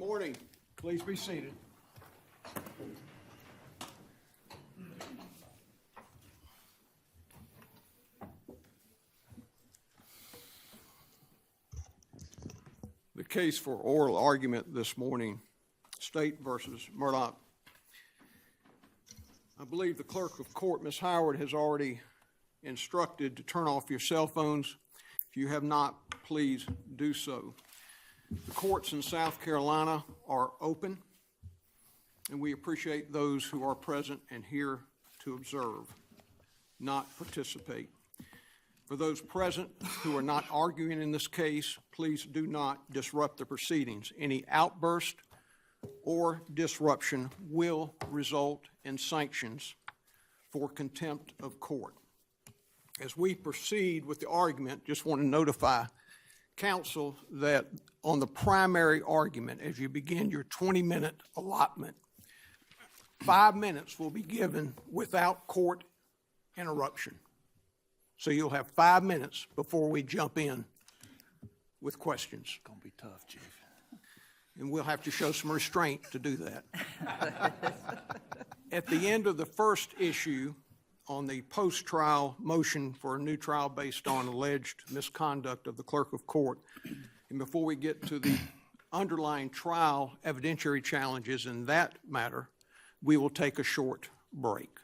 morning. Please be seated. The case for oral argument this morning, State versus Murdaugh. I believe the clerk of court, Ms. Howard, has already instructed to turn off your cell phones. If you have not, please do so. The courts in South Carolina are open, and we appreciate those who are present and here to observe, not participate. For those present who are not arguing in this case, please do not disrupt the proceedings. Any outburst or disruption will result in sanctions for contempt of court. As we proceed with the argument, just want to notify counsel that on the primary argument, as you begin your 20-minute allotment, 5 minutes will be given without court interruption. So you'll have 5 minutes before we jump in with questions. It's gonna be tough, Chief. And we'll have to show some restraint to do that. At the end of the first issue on the post-trial motion for a new trial based on alleged misconduct of the clerk of court, and before we get to the underlying trial evidentiary challenges in that matter, we will take a short break.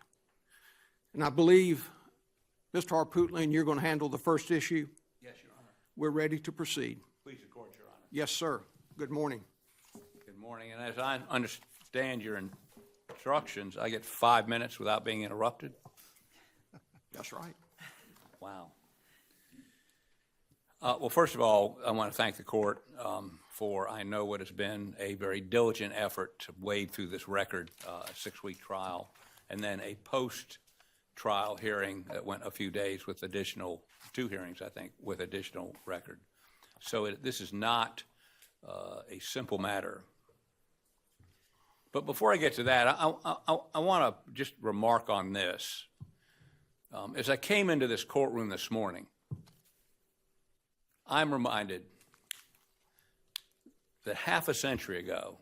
And I believe, Mr. Harpootlian, you're going to handle the first issue? Yes, Your Honor. We're ready to proceed. Please record, Your Honor. Yes, sir. Good morning. Good morning, and as I understand your instructions, I get 5 minutes without being interrupted? That's right. Wow. Well, first of all, I want to thank the court for, I know, what has been a very diligent effort to wade through this record, a 6-week trial, and then a post-trial hearing that went a few days with additional, 2 hearings, I think, with additional record. So this is not a simple matter. But before I get to that, I want to just remark on this. As I came into this courtroom this morning, I'm reminded that half a century ago,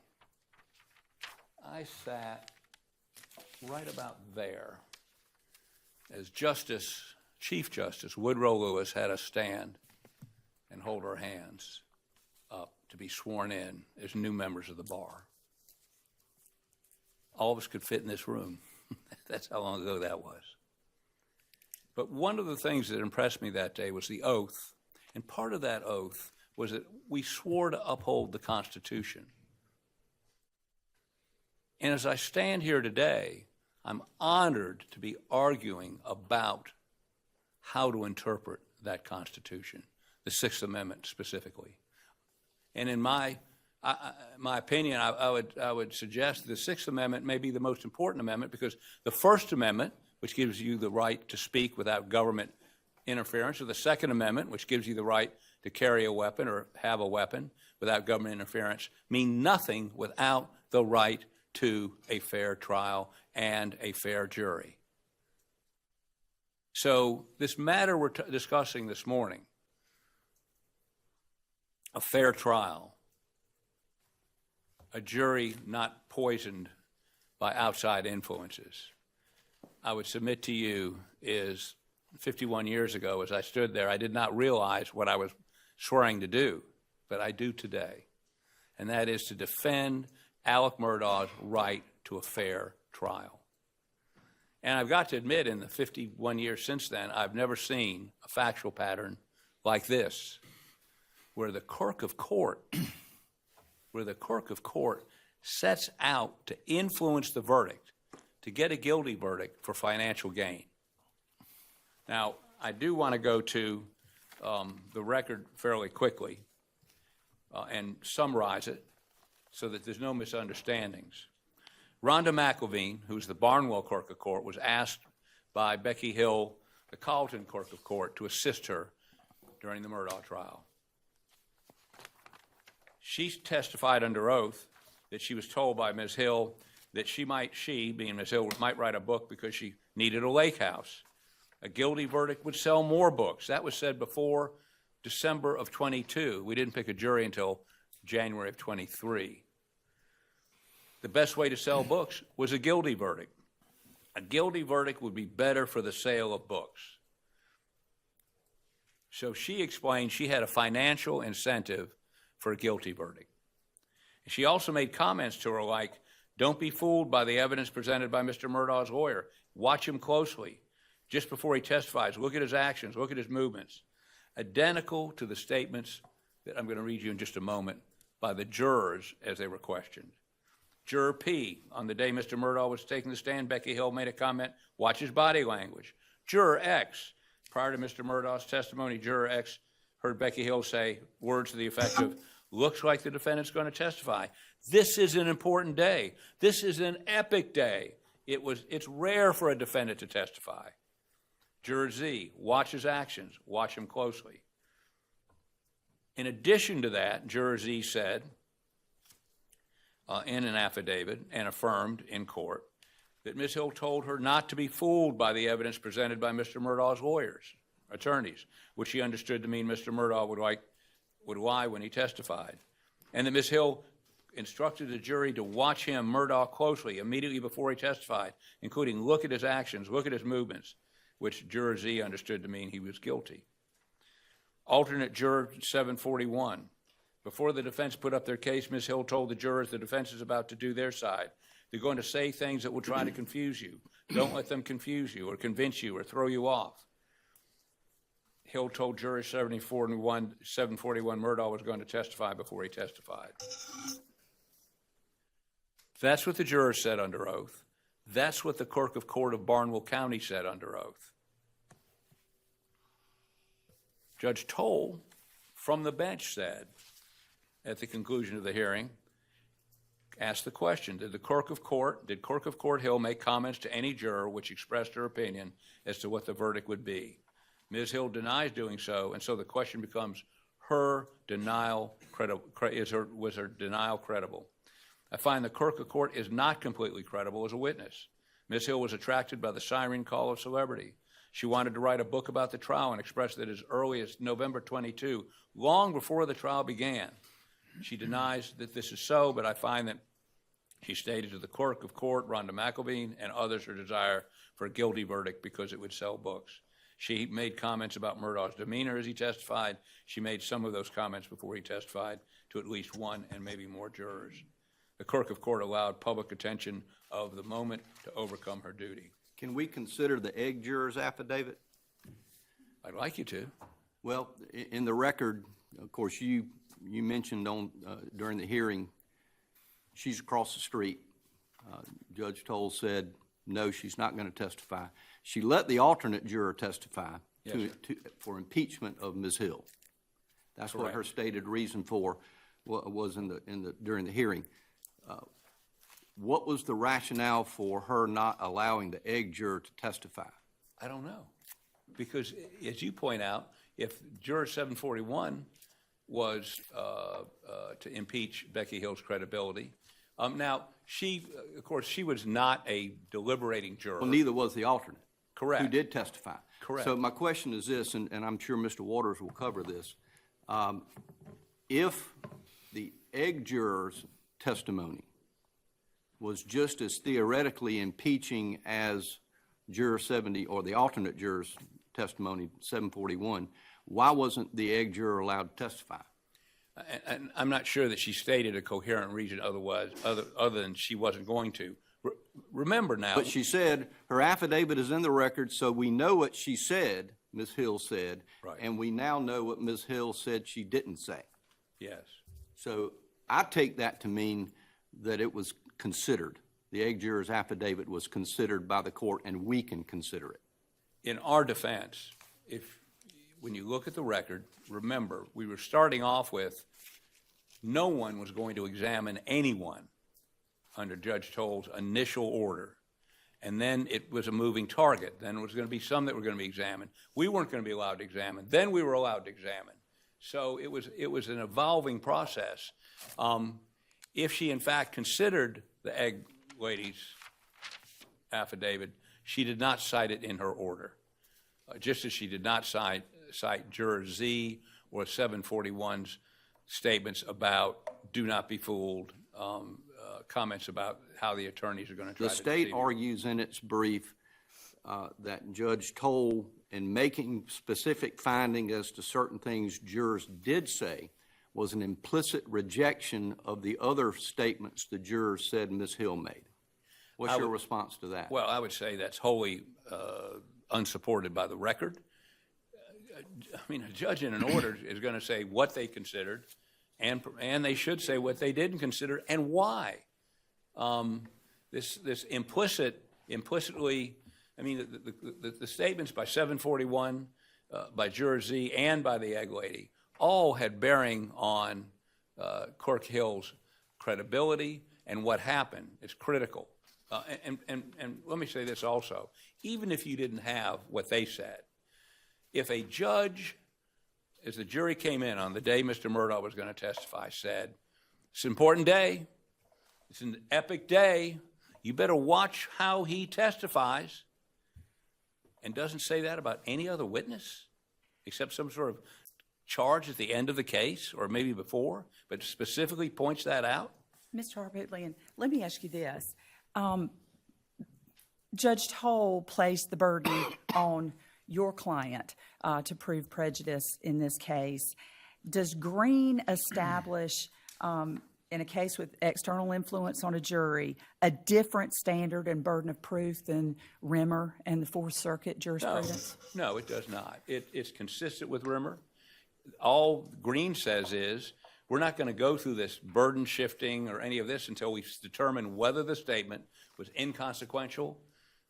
I sat right about there as Chief Justice Woodrow Lewis had us stand and hold our hands up to be sworn in as new members of the bar. All of us could fit in this room. That's how long ago that was. But one of the things that impressed me that day was the oath, and part of that oath was that we swore to uphold the Constitution. And as I stand here today, I'm honored to be arguing about how to interpret that Constitution, the Sixth Amendment specifically. And in my opinion, I would suggest the Sixth Amendment may be the most important amendment because the First Amendment, which gives you the right to speak without government interference, or the Second Amendment, which gives you the right to carry a weapon or have a weapon without government interference, mean nothing without the right to a fair trial and a fair jury. So this matter we're discussing this morning, a fair trial, a jury not poisoned by outside influences, I would submit to you is 51 years ago, as I stood there, I did not realize what I was swearing to do, but I do today, and that is to defend Alex Murdaugh's right to a fair trial. And I've got to admit, in the 51 years since then, I've never seen a factual pattern like this, where the clerk of court, sets out to influence the verdict, to get a guilty verdict for financial gain. Now, I do want to go to the record fairly quickly and summarize it so that there's no misunderstandings. Rhonda McElveen, who's the Barnwell clerk of court, was asked by Becky Hill, the Colleton clerk of court, to assist her during the Murdaugh trial. She testified under oath that she was told by Ms. Hill that she, being Ms. Hill, might write a book because she needed a lake house. A guilty verdict would sell more books. That was said before December of 22. We didn't pick a jury until January of 23. the best way to sell books was a guilty verdict. A guilty verdict would be better for the sale of books. So she explained she had a financial incentive for a guilty verdict. And she also made comments to her like, don't be fooled by the evidence presented by Mr. Murdaugh's lawyer. Watch him closely. Just before he testifies, look at his actions, look at his movements. Identical to the statements that I'm going to read you in just a moment by the jurors as they were questioned. Juror P, on the day Mr. Murdaugh was taking the stand, Becky Hill made a comment, watch his body language. Juror X, prior to Mr. Murdaugh's testimony, Juror X heard Becky Hill say words to the effect of, looks like the defendant's going to testify. This is an important day. This is an epic day. It's rare for a defendant to testify. Juror Z, watch his actions, watch him closely. In addition to that, Juror Z said in an affidavit and affirmed in court that Ms. Hill told her not to be fooled by the evidence presented by Mr. Murdaugh's lawyers, attorneys, which she understood to mean Mr. Murdaugh would lie when he testified, and that Ms. Hill instructed the jury to watch him, Murdaugh, closely immediately before he testified, including look at his actions, look at his movements, which Juror Z understood to mean he was guilty. Alternate Juror 741. Before the defense put up their case, Ms. Hill told the jurors the defense is about to do their side. They're going to say things that will try to confuse you. Don't let them confuse you or convince you or throw you off. Hill told Juror 741 Murdaugh was going to testify before he testified. That's what the jurors said under oath. That's what the clerk of court of Barnwell County said under oath. Judge Toll, from the bench, said at the conclusion of the hearing, asked the question, did Clerk of Court Hill make comments to any juror which expressed her opinion as to what the verdict would be? Ms. Hill denies doing so, and so the question becomes, was her denial credible? I find the clerk of court is not completely credible as a witness. Ms. Hill was attracted by the siren call of celebrity. She wanted to write a book about the trial and expressed that as early as November 22, long before the trial began. She denies that this is so, but I find that she stated to the clerk of court, Rhonda McElveen, and others her desire for a guilty verdict because it would sell books. She made comments about Murdaugh's demeanor as he testified. She made some of those comments before he testified to at least one and maybe more jurors. The clerk of court allowed public attention of the moment to overcome her duty. Can we consider the egg juror's affidavit? I'd like you to. Well, in the record, of course, you mentioned during the hearing, she's across the street. Judge Toll said, no, she's not going to testify. She let the alternate juror testify for impeachment of Ms. Hill. That's correct. What her stated reason for was during the hearing. What was the rationale for her not allowing the egg juror to testify? I don't know. Because, as you point out, if Juror 741 was to impeach Becky Hill's credibility, now, of course, she was not a deliberating juror. Well, neither was the alternate. Correct. Who did testify. Correct. So my question is this, and I'm sure Mr. Waters will cover this. If the egg juror's testimony was just as theoretically impeaching as Juror 70 or the alternate juror's testimony, 741, why wasn't the egg juror allowed to testify? And I'm not sure that she stated a coherent reason other than she wasn't going to. Remember now. But she said her affidavit is in the record, so we know what she said, Ms. Hill said, right. And we now know what Ms. Hill said she didn't say. Yes. So I take that to mean that it was considered. The egg juror's affidavit was considered by the court, and we can consider it. In our defense, when you look at the record, remember, we were starting off with no one was going to examine anyone under Judge Toll's initial order. And then it was a moving target. Then there was going to be some that were going to be examined. We weren't going to be allowed to examine. Then we were allowed to examine. So it was an evolving process. If she, in fact, considered the egg lady's affidavit, she did not cite it in her order, just as she did not cite Juror Z or 741's statements about do not be fooled, comments about how the attorneys are going to try The to state deceive you. argues in its brief that Judge Toll, in making specific finding as to certain things jurors did say, was an implicit rejection of the other statements the jurors said Ms. Hill made. What's your response to that? Well, I would say that's wholly unsupported by the record. I mean, a judge in an order is going to say what they considered, and they should say what they didn't consider and why. This implicitly, I mean, the statements by 741, by Juror Z, and by the egg lady all had bearing on Clerk Hill's credibility and what happened. It's critical. And let me say this also. Even if you didn't have what they said, if a judge, as the jury came in on the day Mr. Murdaugh was going to testify, said, it's an important day, it's an epic day, you better watch how he testifies, and doesn't say that about any other witness, except some sort of charge at the end of the case, or maybe before, but specifically points that out? Mr. Harpootlian, let me ask you this. Judge Toll placed the burden on your client to prove prejudice in this case. Does Green establish, in a case with external influence on a jury, a different standard and burden of proof than Rimmer and the Fourth Circuit jurisprudence? No, it does not. It's consistent with Rimmer. All Green says is, we're not going to go through this burden shifting or any of this until we determine whether the statement was inconsequential.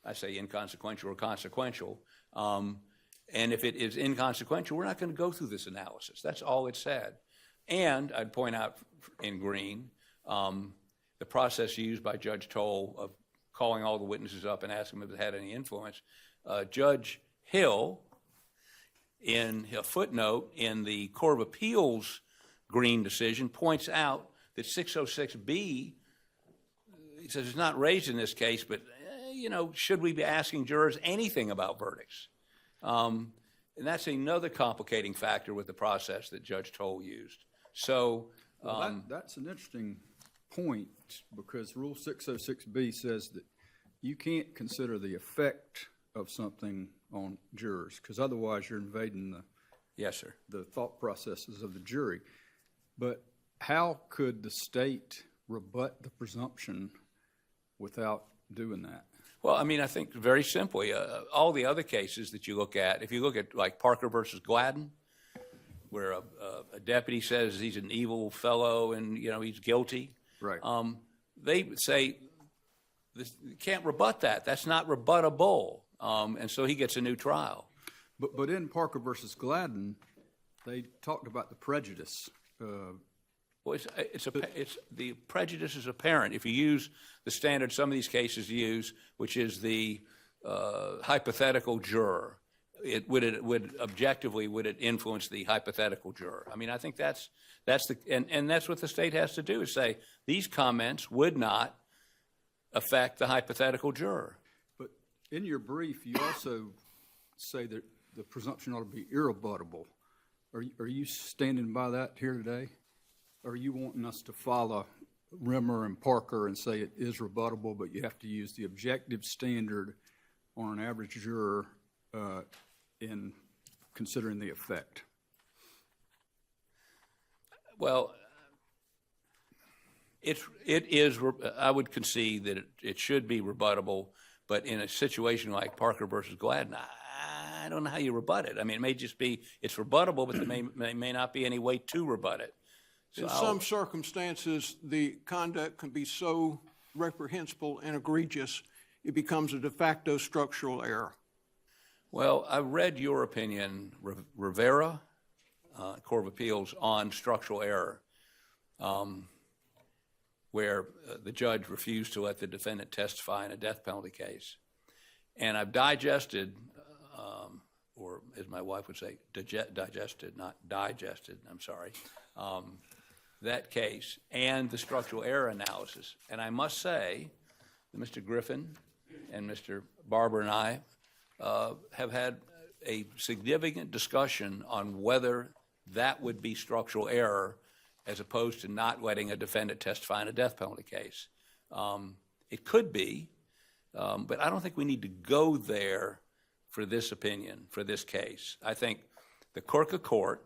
I say inconsequential or consequential. And if it is inconsequential, we're not going to go through this analysis. That's all it said. And I'd point out in Green, the process used by Judge Toll of calling all the witnesses up and asking them if they had any influence. Judge Hill, in a footnote in the Court of Appeals Green decision, points out that 606B, he says it's not raised in this case, but, should we be asking jurors anything about verdicts? And that's another complicating factor with the process that Judge Toll used. So that's an interesting point, because Rule 606B says that you can't consider the effect of something on jurors, because otherwise you're invading yes, sir. the thought processes of the jury. But how could the state rebut the presumption without doing that? Well, I mean, I think very simply, all the other cases that you look at, if you look at like Parker versus Gladden, where a deputy says he's an evil fellow and, he's guilty. Right. They say, you can't rebut that. That's not rebuttable. And so he gets a new trial. But in Parker versus Gladden, they talked about the prejudice. Well, the prejudice is apparent if you use the standard some of these cases use, which is the hypothetical juror. Would it objectively influence the hypothetical juror? I mean, I think that's what the state has to do, is say these comments would not affect the hypothetical juror. But in your brief, you also say that the presumption ought to be irrebuttable. Are you standing by that here today? Or are you wanting us to follow Rimmer and Parker and say it is rebuttable, but you have to use the objective standard on an average juror in considering the effect? Well, it is. I would concede that it should be rebuttable, but in a situation like Parker versus Gladden, I don't know how you rebut it. I mean, it may just be it's rebuttable, but there may not be any way to rebut it. So in some circumstances, the conduct can be so reprehensible and egregious, it becomes a de facto structural error. Well, I read your opinion, Rivera, Court of Appeals, on structural error, where the judge refused to let the defendant testify in a death penalty case. And I've digested, or as my wife would say, digested, not digested, I'm sorry, that case and the structural error analysis. And I must say that Mr. Griffin and Mr. Barber and I have had a significant discussion on whether that would be structural error as opposed to not letting a defendant testify in a death penalty case. It could be, but I don't think we need to go there for this opinion, for this case. I think the clerk of court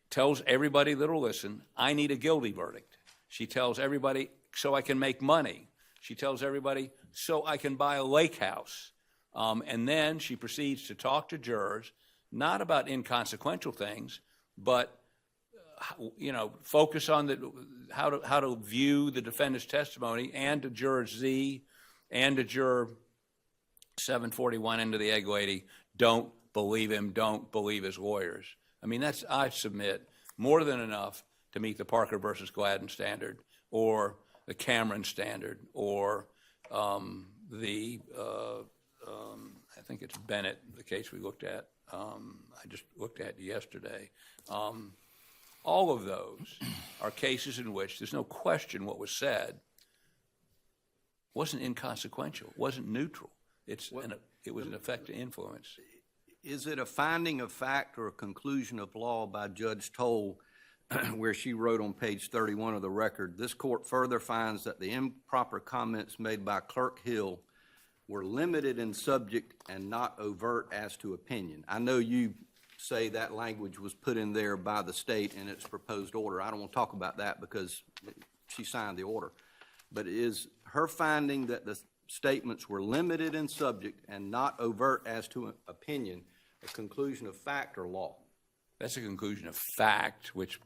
tells everybody that'll listen, I need a guilty verdict. She tells everybody, so I can make money. She tells everybody, so I can buy a lake house. And then she proceeds to talk to jurors, not about inconsequential things, but focus on how to view the defendant's testimony, and to juror Z and to juror 741 into the egg lady, don't believe him, don't believe his lawyers. I mean, that's, I submit, more than enough to meet the Parker versus Gladden standard, or the Cameron standard, or I think it's Bennett, the case we looked at, I just looked at yesterday. All of those are cases in which there's no question what was said wasn't inconsequential, wasn't neutral. It was an effect to influence. Is it a finding of fact or a conclusion of law by Judge Toll, where she wrote on page 31 of the record, this court further finds that the improper comments made by Clerk Hill were limited in subject and not overt as to opinion? I know you say that language was put in there by the state in its proposed order. I don't want to talk about that because she signed the order. But is her finding that the statements were limited in subject and not overt as to opinion a conclusion of fact or law? That's a conclusion of fact, which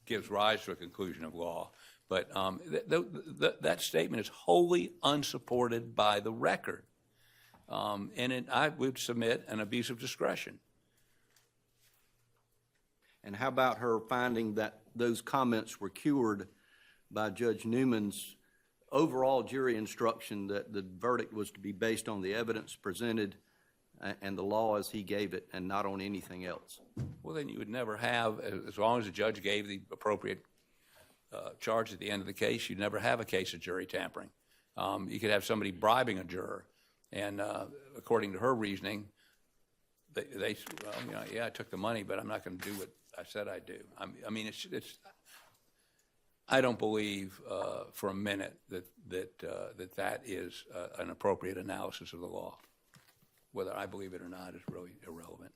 gives rise to a conclusion of law. But that statement is wholly unsupported by the record. And I would submit an abuse of discretion. And how about her finding that those comments were cured by Judge Newman's overall jury instruction that the verdict was to be based on the evidence presented and the law as he gave it, and not on anything else? Well, then you would never have, as long as the judge gave the appropriate charge at the end of the case, you'd never have a case of jury tampering. You could have somebody bribing a juror, and according to her reasoning, yeah, I took the money, but I'm not going to do what I said I'd do. I mean, I don't believe for a minute that is an appropriate analysis of the law. Whether I believe it or not is really irrelevant.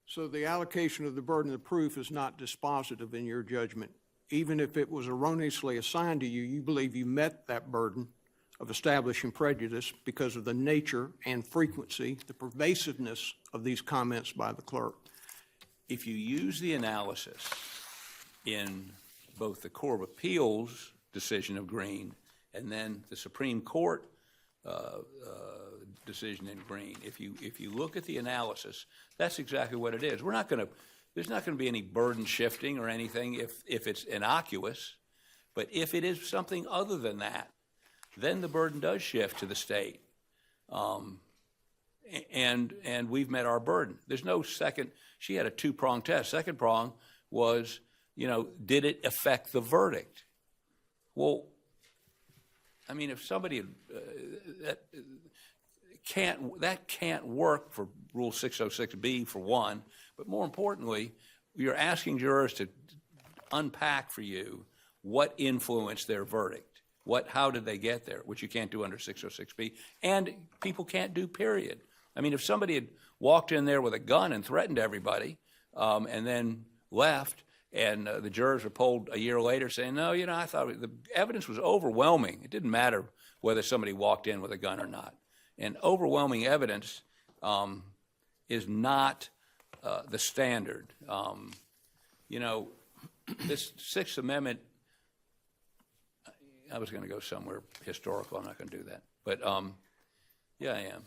So the allocation of the burden of proof is not dispositive in your judgment. Even if it was erroneously assigned to you, you believe you met that burden of establishing prejudice because of the nature and frequency, the pervasiveness of these comments by the clerk. If you use the analysis in both the Court of Appeals decision of Green and then the Supreme Court decision in Green, if you look at the analysis, that's exactly what it is. There's not going to be any burden shifting or anything if it's innocuous, but if it is something other than that, then the burden does shift to the state. And we've met our burden. There's no second. She had a two-prong test. Second prong was, did it affect the verdict? Well, I mean, if somebody that can't work for Rule 606B for one, but more importantly, you're asking jurors to unpack for you what influenced their verdict. How did they get there, which you can't do under 606B, and people can't do, period. I mean, if somebody had walked in there with a gun and threatened everybody and then left, and the jurors were polled a year later saying, no, I thought the evidence was overwhelming. It didn't matter whether somebody walked in with a gun or not. And overwhelming evidence is not the standard. This Sixth Amendment, I was going to go somewhere historical. I'm not going to do that. But, yeah, I am.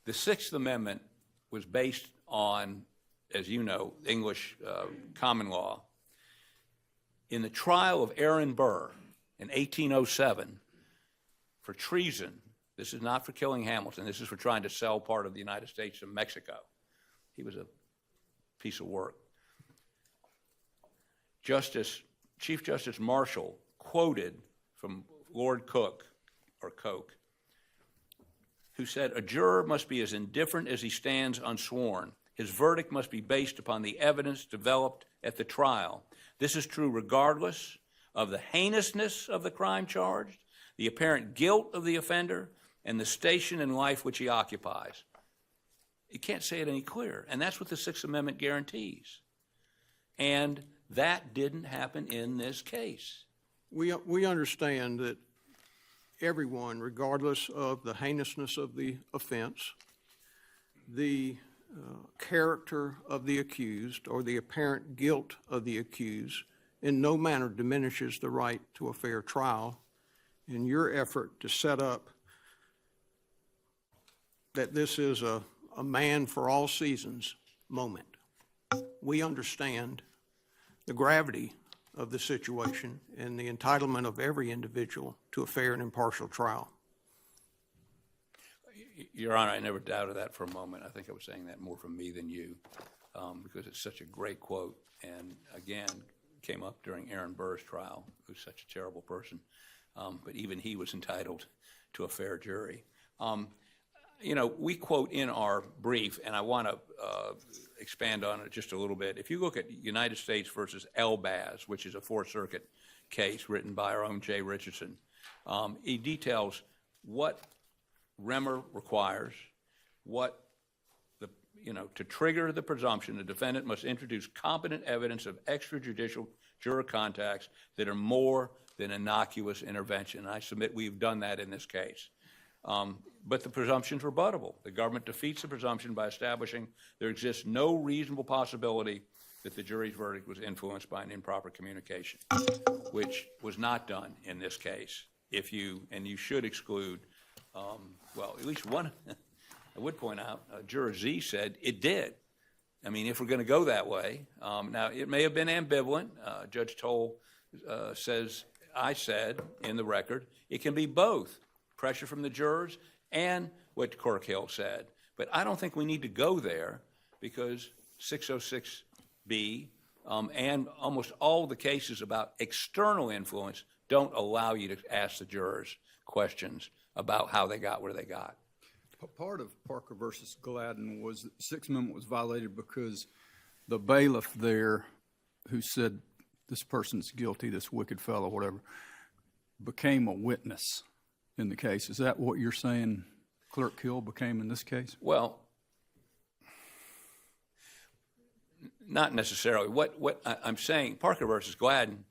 The Sixth Amendment was based on, as you know, English common law. In the trial of Aaron Burr in 1807 for treason, this is not for killing Hamilton, this is for trying to sell part of the United States to Mexico. He was a piece of work. Chief Justice Marshall quoted from Lord Coke, who said, a juror must be as indifferent as he stands unsworn. His verdict must be based upon the evidence developed at the trial. This is true regardless of the heinousness of the crime charged, the apparent guilt of the offender, and the station in life which he occupies. You can't say it any clearer, and that's what the Sixth Amendment guarantees. And that didn't happen in this case. We understand that everyone, regardless of the heinousness of the offense, the character of the accused, or the apparent guilt of the accused, in no manner diminishes the right to a fair trial. In your effort to set up that this is a man for all seasons moment, we understand the gravity of the situation and the entitlement of every individual to a fair and impartial trial. Your Honor, I never doubted that for a moment. I think I was saying that more from me than you, because it's such a great quote, and again, came up during Aaron Burr's trial, who's such a terrible person, but even he was entitled to a fair jury. You know, we quote in our brief, and I want to expand on it just a little bit. If you look at United States versus Elbaz, which is a Fourth Circuit case written by our own Jay Richardson, he details what Remmer requires, what the, to trigger the presumption, the defendant must introduce competent evidence of extrajudicial juror contacts that are more than innocuous intervention. And I submit we've done that in this case. But the presumption's rebuttable. The government defeats the presumption by establishing there exists no reasonable possibility that the jury's verdict was influenced by an improper communication, which was not done in this case. And you should exclude, well, at least one, I would point out, Juror Z said it did. I mean, if we're going to go that way, now it may have been ambivalent. Judge Toll says, I said in the record, it can be both pressure from the jurors and what Clerk Hill said. But I don't think we need to go there because 606B and almost all the cases about external influence don't allow you to ask the jurors questions about how they got where they got. Part of Parker versus Gladden was that the Sixth Amendment was violated because the bailiff there who said this person's guilty, this wicked fellow, whatever, became a witness in the case. Is that what you're saying Clerk Hill became in this case? Well, not necessarily. What I'm saying, Parker versus Gladden,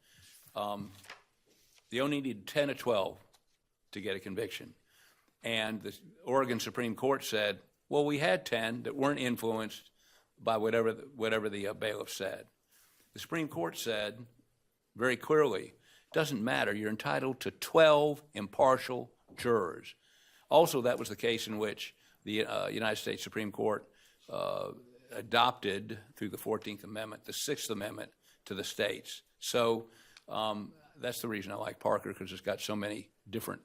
they only needed 10 or 12 to get a conviction. And the Oregon Supreme Court said, well, we had 10 that weren't influenced by whatever the bailiff said. The Supreme Court said very clearly, it doesn't matter, you're entitled to 12 impartial jurors. Also, that was the case in which the United States Supreme Court adopted, through the 14th Amendment, the Sixth Amendment to the states. So that's the reason I like Parker, because it's got so many different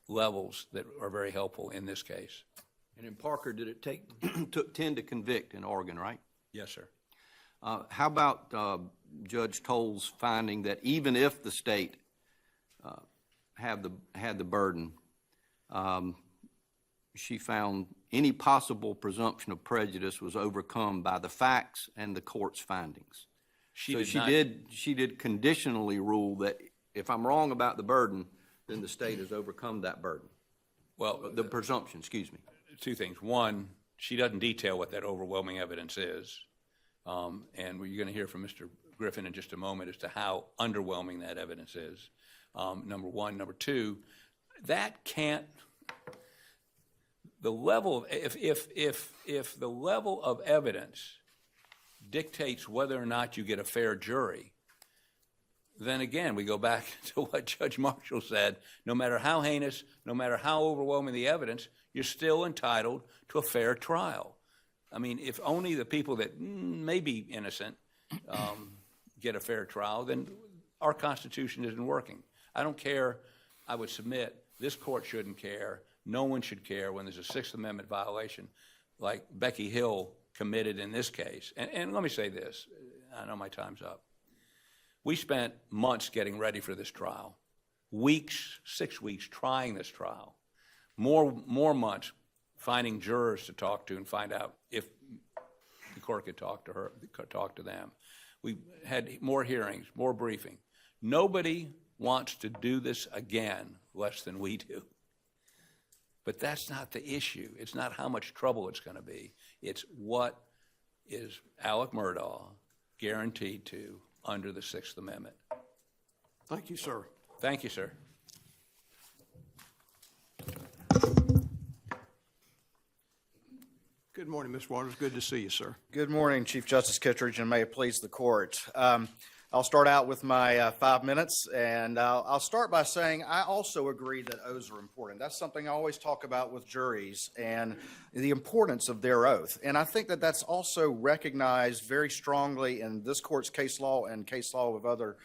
levels that are very helpful in this case. And in Parker, did it took 10 to convict in Oregon, right? Yes, sir. How about Judge Toll's finding that even if the state had the burden, she found any possible presumption of prejudice was overcome by the facts and the court's findings? She did conditionally rule that if I'm wrong about the burden, then the state has overcome that burden. Well, the presumption, excuse me. Two things. One, she doesn't detail what that overwhelming evidence is. And you're going to hear from Mr. Griffin in just a moment as to how underwhelming that evidence is, number one. Number two, that can't, the level of, if the level of evidence dictates whether or not you get a fair jury, then again, we go back to what Judge Marshall said. No matter how heinous, no matter how overwhelming the evidence, you're still entitled to a fair trial. I mean, if only the people that may be innocent get a fair trial, then our Constitution isn't working. I don't care. I would submit this court shouldn't care. No one should care when there's a Sixth Amendment violation like Becky Hill committed in this case. And let me say this. I know my time's up. We spent months getting ready for this trial, weeks, 6 weeks trying this trial, more months finding jurors to talk to and find out if clerk had talked to them. We had more hearings, more briefing. Nobody wants to do this again less than we do. But that's not the issue. It's not how much trouble it's going to be. It's what is Alex Murdaugh guaranteed to under the Sixth Amendment. Thank you, sir. Thank you, sir. Good morning, Ms. Waters. Good to see you, sir. Good morning, Chief Justice Kittredge, and may it please the court. I'll start out with my 5 minutes, and I'll start by saying I also agree that oaths are important. That's something I always talk about with juries and the importance of their oath. And I think that that's also recognized very strongly in this court's case law and case law of other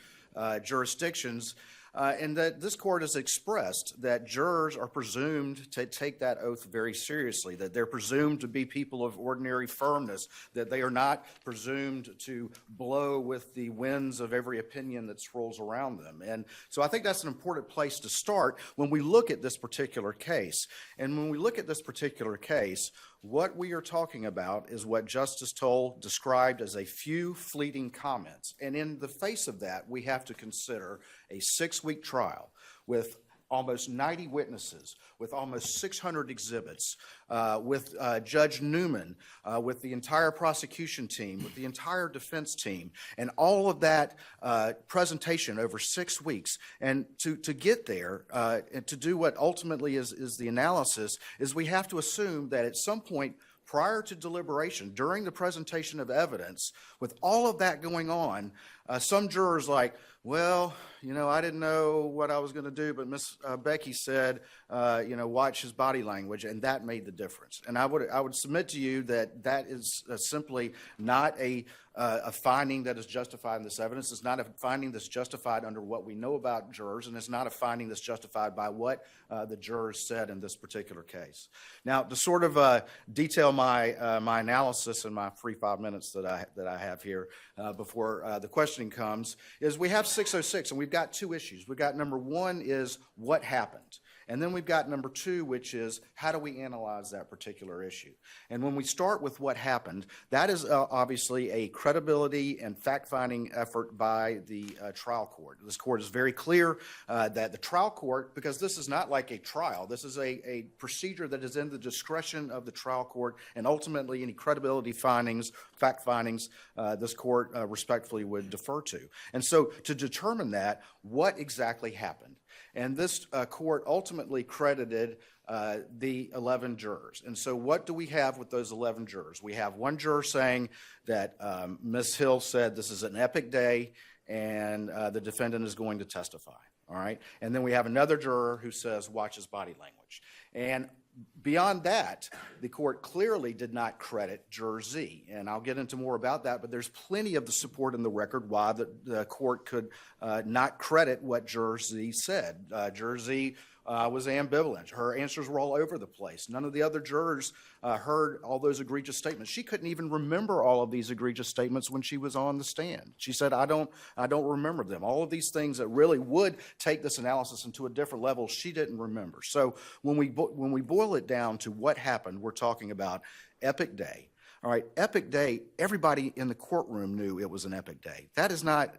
jurisdictions. And that this court has expressed that jurors are presumed to take that oath very seriously, that they're presumed to be people of ordinary firmness, that they are not presumed to blow with the winds of every opinion that swirls around them. And so I think that's an important place to start when we look at this particular case. And when we look at this particular case, what we are talking about is what Justice Toll described as a few fleeting comments. And in the face of that, we have to consider a 6-week trial with almost 90 witnesses, with almost 600 exhibits, with Judge Newman, with the entire prosecution team, with the entire defense team, and all of that presentation over 6 weeks. And to get there, and to do what ultimately is the analysis, is we have to assume that at some point prior to deliberation, during the presentation of evidence, with all of that going on, some jurors like, well, you know, I didn't know what I was going to do, but Miss Becky said, you know, watch his body language, and that made the difference. And I would submit to you that that is simply not a finding that is justified in this evidence. It's not a finding that's justified under what we know about jurors, and it's not a finding that's justified by what the jurors said in this particular case. Now, to sort of detail my my analysis in my free 5 minutes that I have here before the questioning comes, is we have 606, and we've got two issues. We've got number one is what happened. And then we've got number two, which is how do we analyze that particular issue? And when we start with what happened, that is obviously a credibility and fact-finding effort by the trial court. This court is very clear that the trial court, because this is not like a trial, this is a procedure that is in the discretion of the trial court, and ultimately any credibility findings, fact findings, this court respectfully would defer to. And so to determine that, what exactly happened? And this court ultimately credited the 11 jurors. And so what do we have with those 11 jurors? We have one juror saying that Ms. Hill said this is an epic day and the defendant is going to testify. All right. And then we have another juror who says watch his body language. And beyond that, the court clearly did not credit Juror Z. And I'll get into more about that, but there's plenty of the support in the record why the court could not credit what Juror Z said. Juror Z was ambivalent. Her answers were all over the place. None of the other jurors heard all those egregious statements. She couldn't even remember all of these egregious statements when she was on the stand. She said, I don't remember them. All of these things that really would take this analysis into a different level, she didn't remember. So when we boil it down to what happened, we're talking about epic day. All right, epic day, everybody in the courtroom knew it was an epic day. That is not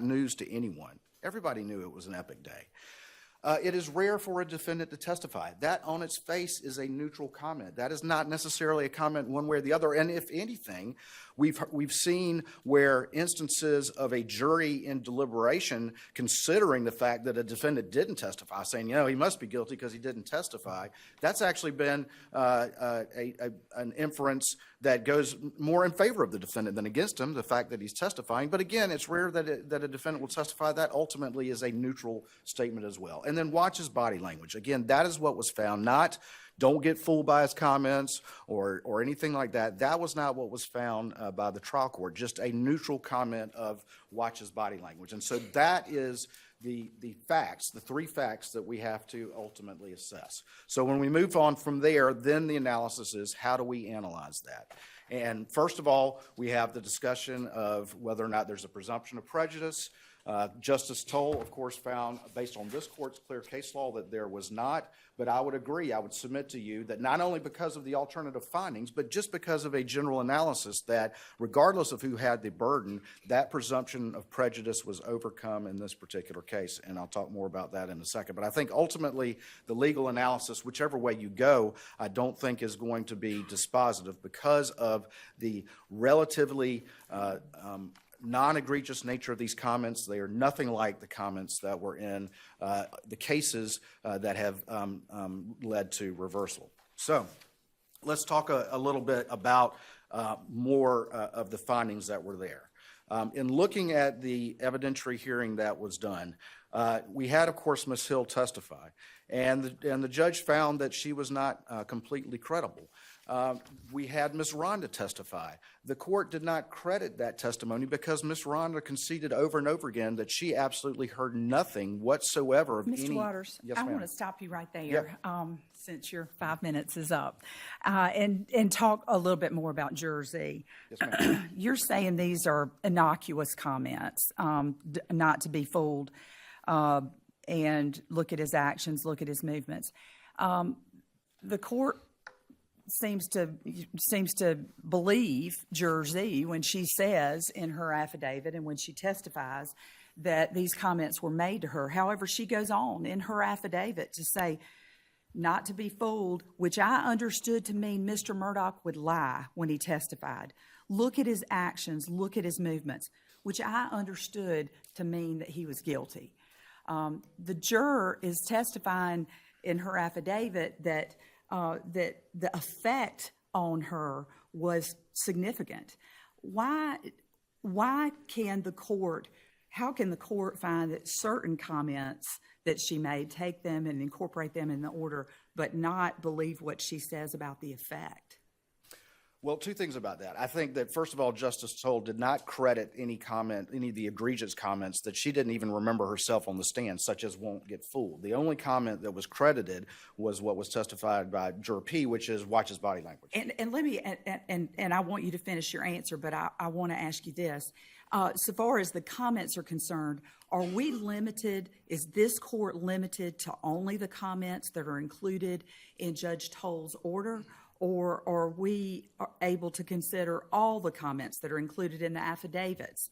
news to anyone. Everybody knew it was an epic day. It is rare for a defendant to testify. That on its face is a neutral comment. That is not necessarily a comment one way or the other. And if anything, we've seen where instances of a jury in deliberation considering the fact that a defendant didn't testify, saying, you know, he must be guilty because he didn't testify. That's actually been an inference that goes more in favor of the defendant than against him, the fact that he's testifying. But again, it's rare that a defendant will testify. That ultimately is a neutral statement as well. And then watch his body language. Again, that is what was found, not don't get fooled by his comments or anything like that. That was not what was found by the trial court, just a neutral comment of watch his body language. And so that is the facts, the three facts that we have to ultimately assess. So when we move on from there, then the analysis is how do we analyze that? And first of all, we have the discussion of whether or not there's a presumption of prejudice. Justice Toll, of course, found, based on this court's clear case law, that there was not. But I would agree, I would submit to you that not only because of the alternative findings, but just because of a general analysis that regardless of who had the burden, that presumption of prejudice was overcome in this particular case. And I'll talk more about that in a second. But I think ultimately the legal analysis, whichever way you go, I don't think is going to be dispositive because of the relatively non-egregious nature of these comments. They are nothing like the comments that were in the cases that have led to reversal. So let's talk a little bit about more of the findings that were there. In looking at the evidentiary hearing that was done, we had, of course, Ms. Hill testify, and the judge found that she was not completely credible. We had Ms. Rhonda testify. The court did not credit that testimony because Ms. Rhonda conceded over and over again that she absolutely heard nothing whatsoever of any... Mr. Waters, Yes, I ma'am. want to stop you right there, since your 5 minutes is up, and talk a little bit more about Jersey. Yes, ma'am. You're saying these are innocuous comments, not to be fooled, and look at his actions, look at his movements. The court seems to believe Jersey when she says in her affidavit and when she testifies that these comments were made to her. However, she goes on in her affidavit to say, not to be fooled, which I understood to mean Mr. Murdaugh would lie when he testified. Look at his actions, look at his movements, which I understood to mean that he was guilty. The juror is testifying in her affidavit that the effect on her was significant. How can the court find that certain comments that she made, take them and incorporate them in the order, but not believe what she says about the effect? Well, two things about that. I think that, first of all, Justice Toll did not credit any of the egregious comments that she didn't even remember herself on the stand, such as "won't get fooled." The only comment that was credited was what was testified by Juror P, which is watch his body language. And let me, and I want you to finish your answer, but I want to ask you this. So far as the comments are concerned, are we limited, is this court limited to only the comments that are included in Judge Toll's order? Or are we able to consider all the comments that are included in the affidavits,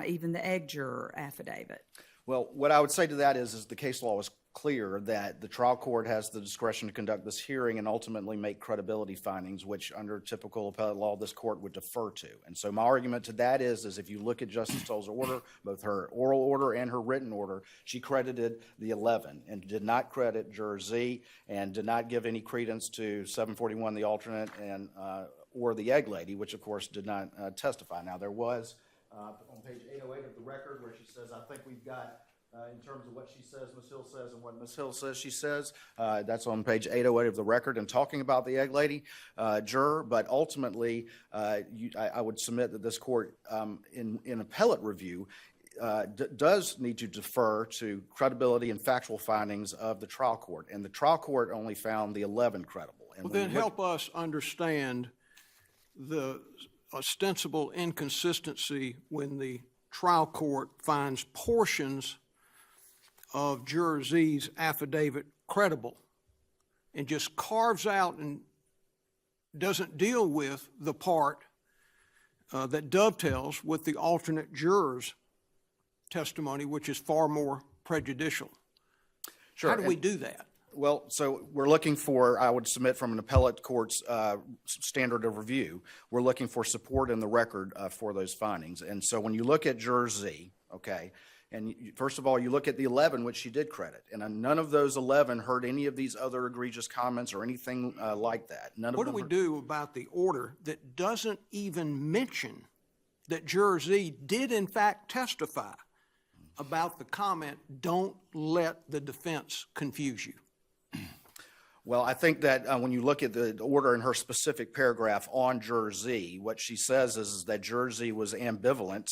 even the egg juror affidavit? Well, what I would say to that is the case law is clear that the trial court has the discretion to conduct this hearing and ultimately make credibility findings, which under typical appellate law, this court would defer to. And so my argument to that is if you look at Justice Toll's order, both her oral order and her written order, she credited the 11 and did not credit Juror Z and did not give any credence to 741, the alternate, and or the egg lady, which of course did not testify. Now there was on page 808 of the record where she says, I think we've got in terms of what she says, Ms. Hill says, and what Ms. Hill says she says. That's on page 808 of the record and talking about the egg lady juror. But ultimately, I would submit that this court in appellate review does need to defer to credibility and factual findings of the trial court. And the trial court only found the 11 credible. And Well, then help us understand the ostensible inconsistency when the trial court finds portions of Juror Z's affidavit credible and just carves out and doesn't deal with the part that dovetails with the alternate juror's testimony, which is far more prejudicial. Sure. How do we do that? Well, so we're looking for, I would submit from an appellate court's standard of review, we're looking for support in the record for those findings. And so when you look at Juror Z, okay, and first of all, you look at the 11, which she did credit, and none of those 11 heard any of these other egregious comments or anything like that. What do we do about the order that doesn't even mention that Juror Z did in fact testify about the comment, don't let the defense confuse you? Well, I think that when you look at the order in her specific paragraph on Juror Z, what she says is that Juror Z was ambivalent,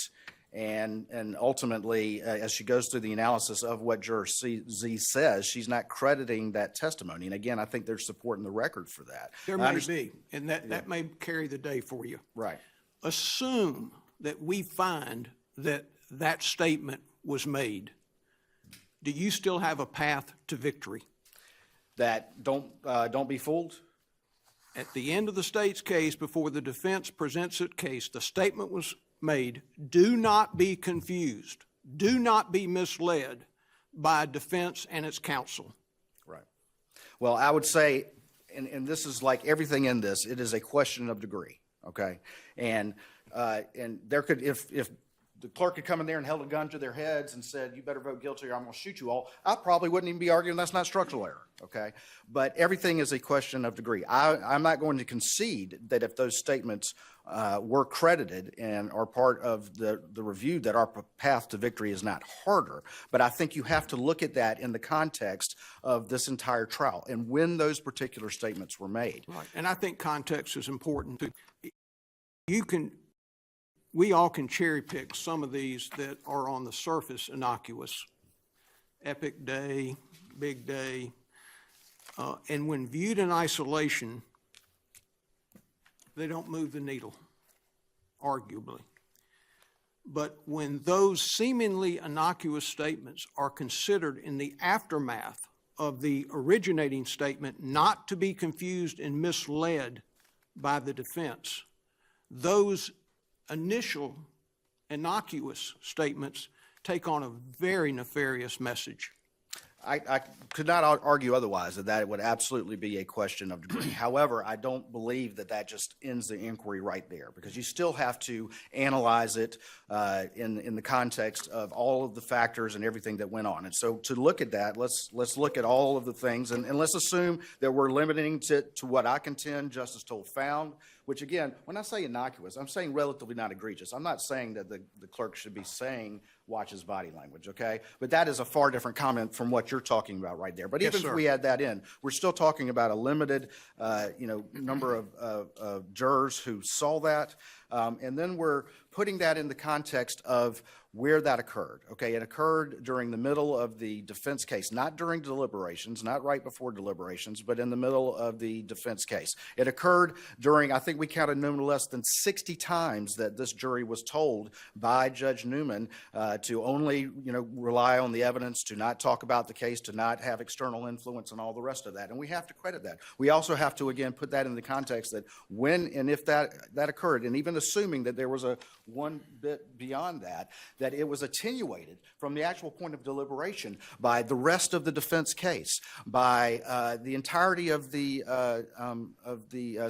and ultimately, as she goes through the analysis of what Juror Z says, she's not crediting that testimony. And again, I think there's support in the record for that. There may be, and that may carry the day for you. Right. Assume that we find that that statement was made, do you still have a path to victory? That don't be fooled. At the end of the state's case, before the defense presents its case, the statement was made, do not be confused, do not be misled by defense and its counsel. Right. Well, I would say, and this is like everything in this, it is a question of degree, okay? And there could, if the clerk had come in there and held a gun to their heads and said, you better vote guilty or I'm going to shoot you all, I probably wouldn't even be arguing that's not structural error, okay? But everything is a question of degree. I'm not going to concede that if those statements were credited and are part of the review, that our path to victory is not harder. But I think you have to look at that in the context of this entire trial and when those particular statements were made. Right, and I think context is important too. We all can cherry pick some of these that are on the surface innocuous. Epic day, big day. And when viewed in isolation, they don't move the needle, arguably. But when those seemingly innocuous statements are considered in the aftermath of the originating statement, not to be confused and misled by the defense, those initial innocuous statements take on a very nefarious message. I could not argue otherwise, that it would absolutely be a question of degree. However, I don't believe that just ends the inquiry right there, because you still have to analyze it in the context of all of the factors and everything that went on. And so to look at that, let's look at all of the things, and let's assume that we're limiting to what I contend Justice Toll found, which again, when I say innocuous, I'm saying relatively not egregious. I'm not saying that the clerk should be saying watch his body language, okay? But that is a far different comment from what you're talking about right there. But Yes, even if we add that in, we're still talking about a limited, number of jurors who saw that, and then we're putting that in the context of where that occurred, okay? It occurred during the middle of the defense case, not during deliberations, not right before deliberations, but in the middle of the defense case. It occurred during, I think we counted no less than 60 times that this jury was told by Judge Newman to only, rely on the evidence, to not talk about the case, to not have external influence and all the rest of that. And we have to credit that. We also have to, again, put that in the context that when and if that occurred, and even assuming that there was a one bit beyond that it was attenuated from the actual point of deliberation by the rest of the defense case, by the entirety of the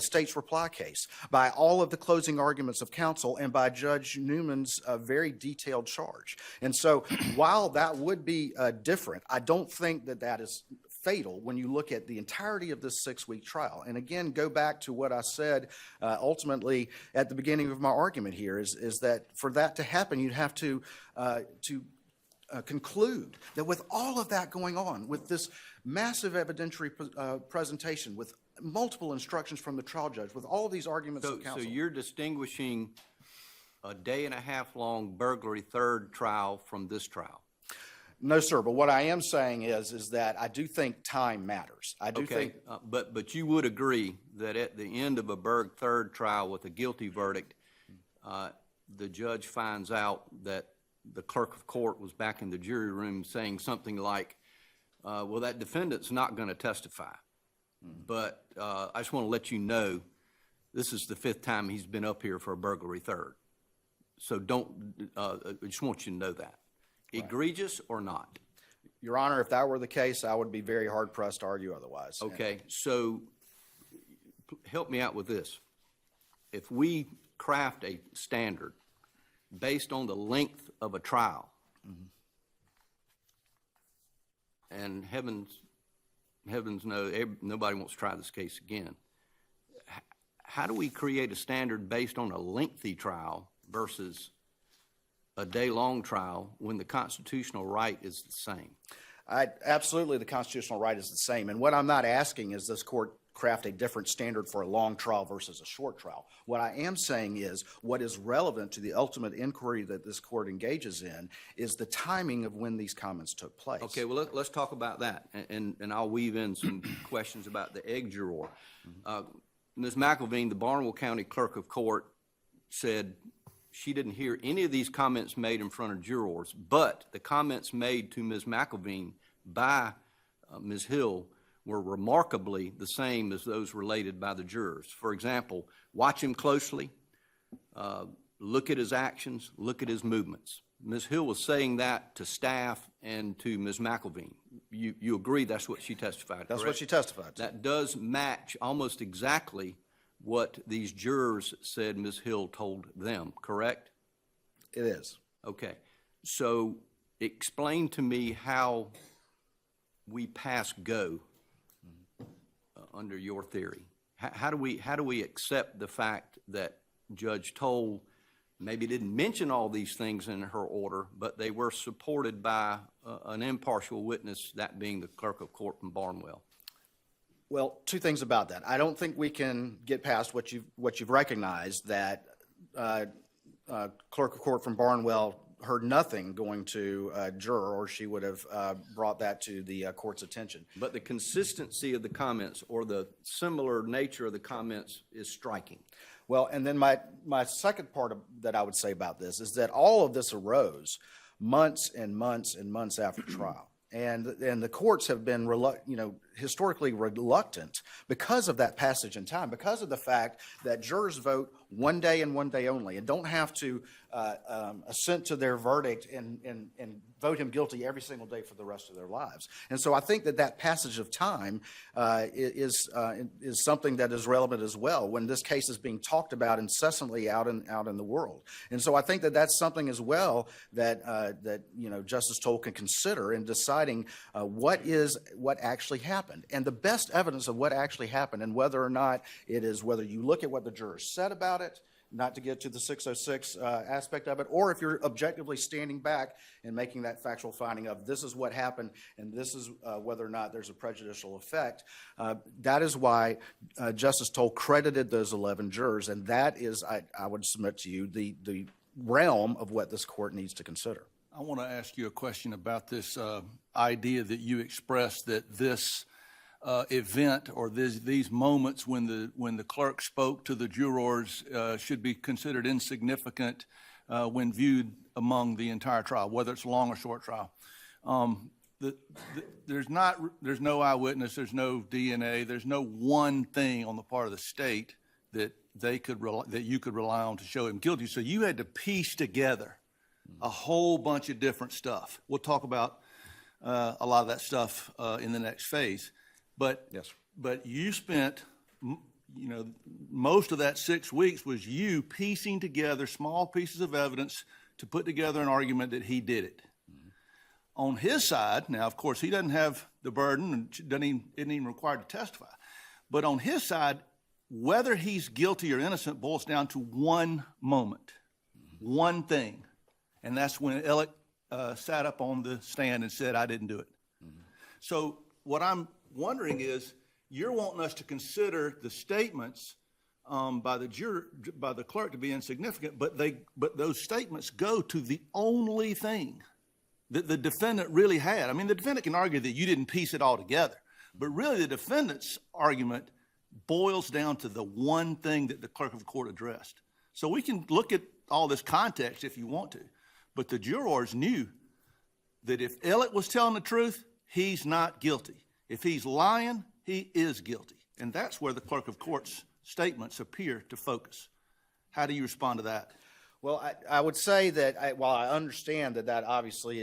state's reply case, by all of the closing arguments of counsel, and by Judge Newman's very detailed charge. And so while that would be different, I don't think that is fatal when you look at the entirety of this 6-week trial. And again, go back to what I said ultimately at the beginning of my argument here is that for that to happen, you'd have to conclude that with all of that going on, with this massive evidentiary presentation, with multiple instructions from the trial judge, with all of these arguments of counsel. So you're distinguishing a day-and-a-half-long burglary third trial from this trial? No, sir. But what I am saying is that I do think time matters. I do think. But you would agree that at the end of a Berg third trial with a guilty verdict, the judge finds out that the clerk of court was back in the jury room saying something like, well, that defendant's not going to testify. But I just want to let you know this is the 5th time he's been up here for a burglary third. So I just want you to know that. Egregious or not? Your Honor, if that were the case, I would be very hard-pressed to argue otherwise. Okay, so help me out with this. If we craft a standard based on the length of a trial, and heavens know, nobody wants to try this case again, how do we create a standard based on a lengthy trial versus a day-long trial when the constitutional right is the same? Absolutely, the constitutional right is the same. And what I'm not asking is this court craft a different standard for a long trial versus a short trial. What I am saying is what is relevant to the ultimate inquiry that this court engages in is the timing of when these comments took place. Okay, well, let's talk about that, and I'll weave in some questions about the egg juror. Ms. McElveen, the Barnwell County Clerk of Court, said she didn't hear any of these comments made in front of jurors, but the comments made to Ms. McElveen by Ms. Hill were remarkably the same as those related by the jurors. For example, watch him closely, look at his actions, look at his movements. Ms. Hill was saying that to staff and to Ms. McElveen. You agree that's what she testified, That's correct? what she testified to. That does match almost exactly what these jurors said Ms. Hill told them, correct? It is. Okay. So explain to me how we pass go under your theory. How do we accept the fact that Judge Toll maybe didn't mention all these things in her order, but they were supported by an impartial witness, that being the clerk of court from Barnwell? Well, two things about that. I don't think we can get past what you've recognized, that clerk of court from Barnwell heard nothing going to a juror, or she would have brought that to the court's attention. But the consistency of the comments or the similar nature of the comments is striking. Well, and then my second part that I would say about this is that all of this arose months and months and months after trial. And the courts have been historically reluctant because of that passage in time, because of the fact that jurors vote one day and one day only, and don't have to assent to their verdict and vote him guilty every single day for the rest of their lives. And so I think that passage of time is something that is relevant as well when this case is being talked about incessantly out in the world. And so I think that that's something as well that Justice Toll can consider in deciding what actually happened. And the best evidence of what actually happened, and whether or not it is whether you look at what the jurors said about it, not to get to the 606 aspect of it, or if you're objectively standing back and making that factual finding of this is what happened and this is whether or not there's a prejudicial effect. That is why Justice Toll credited those 11 jurors, and that is, I would submit to you, the realm of what this court needs to consider. I want to ask you a question about this idea that you expressed, that this event or these moments when the clerk spoke to the jurors should be considered insignificant when viewed among the entire trial, whether it's a long or short trial. There's no eyewitness, there's no DNA, there's no one thing on the part of the state that you could rely on to show him guilty. So you had to piece together a whole bunch of different stuff. We'll talk about a lot of that stuff in the next phase. But Yes. But you spent, most of that 6 weeks was you piecing together small pieces of evidence to put together an argument that he did it. Mm-hmm. On his side, now of course he doesn't have the burden and isn't even required to testify. But on his side, whether he's guilty or innocent boils down to one moment, one thing, and that's when Alex sat up on the stand and said, "I didn't do it." Mm-hmm. So what I'm wondering is, you're wanting us to consider the statements by the clerk to be insignificant, but those statements go to the only thing that the defendant really had. I mean, the defendant can argue that you didn't piece it all together, but really the defendant's argument boils down to the one thing that the clerk of the court addressed. So we can look at all this context if you want to, but the jurors knew that if Alex was telling the truth, he's not guilty. If he's lying, he is guilty. And that's where the clerk of court's statements appear to focus. How do you respond to that? Well, I would say that while I understand that obviously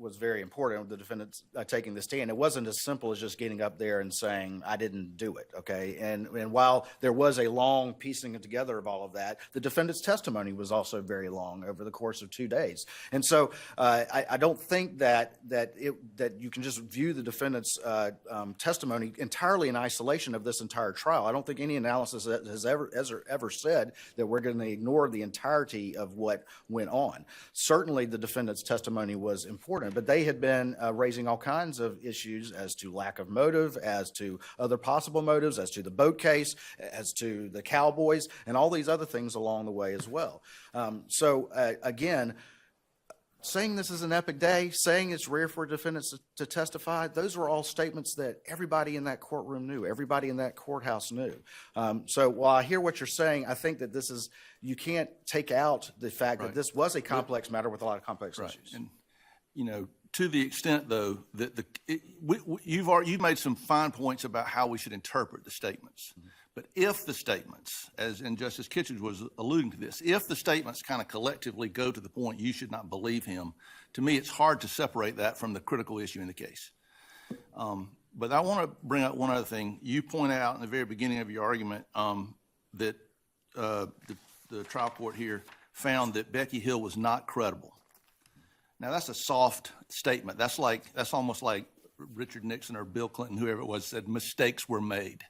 was very important, the defendant taking the stand, it wasn't as simple as just getting up there and saying, "I didn't do it," okay? And while there was a long piecing together of all of that, the defendant's testimony was also very long over the course of 2 days. And so I don't think that you can just view the defendant's testimony entirely in isolation of this entire trial. I don't think any analysis has ever said that we're going to ignore the entirety of what went on. Certainly the defendant's testimony was important, but they had been raising all kinds of issues as to lack of motive, as to other possible motives, as to the boat case, as to the cowboys, and all these other things along the way as well. Again, saying this is an epic day, saying it's rare for defendants to testify, those were all statements that everybody in that courtroom knew, everybody in that courthouse knew. So while I hear what you're saying, I think that you can't take out the fact that this was a complex matter with a lot of complex issues. And, you know, to the extent, though, that you've made some fine points about how we should interpret the statements. Mm-hmm. But if the statements, as in Justice Kitchens was alluding to this, if the statements kind of collectively go to the point you should not believe him, to me it's hard to separate that from the critical issue in the case. But I want to bring up one other thing. You point out in the very beginning of your argument that the trial court here found that Becky Hill was not credible. Now that's a soft statement. That's almost like Richard Nixon or Bill Clinton, whoever it was, said mistakes were made.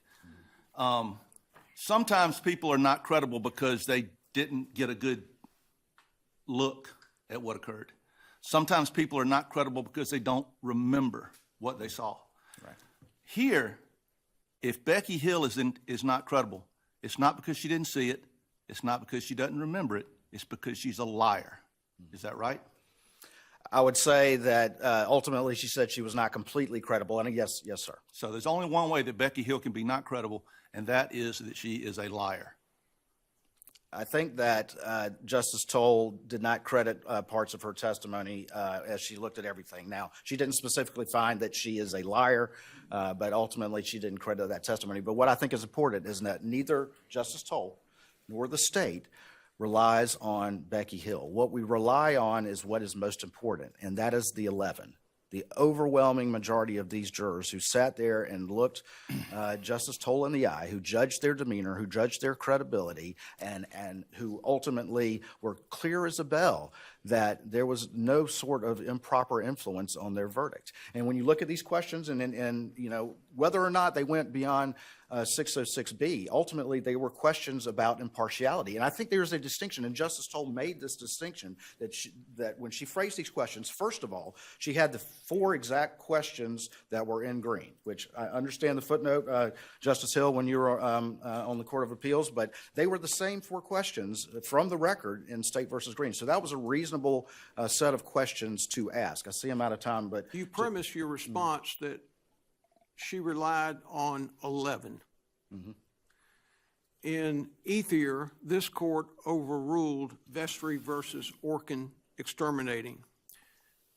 Sometimes people are not credible because they didn't get a good look at what occurred. Sometimes people are not credible because they don't remember what they saw. Right. Here, if Becky Hill is not credible, it's not because she didn't see it. It's not because she doesn't remember it. It's because she's a liar. Is that right? I would say that ultimately she said she was not completely credible, and yes, sir. So there's only one way that Becky Hill can be not credible, and that is that she is a liar. I think that Justice Toll did not credit parts of her testimony as she looked at everything. Now, she didn't specifically find that she is a liar, but ultimately she didn't credit that testimony. But what I think is important is that neither Justice Toll nor the state relies on Becky Hill. What we rely on is what is most important, and that is the 11. The overwhelming majority of these jurors who sat there and looked Justice Toll in the eye, who judged their demeanor, who judged their credibility, and who ultimately were clear as a bell that there was no sort of improper influence on their verdict. And when you look at these questions and you know, whether or not they went beyond 606B, ultimately they were questions about impartiality. And I think there's a distinction, and Justice Toll made this distinction, that when she phrased these questions, first of all, she had the 4 exact questions that were in green, which I understand the footnote, Justice Hill, when you were on the Court of Appeals, but they were the same 4 questions from the record in State versus Green. So that was a reasonable set of questions to ask. I see I'm out of time, but... You premise your response that she relied on 11. Mm-hmm. In Ethier, this court overruled Vestry versus Orkin exterminating,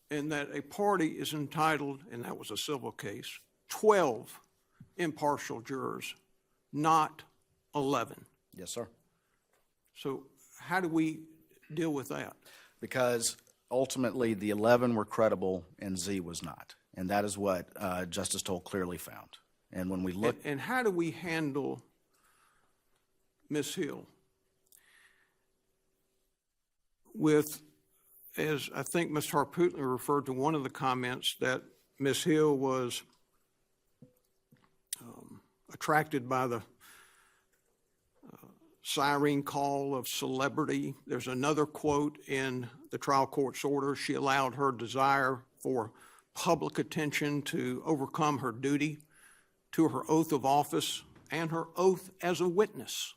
and that a party is entitled, and that was a civil case, 12 impartial jurors, not 11. Yes, sir. So how do we deal with that? Because ultimately the 11 were credible and Z was not. And that is what Justice Toll clearly found. And when we look... And how do we handle Ms. Hill with, as I think Ms. Harpootlian referred to one of the comments, that Ms. Hill was attracted by the siren call of celebrity. There's another quote in the trial court's order. She allowed her desire for public attention to overcome her duty to her oath of office and her oath as a witness.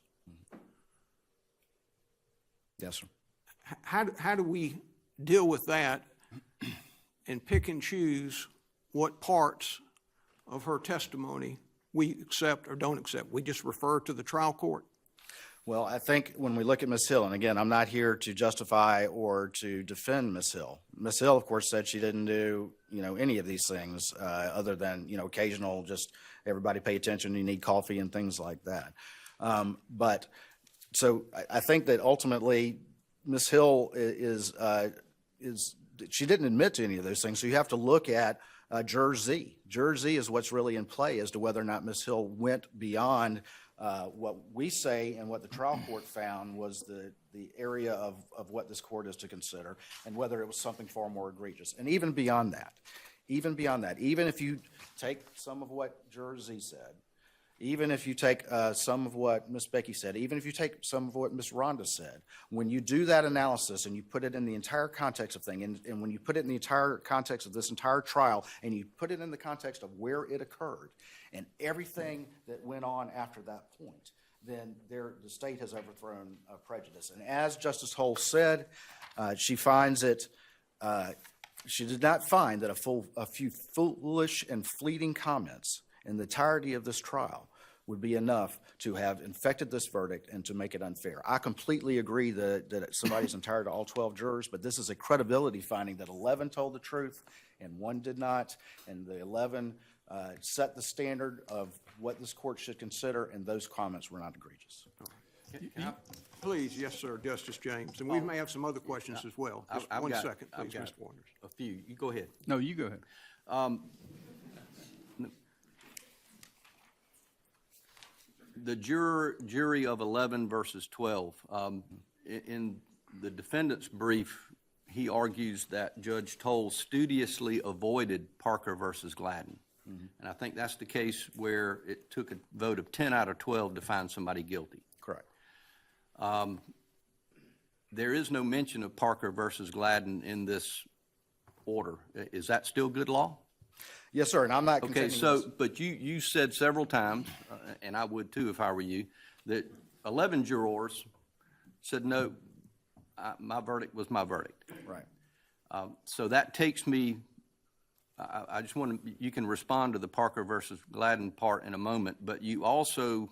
Yes, sir. How do we deal with that and pick and choose what parts of her testimony we accept or don't accept? We just refer to the trial court? Well, I think when we look at Ms. Hill, and again, I'm not here to justify or to defend Ms. Hill. Ms. Hill, of course, said she didn't do, any of these things other than, occasional, just everybody pay attention, you need coffee and things like that. But so I think that ultimately Ms. Hill she didn't admit to any of those things. So you have to look at Juror Z. Juror Z is what's really in play as to whether or not Ms. Hill went beyond what we say and what the trial court found was the area of what this court is to consider, and whether it was something far more egregious. And even beyond that, even if you take some of what Juror Z said, even if you take some of what Ms. Becky said, even if you take some of what Ms. Rhonda said, when you do that analysis and you put it in the entire context of things, and when you put it in the entire context of this entire trial, and you put it in the context of where it occurred and everything that went on after that point, then the state has overthrown prejudice. And as Justice Hull said, she finds it She did not find that a few foolish and fleeting comments in the entirety of this trial would be enough to have infected this verdict and to make it unfair. I completely agree that somebody's entitled to all 12 jurors, but this is a credibility finding that 11 told the truth and 1 did not, and the 11 set the standard of what this court should consider, and those comments were not egregious. Please, yes, sir, Justice James, and we may have some other questions as well. Just I've one got- second, I've please, got Mr. Wonders. A few. You go ahead. No, you go ahead. The jury of 11 versus 12, in the defendant's brief, he argues that Judge Toll studiously avoided Parker versus Gladden. And I think that's the case where it took a vote of 10 out of 12 to find somebody guilty. Correct. There is no mention of Parker versus Gladden in this order. Is that still good law? Yes, sir, and I'm not Okay, contending so, this. but you said several times, and I would too if I were you, that 11 jurors said, no, my verdict was my verdict. Right. So that takes me, I just want to, you can respond to the Parker versus Gladden part in a moment, but you also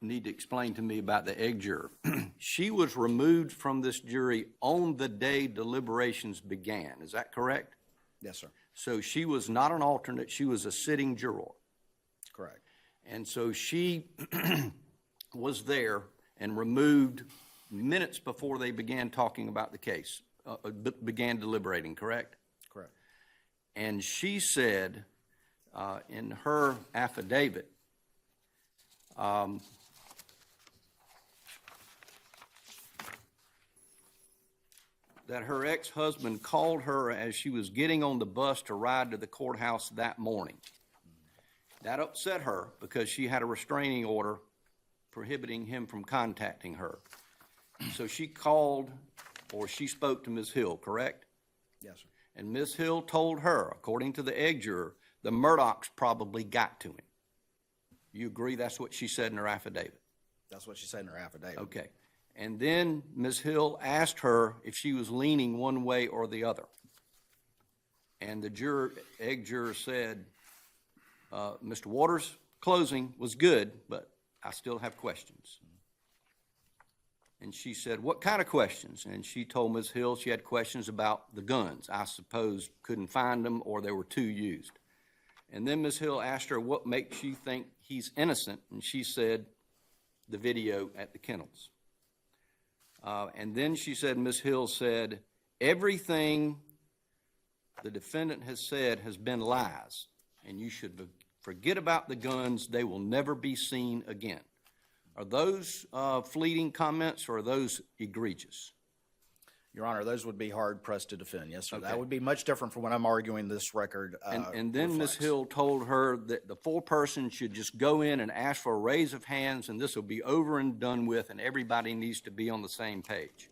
need to explain to me about the egg juror. She was removed from this jury on the day deliberations began. Is that correct? Yes, sir. So she was not an alternate, she was a sitting juror. Correct. And so she was there and removed minutes before they began talking about the case, began deliberating, correct? Correct. And she said in her affidavit, that her ex-husband called her as she was getting on the bus to ride to the courthouse that morning. That upset her because she had a restraining order prohibiting him from contacting her. So she called, or she spoke to Ms. Hill, correct? Yes, sir. And Ms. Hill told her, according to the egg juror, the Murdaughs probably got to him. You agree that's what she said in her affidavit? That's what she said in her affidavit. Okay. And then Ms. Hill asked her if she was leaning one way or the other. And the egg juror said, Mr. Waters' closing was good, but I still have questions. And she said, what kind of questions? And she told Ms. Hill she had questions about the guns. I suppose couldn't find them or there were 2 used. And then Ms. Hill asked her what makes you think he's innocent, and she said the video at the kennels. And then she said, Ms. Hill said, everything the defendant has said has been lies, and you should forget about the guns. They will never be seen again. Are those fleeting comments, or are those egregious? Your Honor, those would be hard pressed to defend. Yes, sir. Okay. That would be much different from what I'm arguing this record And then Ms. reflects. Hill told her that the 4-person should just go in and ask for a raise of hands, and this will be over and done with, and everybody needs to be on the same page.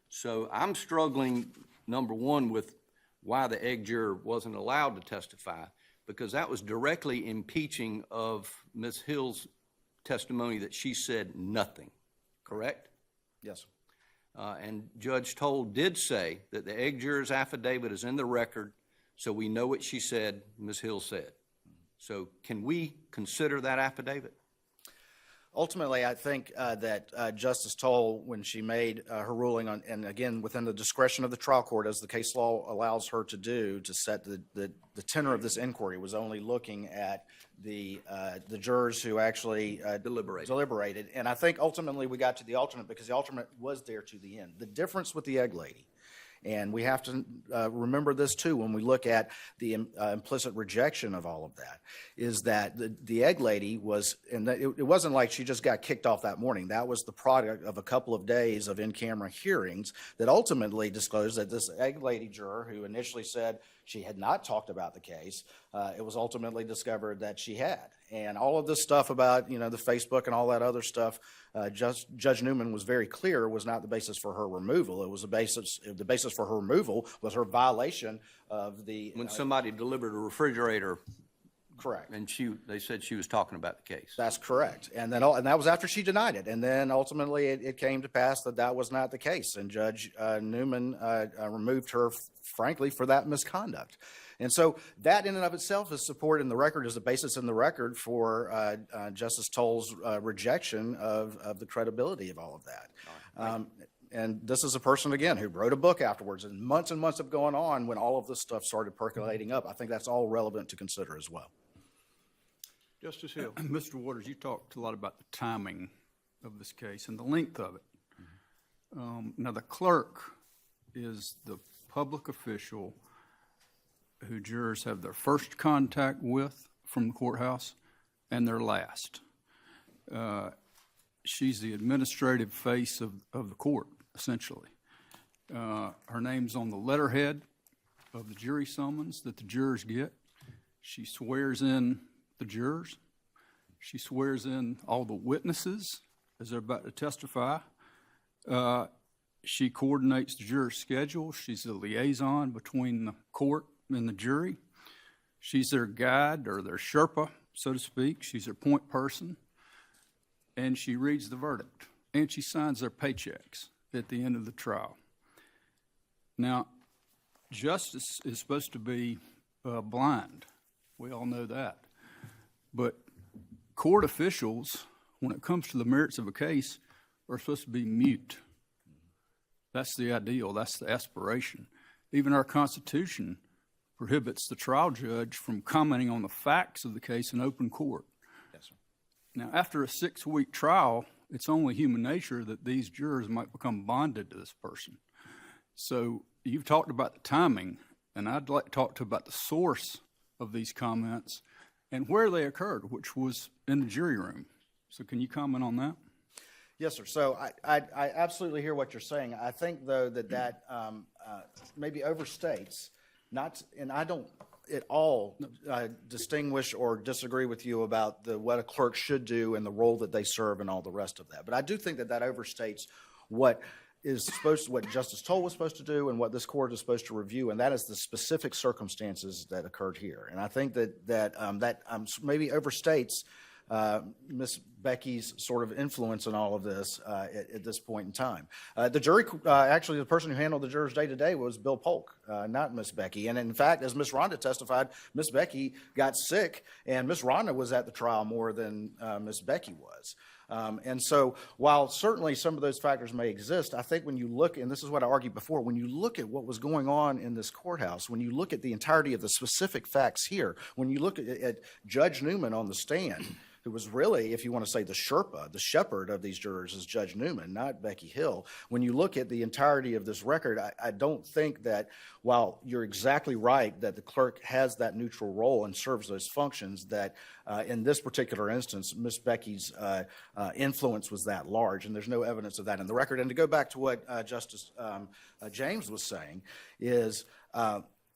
So I'm struggling, number one, with why the egg juror wasn't allowed to testify, because that was directly impeaching of Ms. Hill's testimony that she said nothing, correct? Yes, sir. And Judge Toll did say that the egg juror's affidavit is in the record, so we know what she said, Ms. Hill said. So can we consider that affidavit? Ultimately, I think that Justice Toll, when she made her ruling on, and again, within the discretion of the trial court, as the case law allows her to do, to set the tenor of this inquiry, was only looking at the jurors who actually deliberated. And I think ultimately we got to the alternate because the alternate was there to the end. The difference with the egg lady, and we have to remember this too when we look at the implicit rejection of all of that, is that the egg lady was, and it wasn't like she just got kicked off that morning. That was the product of a couple of days of in-camera hearings that ultimately disclosed that this egg lady juror, who initially said she had not talked about the case, it was ultimately discovered that she had. And all of this stuff about, the Facebook and all that other stuff, Judge Newman was very clear was not the basis for her removal. It was the basis for her removal was her violation of the... When somebody delivered a refrigerator Correct. And they said she was talking about the case. That's correct. And then, and that was after she denied it. And then ultimately it came to pass that that was not the case. And Judge Newman removed her, frankly, for that misconduct. And so that in and of itself is support in the record, is the basis in the record for Justice Toll's rejection of the credibility of all of that. And this is a person, again, who wrote a book afterwards, and months of going on when all of this stuff started percolating up. I think that's all relevant to consider as well. Justice Hill. Mr. Waters, you talked a lot about the timing of this case and the length of it. Now, the clerk is the public official who jurors have their first contact with from the courthouse and their last. She's the administrative face of the court, essentially. Her name's on the letterhead of the jury summons that the jurors get. She swears in the jurors. She swears in all the witnesses as they're about to testify. She coordinates the jurors' schedule. She's the liaison between the court and the jury. She's their guide or their Sherpa, so to speak. She's their point person. And she reads the verdict. And she signs their paychecks at the end of the trial. Now, justice is supposed to be blind. We all know that. But court officials, when it comes to the merits of a case, are supposed to be mute. That's the ideal. That's the aspiration. Even our Constitution prohibits the trial judge from commenting on the facts of the case in open court. Yes, sir. Now, after a 6-week trial, it's only human nature that these jurors might become bonded to this person. So you've talked about the timing, and I'd like to talk about the source of these comments and where they occurred, which was in the jury room. So can you comment on that? Yes, sir. So I absolutely hear what you're saying. I think, though, that maybe overstates, and I don't at all distinguish or disagree with you about what a clerk should do and the role that they serve and all the rest of that. But I do think that overstates what Justice Toll was supposed to do and what this court is supposed to review, and that is the specific circumstances that occurred here. And I think that maybe overstates Miss Becky's sort of influence in all of this at this point in time. The jury, actually, the person who handled the jurors day to day was Bill Polk, not Miss Becky. And in fact, as Miss Rhonda testified, Miss Becky got sick, and Miss Rhonda was at the trial more than Miss Becky was. And so while certainly some of those factors may exist, I think when you look, and this is what I argued before, when you look at what was going on in this courthouse, when you look at the entirety of the specific facts here, when you look at Judge Newman on the stand, who was really, if you want to say the Sherpa, the shepherd of these jurors is Judge Newman, not Becky Hill. When you look at the entirety of this record, I don't think that, while you're exactly right that the clerk has that neutral role and serves those functions, that in this particular instance, Miss Becky's influence was that large, and there's no evidence of that in the record. And to go back to what Justice James was saying is,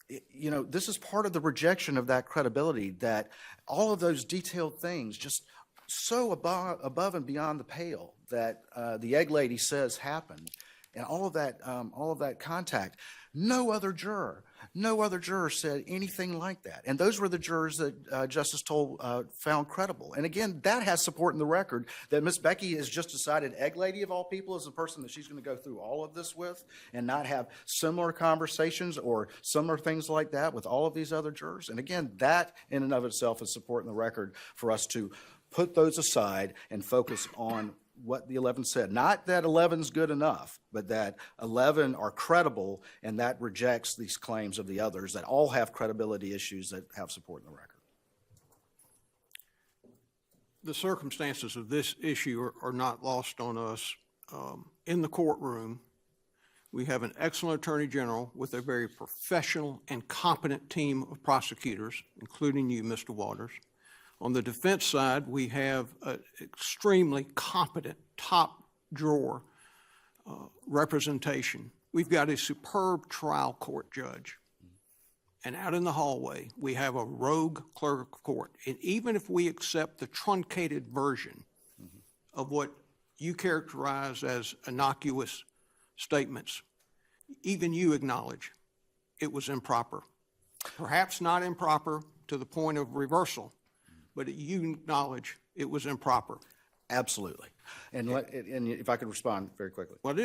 this is part of the rejection of that credibility, that all of those detailed things just so above and beyond the pale that the egg lady says happened, and all of that contact. No other juror said anything like that. And those were the jurors that Justice Toll found credible. And again, that has support in the record that Miss Becky has just decided egg lady of all people is the person that she's going to go through all of this with and not have similar conversations or similar things like that with all of these other jurors. And again, that in and of itself is support in the record for us to put those aside and focus on what the 11 said. Not that 11's good enough, but that 11 are credible, and that rejects these claims of the others that all have credibility issues that have support in the record. The circumstances of this issue are not lost on us. In the courtroom, we have an excellent attorney general with a very professional and competent team of prosecutors, including you, Mr. Waters. On the defense side, we have an extremely competent, top-drawer representation. We've got a superb trial court judge. And out in the hallway, we have a rogue clerk of court. And even if we accept the truncated version of what you characterize as innocuous statements, even you acknowledge it was improper. Perhaps not improper to the point of reversal, but you acknowledge it was improper. Absolutely. And if I could respond very quickly. Well,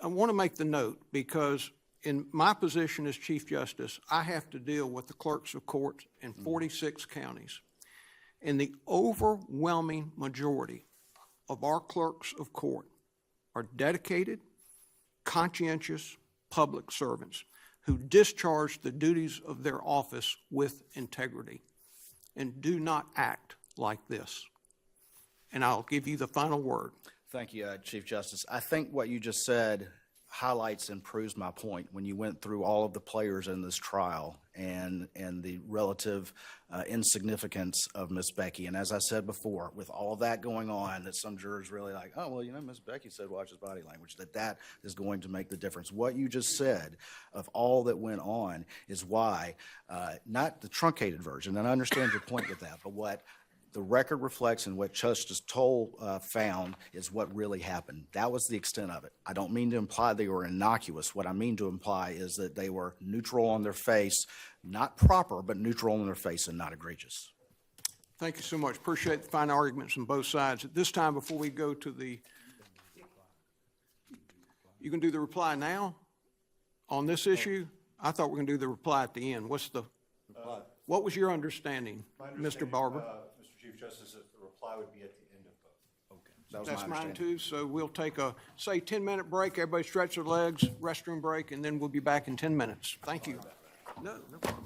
I want to make the note, because in my position as Chief Justice, I have to deal with the clerks of court in 46 counties. And the overwhelming majority of our clerks of court are dedicated, conscientious public servants who discharge the duties of their office with integrity and do not act like this. And I'll give you the final word. Thank you, Chief Justice. I think what you just said highlights and proves my point when you went through all of the players in this trial and the relative insignificance of Miss Becky. And as I said before, with all of that going on, that some jurors really like, oh, well, Miss Becky said watch his body language, that is going to make the difference. What you just said of all that went on is why, not the truncated version, and I understand your point with that, but what the record reflects and what Justice Toll found is what really happened. That was the extent of it. I don't mean to imply they were innocuous. What I mean to imply is that they were neutral on their face, not proper, but neutral on their face and not egregious. Thank you so much. Appreciate the fine arguments on both sides. At this time, before we go to the, you can do the reply now on this issue? I thought we were going to do the reply at the end. What was your understanding, Mr. Barber? Mr. Chief Justice, that the reply would be at the end of both. That was That's my mine understanding. too, so we'll take a, say, 10-minute break. Everybody stretch their legs, restroom break, and then we'll be back in 10 minutes. Thank you. No problem.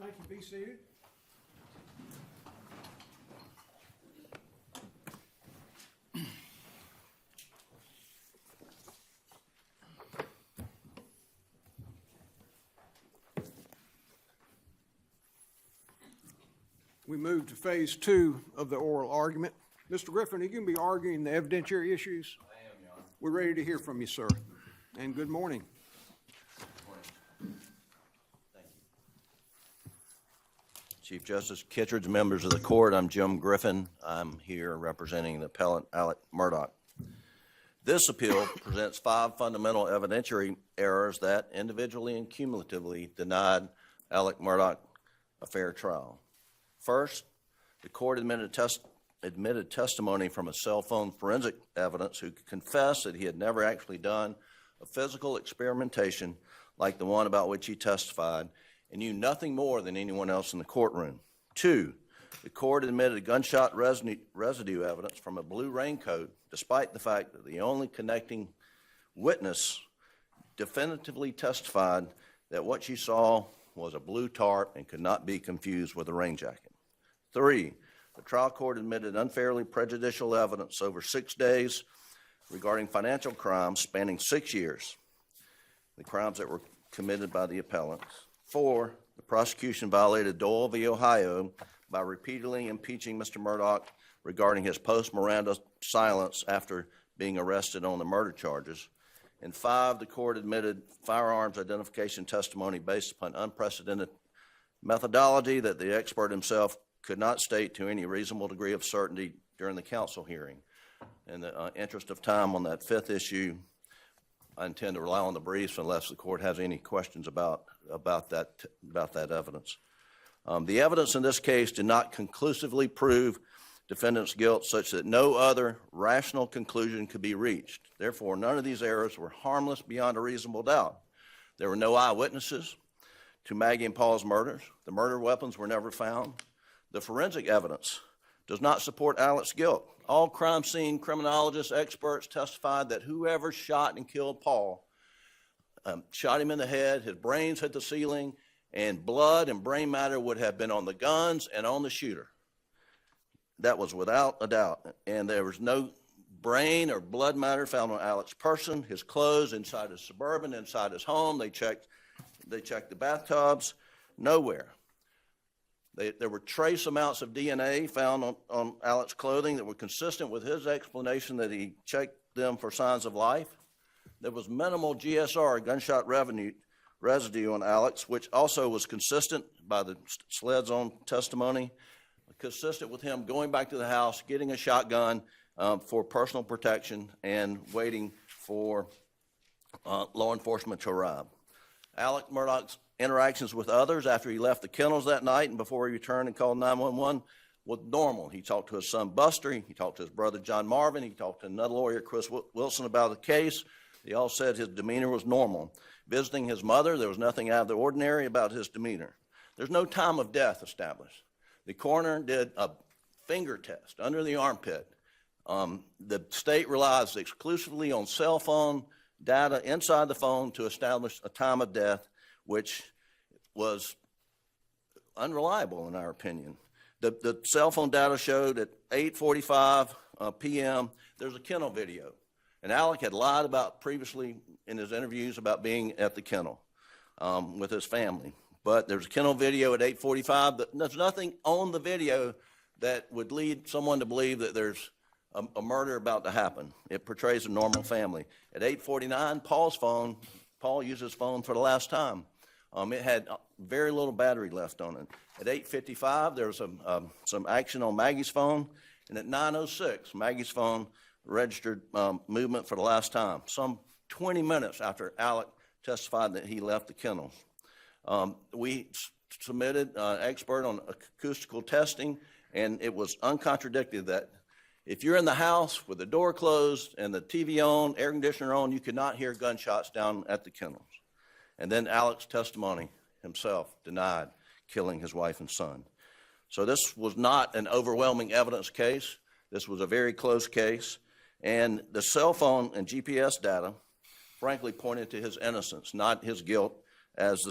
Thank you. Be seated. We move to phase 2 of the oral argument. Mr. Griffin, are you going to be arguing the evidentiary issues? I am, Your Honor. We're ready to hear from you, sir. And good morning. Chief Justice Kittredge, members of the court, I'm Jim Griffin. I'm here representing the appellant Alex Murdaugh. This appeal presents 5 fundamental evidentiary errors that individually and cumulatively denied Alex Murdaugh a fair trial. First, the court admitted testimony from a cell phone forensic evidence who confessed that he had never actually done a physical experimentation like the one about which he testified and knew nothing more than anyone else in the courtroom. 2, the court admitted gunshot residue evidence from a blue raincoat, despite the fact that the only connecting witness definitively testified that what she saw was a blue tarp and could not be confused with a rain jacket. 3, the trial court admitted unfairly prejudicial evidence over 6 days regarding financial crimes spanning 6 years, the crimes that were committed by the appellants. 4, the prosecution violated Dole v. Ohio by repeatedly impeaching Mr. Murdaugh regarding his post-Miranda silence after being arrested on the murder charges. And 5, the court admitted firearms identification testimony based upon unprecedented methodology that the expert himself could not state to any reasonable degree of certainty during the counsel hearing. In the interest of time on that 5th issue, I intend to rely on the briefs unless the court has any questions about that evidence. The evidence in this case did not conclusively prove defendant's guilt such that no other rational conclusion could be reached. Therefore, none of these errors were harmless beyond a reasonable doubt. There were no eyewitnesses to Maggie and Paul's murders. The murder weapons were never found. The forensic evidence does not support Alex's guilt. All crime scene criminologists, experts testified that whoever shot and killed Paul shot him in the head, his brains hit the ceiling, and blood and brain matter would have been on the guns and on the shooter. That was without a doubt. And there was no brain or blood matter found on Alex's person, his clothes, inside his Suburban, inside his home. They checked the bathtubs, nowhere. There were trace amounts of DNA found on Alex's clothing that were consistent with his explanation that he checked them for signs of life. There was minimal GSR, gunshot residue on Alex, which also was consistent by the SLED's own testimony, consistent with him going back to the house, getting a shotgun for personal protection, and waiting for law enforcement to arrive. Alex Murdaugh's interactions with others after he left the kennels that night and before he returned and called 911 was normal. He talked to his son Buster, he talked to his brother John Marvin, he talked to another lawyer, Chris Wilson, about the case. They all said his demeanor was normal. Visiting his mother, there was nothing out of the ordinary about his demeanor. There's no time of death established. The coroner did a finger test under the armpit. The state relies exclusively on cell phone data inside the phone to establish a time of death, which was unreliable in our opinion. The cell phone data showed at 8:45 p.m. there's a kennel video. And Alec had lied about previously in his interviews about being at the kennel with his family. But there's a kennel video at 8:45, but there's nothing on the video that would lead someone to believe that there's a murder about to happen. It portrays a normal family. At 8:49, Paul used his phone for the last time. It had very little battery left on it. At 8:55, there was some action on Maggie's phone, and at 9:06, Maggie's phone registered movement for the last time, some 20 minutes after Alec testified that he left the kennels. We submitted an expert on acoustical testing, and it was uncontradicted that if you're in the house with the door closed and the TV on, air conditioner on, you could not hear gunshots down at the kennels. And then Alec's testimony himself denied killing his wife and son. So this was not an overwhelming evidence case. This was a very close case. And the cell phone and GPS data, frankly, pointed to his innocence, not his guilt, as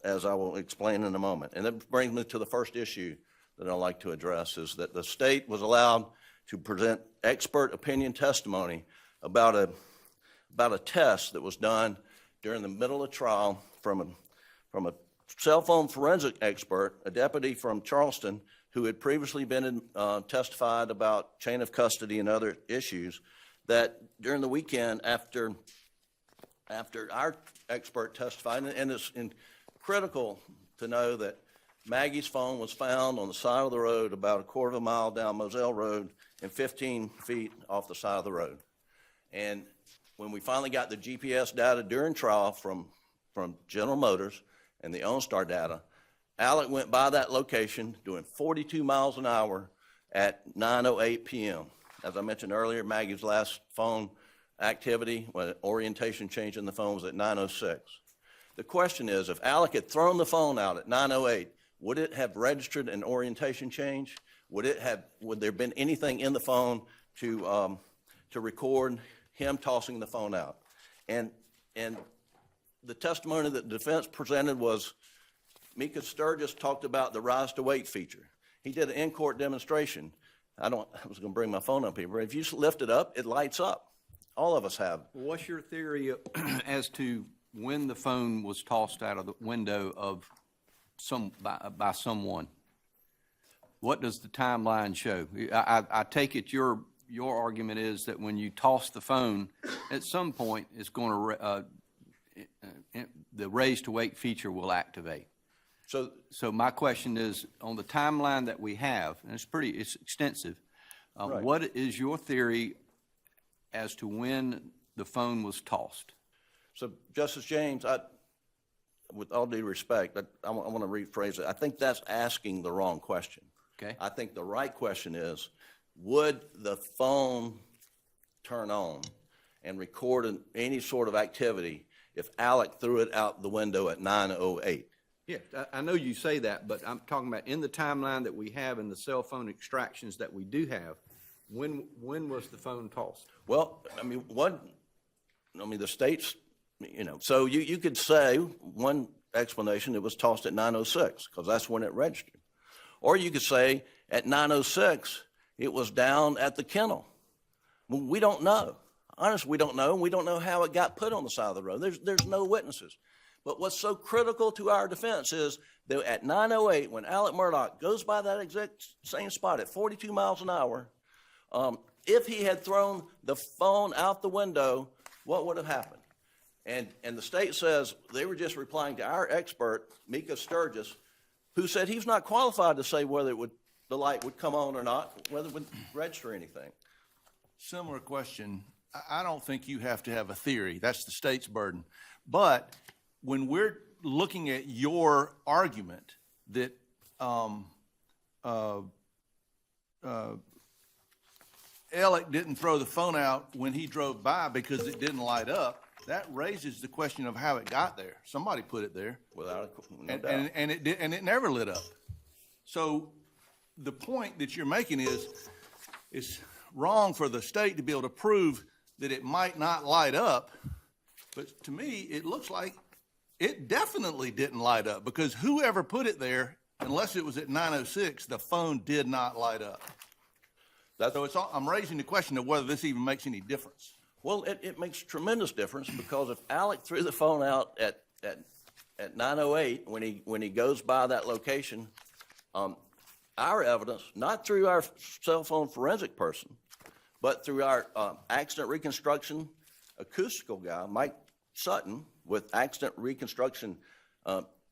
as I will explain in a moment. And that brings me to the first issue that I'd like to address, is that the state was allowed to present expert opinion testimony about a test that was done during the middle of trial from a cell phone forensic expert, a deputy from Charleston, who had previously been testified about chain of custody and other issues, that during the weekend after our expert testified, and it's critical to know that Maggie's phone was found on the side of the road about a quarter of a mile down Moselle Road and 15 feet off the side of the road. And when we finally got the GPS data during trial from General Motors and the OnStar data, Alec went by that location doing 42 miles an hour at 9:08 p.m. As I mentioned earlier, Maggie's last phone activity, when orientation change in the phone, was at 9:06. The question is, if Alec had thrown the phone out at 9:08, would it have registered an orientation change? Would there have been anything in the phone to record him tossing the phone out? And the testimony that the defense presented was, Mika Sturgis talked about the rise to weight feature. He did an in-court demonstration. I was going to bring my phone up here, but if you lift it up, it lights up. All of us have. What's your theory as to when the phone was tossed out of the window of by someone? What does the timeline show? I take it your argument is that when you toss the phone, at some point it's going to the raise to weight feature will activate. So my question is, on the timeline that we have, and it's extensive, Right. What is your theory as to when the phone was tossed? So, Justice James, with all due respect, I want to rephrase it. I think that's asking the wrong question. Okay. I think the right question is, would the phone turn on and record any sort of activity if Alec threw it out the window at 9:08? Yeah, I know you say that, but I'm talking about in the timeline that we have in the cell phone extractions that we do have, when was the phone tossed? Well, the state's, so you could say one explanation, it was tossed at 9:06 because that's when it registered. Or you could say at 9:06, it was down at the kennel. Well, we don't know. Honestly, we don't know. We don't know how it got put on the side of the road. There's no witnesses. But what's so critical to our defense is that at 9:08, when Alex Murdaugh goes by that exact same spot at 42 miles an hour, if he had thrown the phone out the window, what would have happened? And the state says they were just replying to our expert, Mika Sturgis, who said he's not qualified to say whether the light would come on or not, whether it would register anything. Similar question. I don't think you have to have a theory. That's the state's burden. But when we're looking at your argument that Alec didn't throw the phone out when he drove by because it didn't light up, that raises the question of how it got there. Somebody put it there. Without no doubt. And it never lit up. So the point that you're making is it's wrong for the state to be able to prove that it might not light up. But to me, it looks like it definitely didn't light up, because whoever put it there, unless it was at 9:06, the phone did not light up. So I'm raising the question of whether this even makes any difference. Well, it makes tremendous difference, because if Alec threw the phone out at 9:08 when he goes by that location, our evidence, not through our cell phone forensic person, but through our accident reconstruction acoustical guy, Mike Sutton, with Accident Reconstruction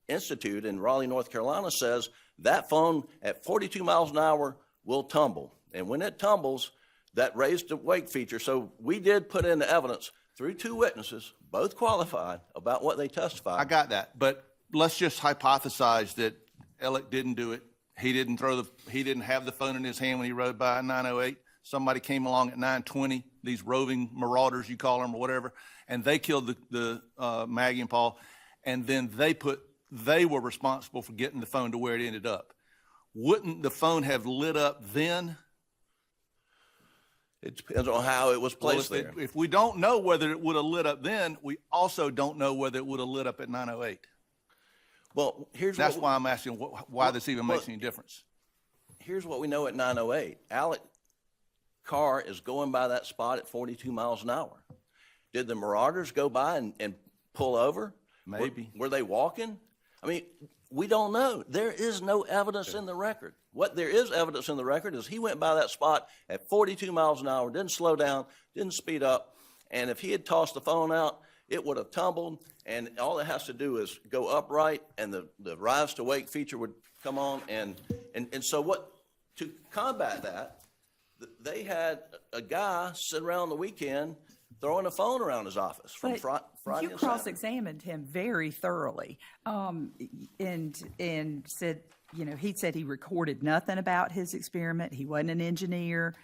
Institute in Raleigh, North Carolina, says that phone at 42 miles an hour will tumble. And when it tumbles, that raised the wake feature. So we did put in the evidence through two witnesses, both qualified, about what they testified. I got that, but let's just hypothesize that Alec didn't do it. He didn't have the phone in his hand when he rode by at 9:08. Somebody came along at 9:20, these roving marauders, you call them, or whatever, and they killed the Maggie and Paul, and then they were responsible for getting the phone to where it ended up. Wouldn't the phone have lit up then? It depends on how it was placed there. If we don't know whether it would have lit up then, we also don't know whether it would have lit up at 9:08. Well, That's why I'm asking why this even makes any difference. Here's what we know at 9:08. Alex car is going by that spot at 42 miles an hour. Did the marauders go by and pull over? Maybe. Were they walking? I mean, we don't know. There is no evidence in the record. What there is evidence in the record is he went by that spot at 42 miles an hour, didn't slow down, didn't speed up, and if he had tossed the phone out, it would have tumbled, and all it has to do is go upright, and the rise to wake feature would come on, and so to combat that, they had a guy sit around the weekend throwing a phone around his office from Friday You and Saturday. cross-examined him very thoroughly, and said, he said he recorded nothing about his experiment. He wasn't an engineer.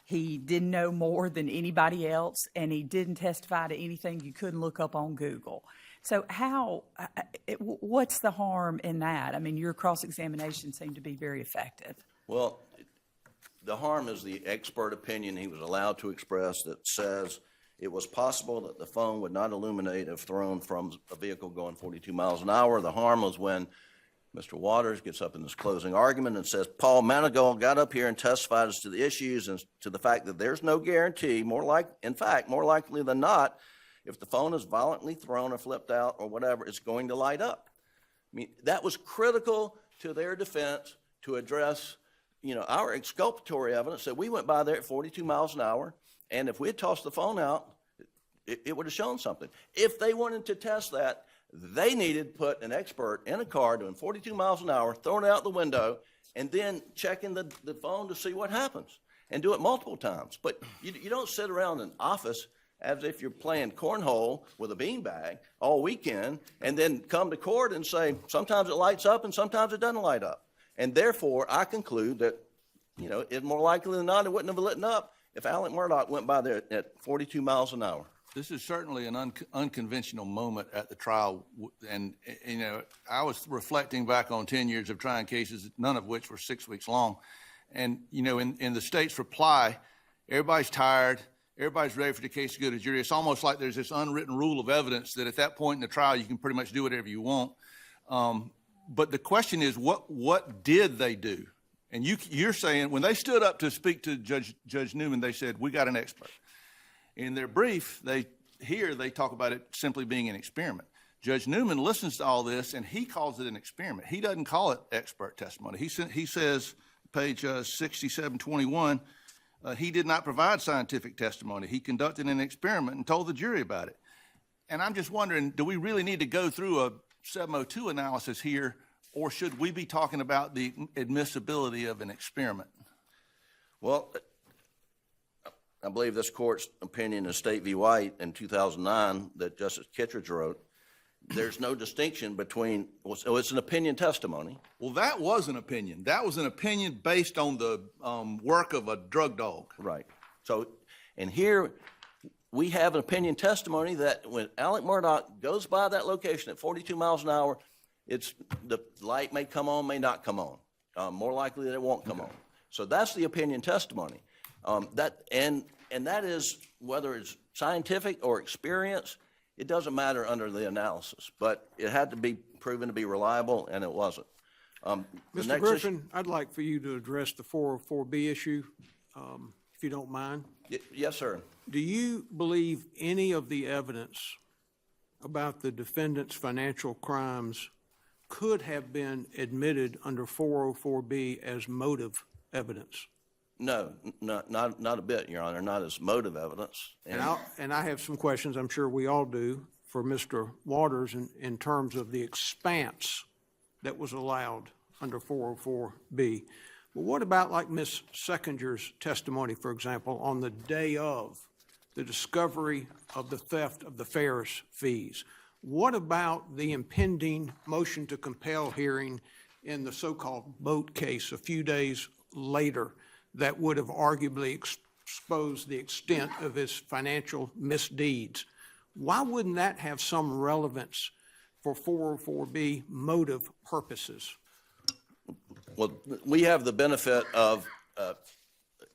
He didn't know more than anybody else, and he didn't testify to anything you couldn't look up on Google. So what's the harm in that? I mean, your cross-examination seemed to be very effective. Well, the harm is the expert opinion he was allowed to express that says it was possible that the phone would not illuminate if thrown from a vehicle going 42 miles an hour. The harm was when Mr. Waters gets up in this closing argument and says, Paul Managal got up here and testified as to the issues and to the fact that there's no guarantee, in fact, more likely than not, if the phone is violently thrown or flipped out or whatever, it's going to light up. I mean, that was critical to their defense to address, our exculpatory evidence that we went by there at 42 miles an hour, and if we had tossed the phone out, it would have shown something. If they wanted to test that, they needed to put an expert in a car doing 42 miles an hour, throwing it out the window, and then checking the phone to see what happens, and do it multiple times. But you don't sit around an office as if you're playing cornhole with a beanbag all weekend, and then come to court and say, sometimes it lights up and sometimes it doesn't light up. And therefore, I conclude that, it's more likely than not it wouldn't have lit up if Alex Murdaugh went by there at 42 miles an hour. This is certainly an unconventional moment at the trial, and I was reflecting back on 10 years of trying cases, none of which were 6 weeks long, and in the state's reply, everybody's tired, everybody's ready for the case to go to jury. It's almost like there's this unwritten rule of evidence that at that point in the trial you can pretty much do whatever you want. But the question is, what did they do? And you're saying when they stood up to speak to Judge Newman, they said, we got an expert. In their brief, they talk about it simply being an experiment. Judge Newman listens to all this, and he calls it an experiment. He doesn't call it expert testimony. He says, page 6721, he did not provide scientific testimony. He conducted an experiment and told the jury about it. And I'm just wondering, do we really need to go through a 702 analysis here, or should we be talking about the admissibility of an experiment? Well, I believe this court's opinion in State v. White in 2009 that Justice Kittredge wrote, there's no distinction between, so it's an opinion testimony. Well, that was an opinion. That was an opinion based on the work of a drug dog. Right. So, and here we have an opinion testimony that when Alex Murdaugh goes by that location at 42 miles an hour, the light may come on, may not come on. More likely that it won't come on. So that's the opinion testimony. And that is, whether it's scientific or experience, it doesn't matter under the analysis. But it had to be proven to be reliable, and it wasn't. Mr. Griffin, I'd like for you to address the 404B issue, if you don't mind. Yes, sir. Do you believe any of the evidence about the defendant's financial crimes could have been admitted under 404B as motive evidence? No, not a bit, Your Honor, not as motive evidence. And I have some questions, I'm sure we all do, for Mr. Waters in terms of the expanse that was allowed under 404B. But what about like Ms. Seckinger's testimony, for example, on the day of the discovery of the theft of the Ferris fees? What about the impending motion to compel hearing in the so-called boat case a few days later that would have arguably exposed the extent of his financial misdeeds? Why wouldn't that have some relevance for 404B motive purposes? Well, we have the benefit of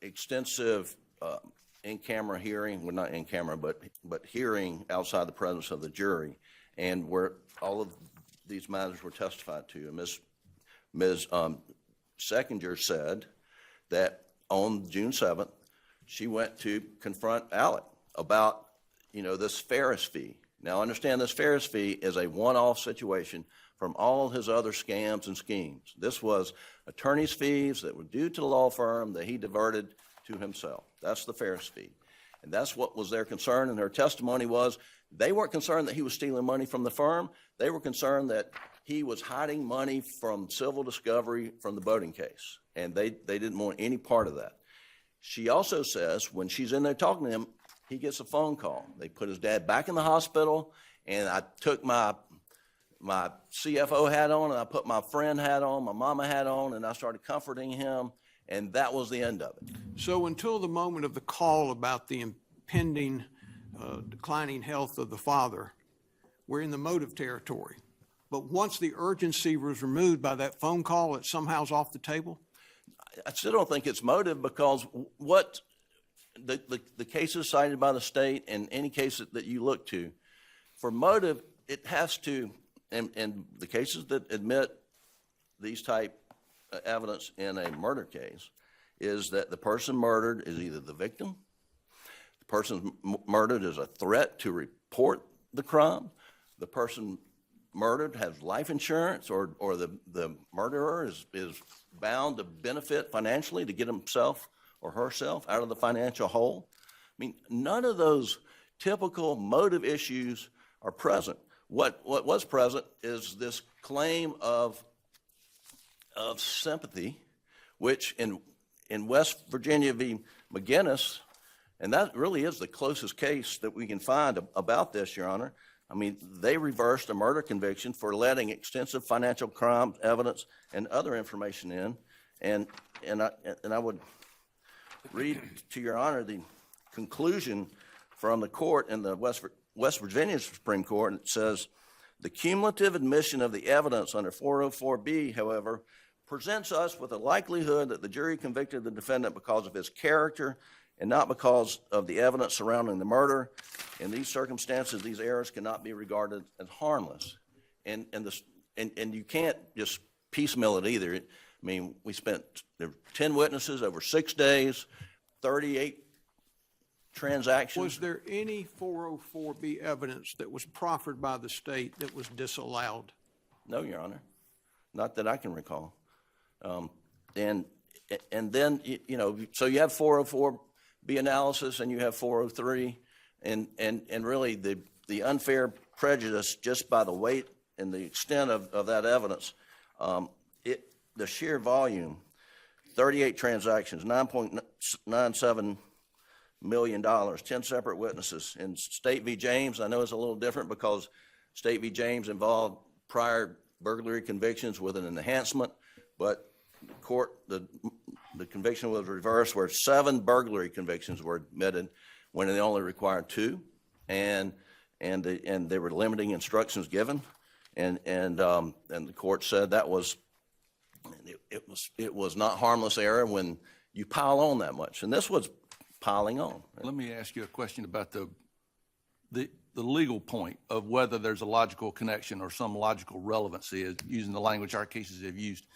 extensive in-camera hearing, well, not in-camera, but hearing outside the presence of the jury, and where all of these matters were testified to. And Ms. Seckinger said that on June 7th, she went to confront Alec about, this Ferris fee. Now, understand this Ferris fee is a one-off situation from all his other scams and schemes. This was attorney's fees that were due to the law firm that he diverted to himself. That's the Ferris fee. And that's what was their concern, and her testimony was they weren't concerned that he was stealing money from the firm. They were concerned that he was hiding money from civil discovery from the boating case, and they didn't want any part of that. She also says when she's in there talking to him, he gets a phone call. They put his dad back in the hospital, and I took my CFO hat on, and I put my friend hat on, my mama hat on, and I started comforting him, and that was the end of it. So until the moment of the call about the impending declining health of the father, we're in the motive territory. But once the urgency was removed by that phone call, it somehow's off the table? I still don't think it's motive, because what the cases cited by the state and any case that you look to, for motive, it has to, and the cases that admit these type evidence in a murder case, is that the person murdered is either the victim, the person murdered is a threat to report the crime, the person murdered has life insurance, or the murderer is bound to benefit financially to get himself or herself out of the financial hole. I mean, none of those typical motive issues are present. What was present is this claim of sympathy, which in West Virginia v. McGinnis, and that really is the closest case that we can find about this, Your Honor. I mean, they reversed a murder conviction for letting extensive financial crime evidence and other information in, and I would read to Your Honor the conclusion from the court in the West Virginia Supreme Court. It says, the cumulative admission of the evidence under 404B, however, presents us with a likelihood that the jury convicted the defendant because of his character and not because of the evidence surrounding the murder. In these circumstances, these errors cannot be regarded as harmless. And you can't just piecemeal it either. I mean, we spent 10 witnesses over 6 days, 38 transactions. Was there any 404B evidence that was proffered by the state that was disallowed? No, Your Honor, not that I can recall. And then, so you have 404B analysis and you have 403, and really the unfair prejudice just by the weight and the extent of that evidence, the sheer volume, 38 transactions, $9.97 million, 10 separate witnesses. In State v. James, I know it's a little different because State v. James involved prior burglary convictions with an enhancement, but the conviction was reversed where 7 burglary convictions were admitted when they only required 2, and there were limiting instructions given, and the court said that it was not harmless error when you pile on that much, and this was piling on. Let me ask you a question about the legal point of whether there's a logical connection or some logical relevancy, using the language our cases have used.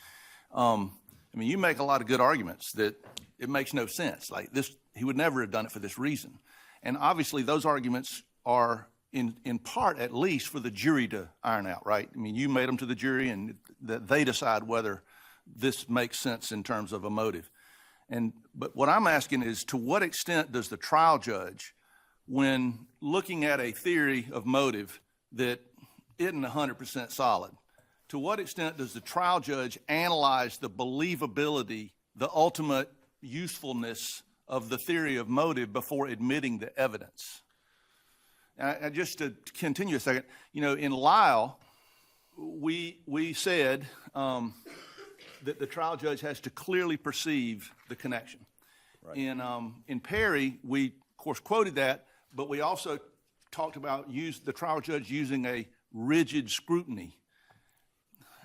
I mean, you make a lot of good arguments that it makes no sense. Like this, he would never have done it for this reason. And obviously those arguments are in part, at least, for the jury to iron out, right? I mean, you made them to the jury and they decide whether this makes sense in terms of a motive. But what I'm asking is, to what extent does the trial judge, when looking at a theory of motive that isn't 100% solid, to what extent does the trial judge analyze the believability, the ultimate usefulness of the theory of motive before admitting the evidence? And just to continue a second, in Lyle, we said that the trial judge has to clearly perceive the connection. Right. In Perry, we of course quoted that, but we also talked about the trial judge using a rigid scrutiny.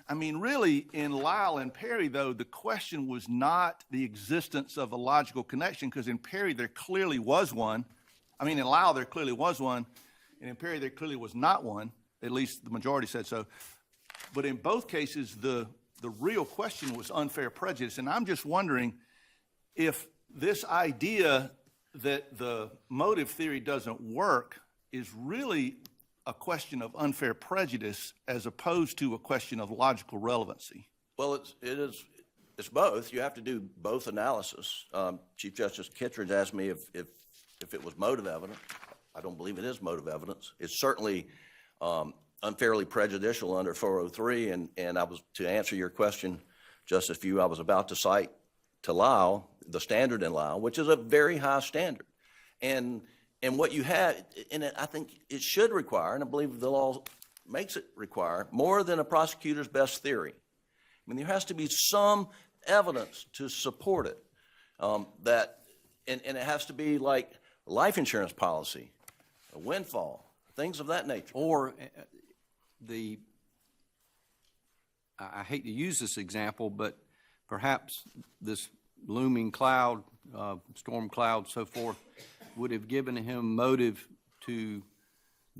I mean, really, in Lyle and Perry, though, the question was not the existence of a logical connection, because in Perry there clearly was one. I mean, in Lyle there clearly was one, and in Perry there clearly was not one. At least the majority said so. But in both cases, the real question was unfair prejudice. And I'm just wondering if this idea that the motive theory doesn't work is really a question of unfair prejudice as opposed to a question of logical relevancy. Well, it's both. You have to do both analysis. Chief Justice Kittredge asked me if it was motive evidence. I don't believe it is motive evidence. It's certainly unfairly prejudicial under 403, and I was, to answer your question, Justice Few, I was about to cite to Lyle, the standard in Lyle, which is a very high standard. And what you had, and I think it should require, and I believe the law makes it require, more than a prosecutor's best theory. I mean, there has to be some evidence to support it, and it has to be like a life insurance policy, a windfall, things of that nature. Or I hate to use this example, but perhaps this looming cloud, storm cloud, so forth, would have given him motive to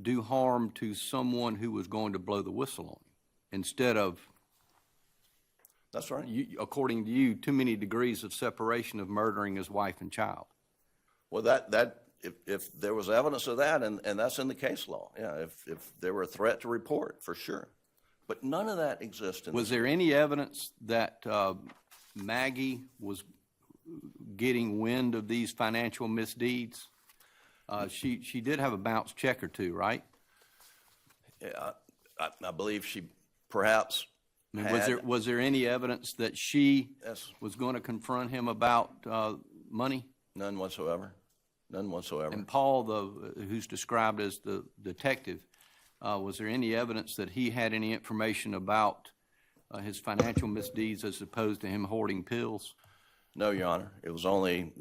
do harm to someone who was going to blow the whistle on him, instead of, That's right. according to you, too many degrees of separation of murdering his wife and child. Well, if there was evidence of that, and that's in the case law, yeah, if there were a threat to report, for sure. But none of that exists in Was there any evidence that Maggie was getting wind of these financial misdeeds? She did have a bounce check or two, right? Yeah, I believe she perhaps had. Was there any evidence that she Yes. was going to confront him about money? None whatsoever. None whatsoever. And Paul, who's described as the detective, was there any evidence that he had any information about his financial misdeeds as opposed to him hoarding pills? No, Your Honor. It was only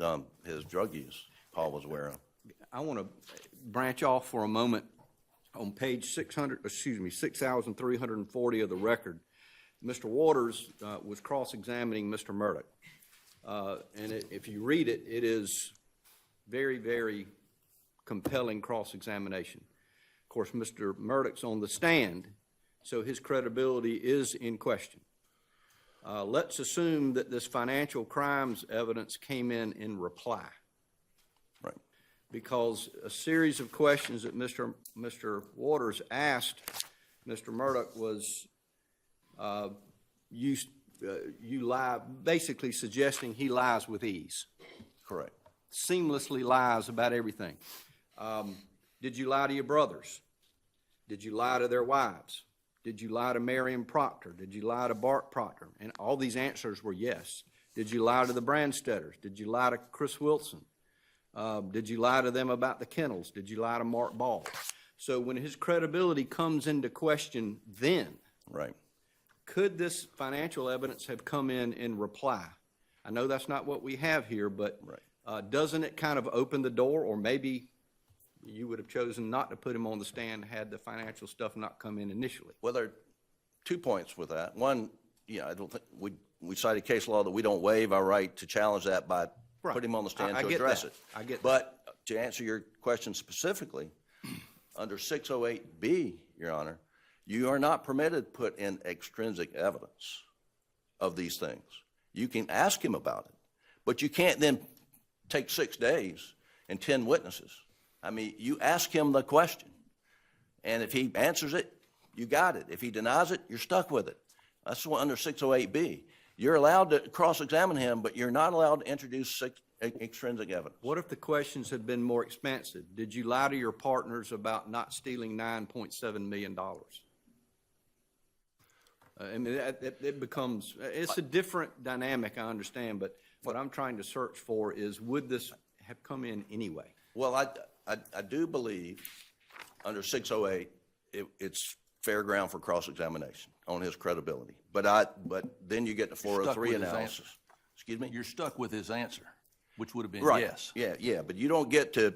his drug use Paul was aware of. I want to branch off for a moment. On page 6,340 of the record, Mr. Waters was cross-examining Mr. Murdaugh. And if you read it, it is very, very compelling cross-examination. Of course, Mr. Murdaugh's on the stand, so his credibility is in question. Let's assume that this financial crimes evidence came in reply. Right. Because a series of questions that Mr. Waters asked Mr. Murdaugh was, you lie, basically suggesting he lies with ease. Correct. Seamlessly lies about everything. Did you lie to your brothers? Did you lie to their wives? Did you lie to Marion Proctor? Did you lie to Bart Proctor? And all these answers were yes. Did you lie to the Brandstetters? Did you lie to Chris Wilson? Did you lie to them about the kennels? Did you lie to Mark Ball? So when his credibility comes into question then, Right. could this financial evidence have come in reply? I know that's not what we have here, but doesn't it kind of open the door, or maybe you would have chosen not to put him on the stand had the financial stuff not come in initially? Well, there are 2 points with that. One, I don't think we cited case law that we don't waive our right to challenge that by putting him on the stand to address it. I get that. But to answer your question specifically, under 608B, Your Honor, you are not permitted to put in extrinsic evidence of these things. You can ask him about it, but you can't then take 6 days and 10 witnesses. I mean, you ask him the question, and if he answers it, you got it. If he denies it, you're stuck with it. That's what under 608B. You're allowed to cross-examine him, but you're not allowed to introduce extrinsic evidence. What if the questions had been more expansive? Did you lie to your partners about not stealing $9.7 million? I mean, it becomes, it's a different dynamic, I understand, but what I'm trying to search for is, would this have come in anyway? Well, I do believe under 608, it's fair ground for cross-examination on his credibility. But then you get the 403 analysis. Excuse me? You're stuck with his answer, which would have been Right. yes. Yeah, but you don't get to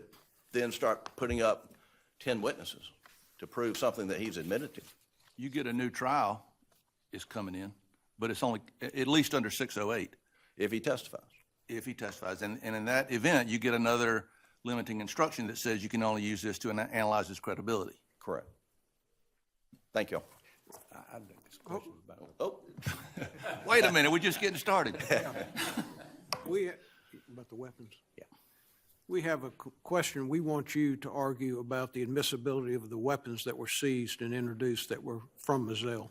then start putting up 10 witnesses to prove something that he's admitted to. You get a new trial is coming in, but it's only, at least under 608, If he testifies. if he testifies. And in that event, you get another limiting instruction that says you can only use this to analyze his credibility. Correct. Thank you. Oh, Wait a minute, we're just getting started. About the weapons? Yeah. We have a question. We want you to argue about the admissibility of the weapons that were seized and introduced that were from Mizell.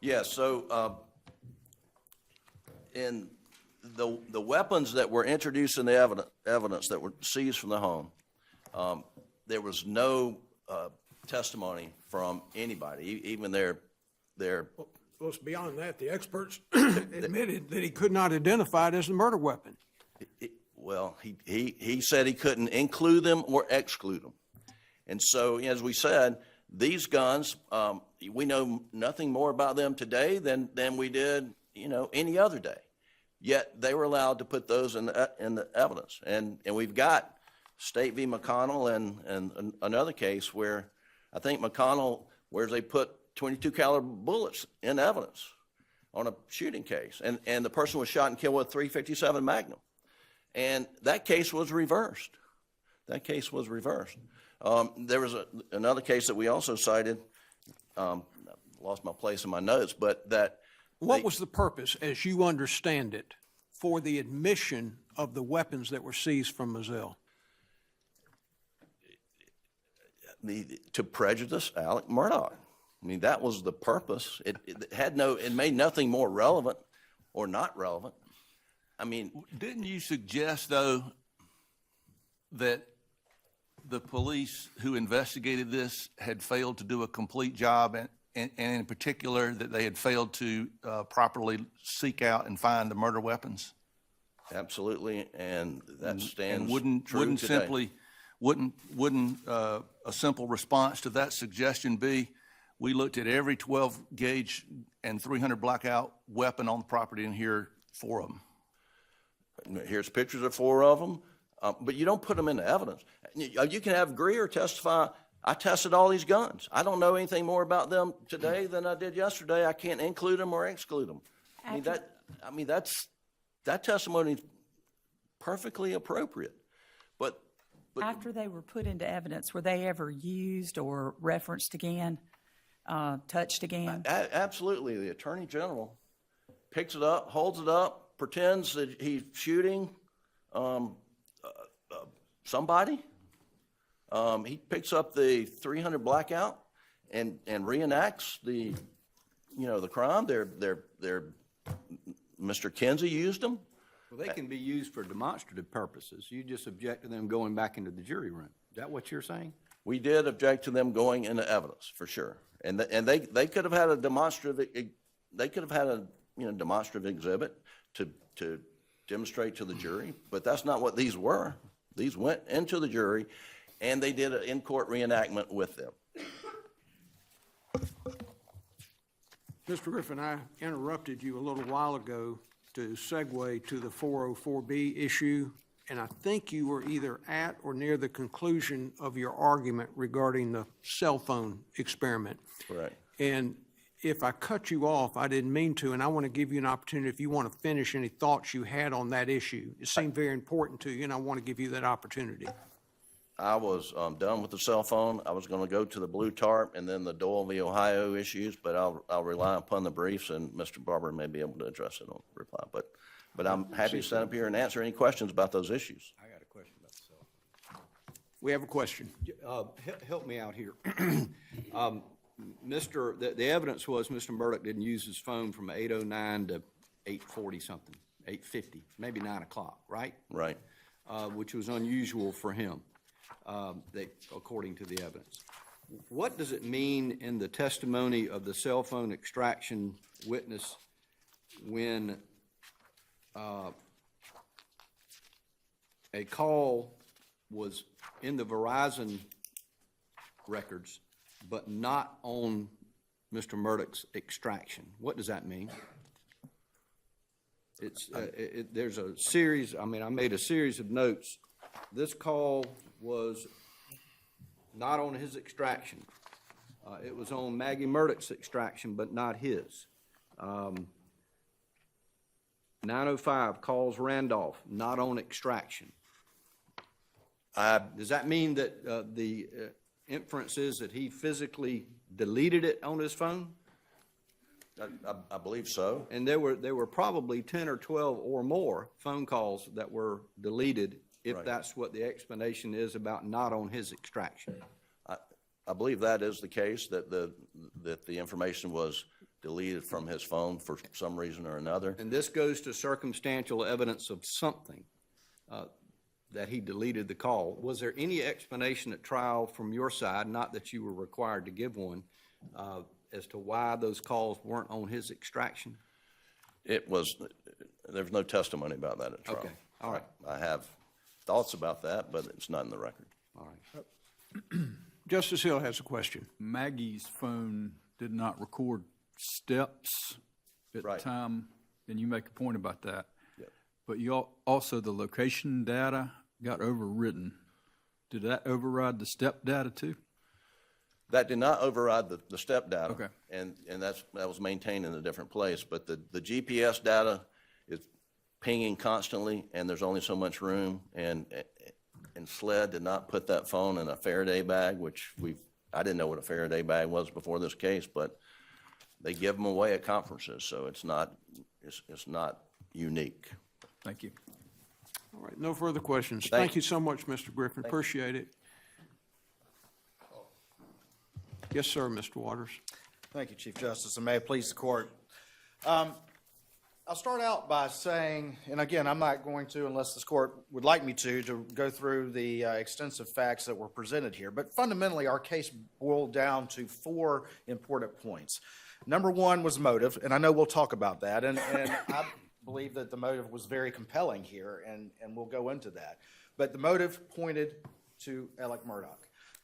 yeah, so in the weapons that were introduced in the evidence that were seized from the home, there was no testimony from anybody, even their Well, it's beyond that. The experts admitted that he could not identify it as the murder weapon. well, he said he couldn't include them or exclude them. And so, as we said, these guns, we know nothing more about them today than we did, any other day. Yet they were allowed to put those in the evidence. And we've got State v. McConnell and another case where I think McConnell, where they put .22 caliber bullets in evidence on a shooting case. And the person was shot and killed with a .357 Magnum. And that case was reversed. There was another case that we also cited, lost my place in my notes, but that. What was the purpose, as you understand it, for the admission of the weapons that were seized from Mizell? To prejudice Alex Murdaugh. I mean, that was the purpose. It made nothing more relevant or not relevant. I mean, Didn't you suggest, though, that the police who investigated this had failed to do a complete job, and in particular that they had failed to properly seek out and find the murder weapons? absolutely, and that stands And wouldn't today. a simple response to that suggestion be, we looked at every 12 gauge and 300 blackout weapon on the property, and here 4 of them. Here's pictures of 4 of them, but you don't put them into evidence. You can have Greer testify, I tested all these guns. I don't know anything more about them today than I did yesterday. I can't include them or exclude them. That testimony is perfectly appropriate. But After they were put into evidence, were they ever used or referenced again, touched again? Absolutely, the Attorney General picks it up, holds it up, pretends that he's shooting somebody. He picks up the 300 blackout and reenacts the crime. Mr. Kinsey used them. Well, they can be used for demonstrative purposes. You just object to them going back into the jury room. Is that what you're saying? We did object to them going into evidence for sure, and they could have had a demonstrative. They could have had a demonstrative exhibit to demonstrate to the jury, but that's not what these were. These went into the jury, and they did an in-court reenactment with them. Mr. Griffin, I interrupted you a little while ago to segue to the 404B issue, and I think you were either at or near the conclusion of your argument regarding the cell phone experiment. Right. And if I cut you off, I didn't mean to, and I want to give you an opportunity if you want to finish any thoughts you had on that issue. It seemed very important to you, and I want to give you that opportunity. I was done with the cell phone. I was going to go to the blue tarp and then the Doyle v. Ohio issues, but I'll rely upon the briefs, and Mr. Barber may be able to address it on reply. But I'm happy to stand up here and answer any questions about those issues. I got a question about the cell phone. We have a question. Help me out here. The evidence was Mr. Murdaugh didn't use his phone from 8:09 to 8:40 something, 8:50, maybe 9 o'clock, right? Right. Which was unusual for him, according to the evidence. What does it mean in the testimony of the cell phone extraction witness when a call was in the Verizon records but not on Mr. Murdaugh's extraction? What does that mean? There's a series, I made a series of notes. This call was not on his extraction. It was on Maggie Murdaugh's extraction, but not his. 905 calls Randolph, not on extraction. Does that mean that the inference is that he physically deleted it on his phone? I believe so. And there were probably 10 or 12 or more phone calls that were deleted, if Right. that's what the explanation is about not on his extraction. I believe that is the case, that the information was deleted from his phone for some reason or another. And this goes to circumstantial evidence of something, that he deleted the call. Was there any explanation at trial from your side, not that you were required to give one, as to why those calls weren't on his extraction? There's no testimony about that at trial. Okay, all right. I have thoughts about that, but it's not in the record. All right. Justice Hill has a question. Maggie's phone did not record steps at the Right. time, and you make a point about that. Yep. But also the location data got overridden. Did that override the step data too? That did not override the step data. Okay. And that was maintained in a different place. But the GPS data is pinging constantly, and there's only so much room. And SLED did not put that phone in a Faraday bag, which I didn't know what a Faraday bag was before this case, but they give them away at conferences, so it's not unique. Thank you. All right, no further questions. Thank you so much, Mr. Griffin. Appreciate it. Yes, sir, Mr. Waters. Thank you, Chief Justice, and may it please the court. I'll start out by saying, and again, I'm not going to, unless this court would like me to go through the extensive facts that were presented here, but fundamentally our case boiled down to 4 important points. Number 1 was motive, and I know we'll talk about that, and I believe that the motive was very compelling here, and we'll go into that. But the motive pointed to Alex Murdaugh.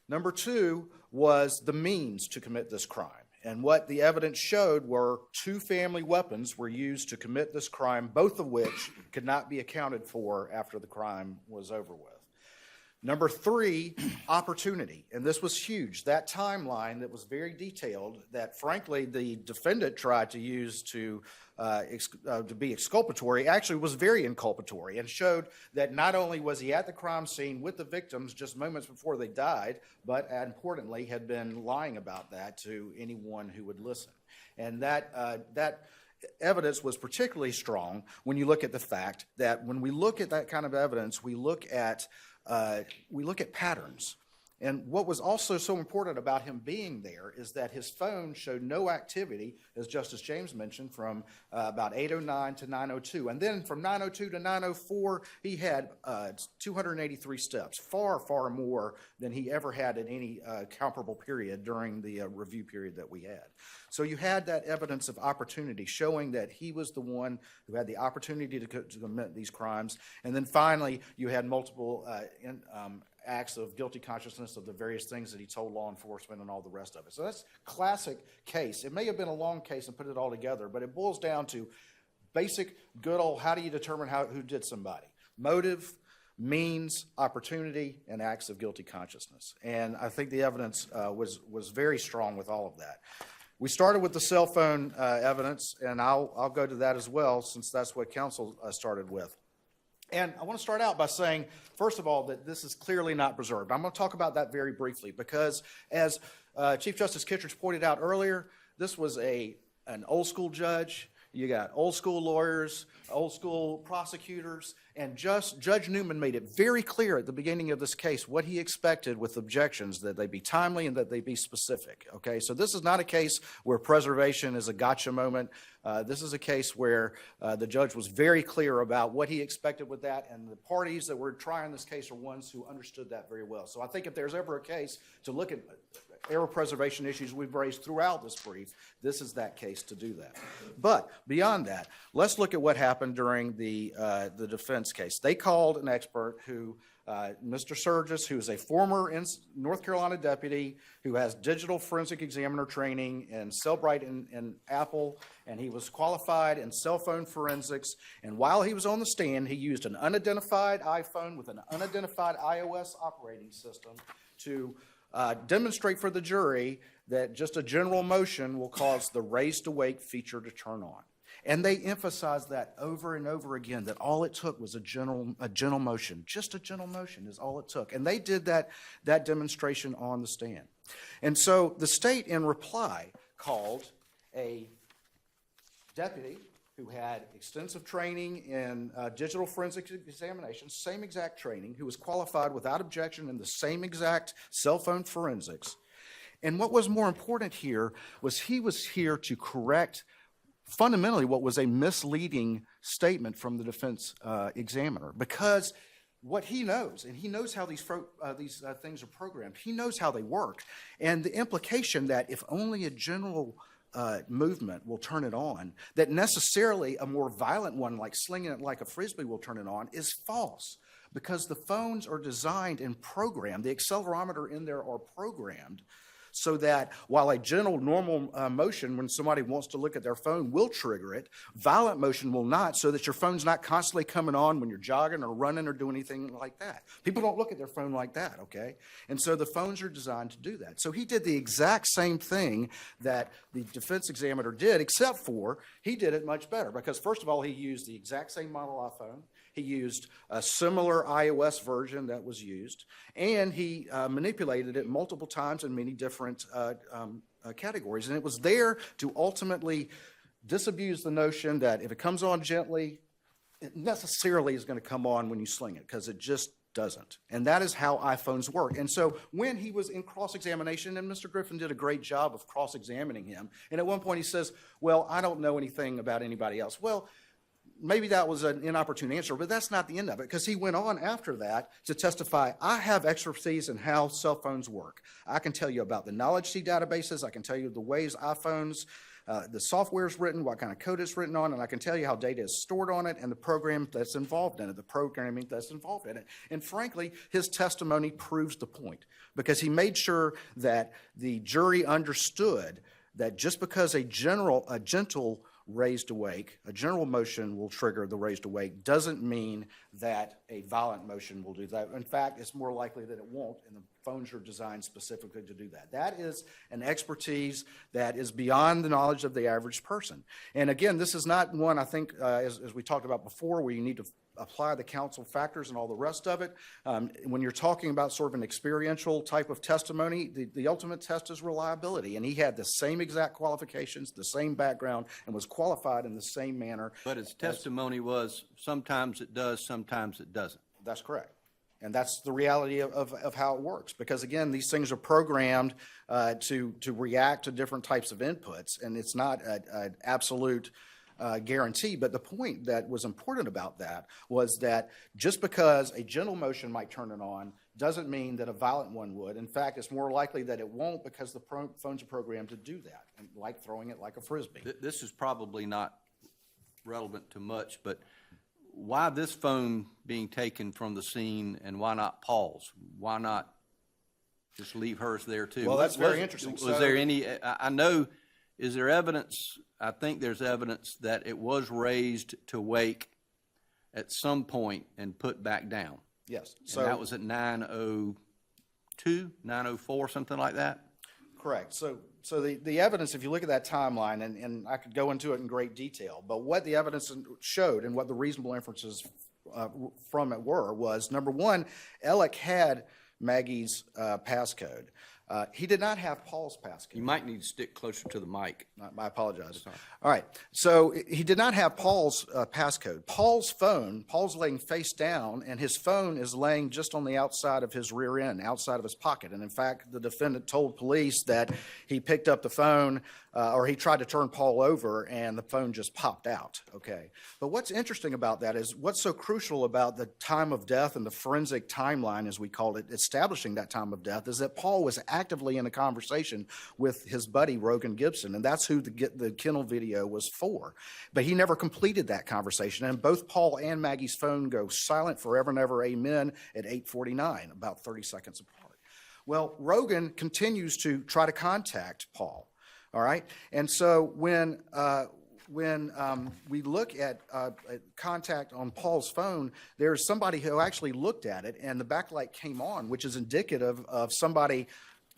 Number 2 was the means to commit this crime. And what the evidence showed were 2 family weapons were used to commit this crime, both of which could not be accounted for after the crime was over with. Number 3, opportunity. And this was huge. That timeline that was very detailed that, frankly, the defendant tried to use to be exculpatory actually was very inculpatory and showed that not only was he at the crime scene with the victims just moments before they died, but importantly had been lying about that to anyone who would listen. And that evidence was particularly strong when you look at the fact that when we look at that kind of evidence, we look at patterns. And what was also so important about him being there is that his phone showed no activity, as Justice James mentioned, from about 8:09 to 9:02. And then from 9:02 to 9:04, he had 283 steps, far, far more than he ever had in any comparable period during the review period that we had. So you had that evidence of opportunity showing that he was the one who had the opportunity to commit these crimes. And then finally, you had multiple acts of guilty consciousness of the various things that he told law enforcement and all the rest of it. So that's classic case. It may have been a long case and put it all together, but it boils down to basic good old how do you determine who did somebody? Motive, means, opportunity, and acts of guilty consciousness. And I think the evidence was very strong with all of that. We started with the cell phone evidence, and I'll go to that as well since that's what counsel started with. And I want to start out by saying, first of all, that this is clearly not preserved. I'm going to talk about that very briefly because, as Chief Justice Kittredge pointed out earlier, this was an old school judge. You got old school lawyers, old school prosecutors, and Judge Newman made it very clear at the beginning of this case what he expected with objections, that they be timely and that they be specific. Okay, so this is not a case where preservation is a gotcha moment. This is a case where the judge was very clear about what he expected with that, and the parties that were trying this case are ones who understood that very well. So I think if there's ever a case to look at error preservation issues we've raised throughout this brief, this is that case to do that. But beyond that, let's look at what happened during the defense case. They called an expert who, Mr. Surgis, who is a former North Carolina deputy who has digital forensic examiner training in Cellbrite and Apple, and he was qualified in cell phone forensics. And while he was on the stand, he used an unidentified iPhone with an unidentified iOS operating system to demonstrate for the jury that just a general motion will cause the raise to wake feature to turn on. And they emphasized that over and over again, that all it took was a gentle motion. Just a gentle motion is all it took. And they did that demonstration on the stand. And so the state, in reply, called a deputy who had extensive training in digital forensic examination, same exact training, who was qualified without objection in the same exact cell phone forensics. And what was more important here was he was here to correct fundamentally what was a misleading statement from the defense examiner, because what he knows, and he knows how these things are programmed, he knows how they work, and the implication that if only a general movement will turn it on, that necessarily a more violent one like slinging it like a Frisbee will turn it on is false, because the phones are designed and programmed, the accelerometer in there are programmed so that while a gentle, normal motion when somebody wants to look at their phone will trigger it, violent motion will not, so that your phone's not constantly coming on when you're jogging or running or doing anything like that. People don't look at their phone like that, okay? And so the phones are designed to do that. So he did the exact same thing that the defense examiner did, except for he did it much better, because first of all, he used the exact same model iPhone. He used a similar iOS version that was used, and he manipulated it multiple times in many different categories. And it was there to ultimately disabuse the notion that if it comes on gently, it necessarily is going to come on when you sling it, because it just doesn't. And that is how iPhones work. And so when he was in cross-examination, and Mr. Griffin did a great job of cross-examining him, and at one point he says, well, I don't know anything about anybody else. Well, maybe that was an inopportune answer, but that's not the end of it, because he went on after that to testify, I have expertise in how cell phones work. I can tell you about the knowledge C databases. I can tell you the ways iPhones, the software is written, what kind of code it's written on, and I can tell you how data is stored on it and the program that's involved in it, the programming that's involved in it. And frankly, his testimony proves the point, because he made sure that the jury understood that just because a gentle raised awake, a general motion will trigger the raised awake, doesn't mean that a violent motion will do that. In fact, it's more likely that it won't, and the phones are designed specifically to do that. That is an expertise that is beyond the knowledge of the average person. And again, this is not one, I think, as we talked about before, where you need to apply the counsel factors and all the rest of it. When you're talking about sort of an experiential type of testimony, the ultimate test is reliability. And he had the same exact qualifications, the same background, and was qualified in the same manner. But his testimony was sometimes it does, sometimes it doesn't. That's correct. And that's the reality of how it works. Because again, these things are programmed to react to different types of inputs, and it's not an absolute guarantee. But the point that was important about that was that just because a gentle motion might turn it on doesn't mean that a violent one would. In fact, it's more likely that it won't, because the phones are programmed to do that, and like throwing it like a Frisbee. This is probably not relevant to much, but why this phone being taken from the scene, and why not Paul's? Why not just leave hers there too? Well, that's very interesting. Was there any, I know, is there evidence, I think there's evidence that it was raised to wake at some point and put back down. Yes. So that was at 9:02, 9:04, something like that? Correct. So the evidence, if you look at that timeline, and I could go into it in great detail, but what the evidence showed and what the reasonable inferences from it was, number one, Alec had Maggie's passcode. He did not have Paul's passcode. You might need to stick closer to the mic. I apologize. All right. So he did not have Paul's passcode. Paul's laying face down, and his phone is laying just on the outside of his rear end, outside of his pocket. And in fact, the defendant told police that he picked up the phone, or he tried to turn Paul over, and the phone just popped out. Okay. But what's interesting about that is what's so crucial about the time of death and the forensic timeline, as we called it, establishing that time of death, is that Paul was actively in a conversation with his buddy, Rogan Gibson, and that's who the kennel video was for. But he never completed that conversation, and both Paul and Maggie's phone go silent forever and ever, amen, at 8:49, about 30 seconds apart. Well, Rogan continues to try to contact Paul, all right? And so when we look at contact on Paul's phone, there's somebody who actually looked at it, and the backlight came on, which is indicative of somebody,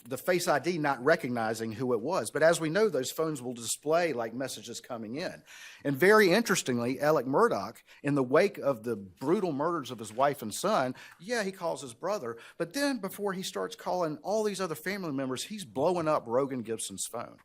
the Face ID, not recognizing who it was. But as we know, those phones will display like messages coming in. And very interestingly, Alex Murdaugh, in the wake of the brutal murders of his wife and son, yeah, he calls his brother, but then before he starts calling all these other family members, he's blowing up Rogan Gibson's phone.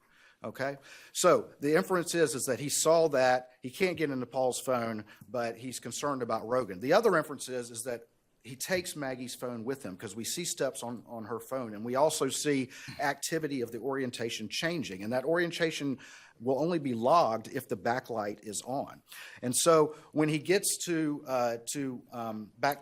Okay? So the inference is that he saw that, he can't get into Paul's phone, but he's concerned about Rogan. The other inference is that he takes Maggie's phone with him because we see steps on her phone, and we also see activity of the orientation changing, and that orientation will only be logged if the backlight is on. And so when he gets back to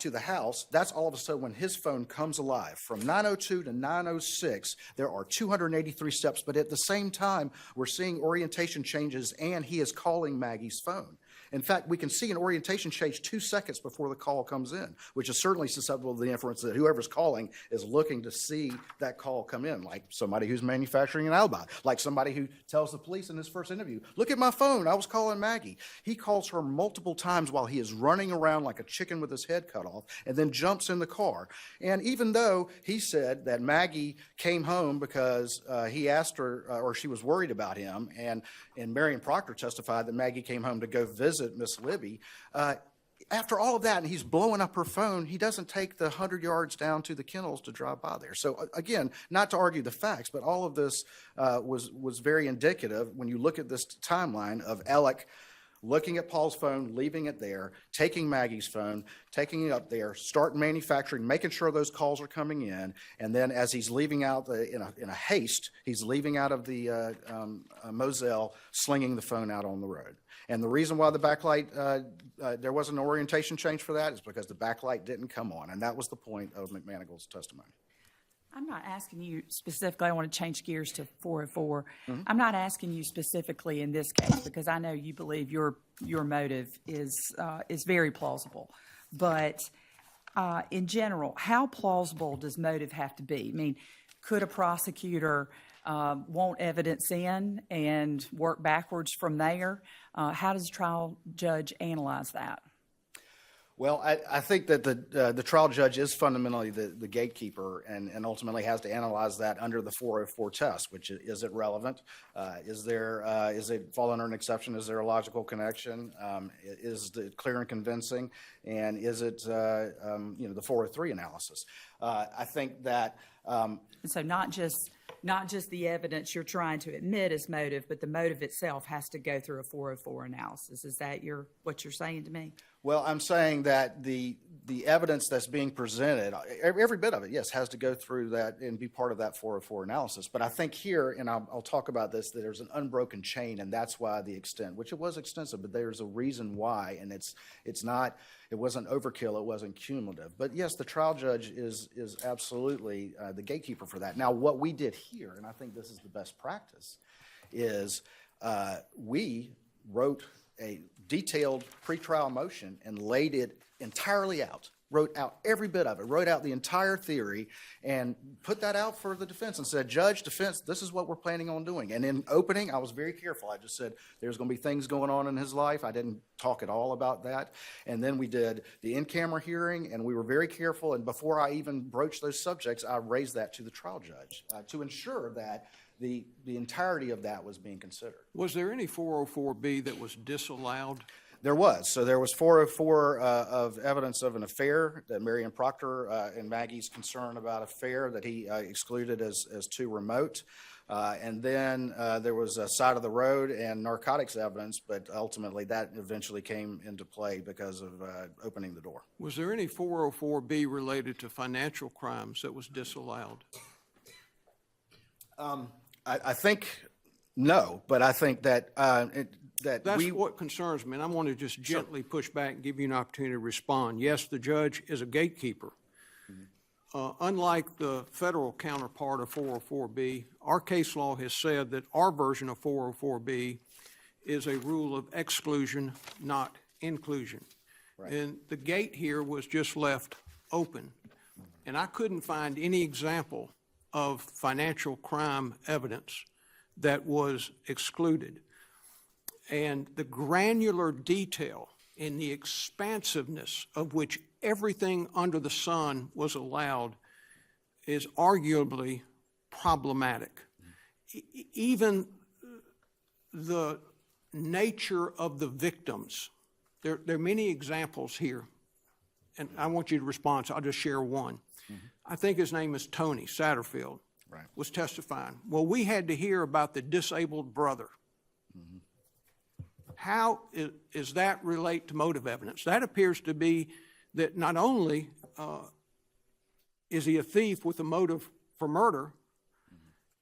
the house, that's all of a sudden when his phone comes alive. From 9:02 to 9:06, there are 283 steps, but at the same time, we're seeing orientation changes, and he is calling Maggie's phone. In fact, we can see an orientation change 2 seconds before the call comes in, which is certainly susceptible to the inference that whoever's calling is looking to see that call come in, like somebody who's manufacturing an alibi, like somebody who tells the police in his first interview, look at my phone, I was calling Maggie. He calls her multiple times while he is running around like a chicken with his head cut off, and then jumps in the car. And even though he said that Maggie came home because he asked her, or she was worried about him, and Marion Proctor testified that Maggie came home to go visit Miss Libby, after all of that, and he's blowing up her phone, he doesn't take the 100 yards down to the kennels to drive by there. So again, not to argue the facts, but all of this was very indicative when you look at this timeline of Alec looking at Paul's phone, leaving it there, taking Maggie's phone, taking it up there, start manufacturing, making sure those calls are coming in, and then as he's leaving out in a haste, he's leaving out of the Moselle, slinging the phone out on the road. And the reason why the backlight, there wasn't an orientation change for that is because the backlight didn't come on, and that was the point of McManigle's testimony. I'm not asking you specifically, I want to change gears to 404. I'm not asking you specifically in this case because I know you believe your motive is very plausible. But in general, how plausible does motive have to be? I mean, could a prosecutor want evidence in and work backwards from there? How does a trial judge analyze that? Well, I think that the trial judge is fundamentally the gatekeeper and ultimately has to analyze that under the 404 test, which is it relevant? Is it fall under an exception? Is there a logical connection? Is it clear and convincing? And is it, the 403 analysis? I think that. So not just the evidence you're trying to admit as motive, but the motive itself has to go through a 404 analysis. Is that what you're saying to me? Well, I'm saying that the evidence that's being presented, every bit of it, yes, has to go through that and be part of that 404 analysis. But I think here, and I'll talk about this, that there's an unbroken chain, and that's why the extent, which it was extensive, but there's a reason why, and it wasn't overkill, it wasn't cumulative. But yes, the trial judge is absolutely the gatekeeper for that. Now, what we did here, and I think this is the best practice, is we wrote a detailed pretrial motion and laid it entirely out, wrote out every bit of it, wrote out the entire theory, and put that out for the defense and said, Judge, defense, this is what we're planning on doing. And in opening, I was very careful. I just said there's going to be things going on in his life. I didn't talk at all about that. And then we did the in-camera hearing, and we were very careful. And before I even broached those subjects, I raised that to the trial judge to ensure that the entirety of that was being considered. Was there any 404B that was disallowed? There was. So there was 404 of evidence of an affair, that Marion Proctor and Maggie's concern about affair that he excluded as too remote. And then there was a side of the road and narcotics evidence, but ultimately that eventually came into play because of opening the door. Was there any 404B related to financial crimes that was disallowed? I think no, but I think that That's what concerns me, and I want to just gently push back and give you an opportunity to respond. Yes, the judge is a gatekeeper. Unlike the federal counterpart of 404B, our case law has said that our version of 404B is a rule of exclusion, not inclusion. Right. And the gate here was just left open. And I couldn't find any example of financial crime evidence that was excluded. And the granular detail and the expansiveness of which everything under the sun was allowed is arguably problematic. Even the nature of the victims, there are many examples here, and I want you to respond, so I'll just share one. I think his name is Tony Satterfield. was testifying. Well, we had to hear about the disabled brother. How is that relate to motive evidence? That appears to be that not only is he a thief with a motive for murder,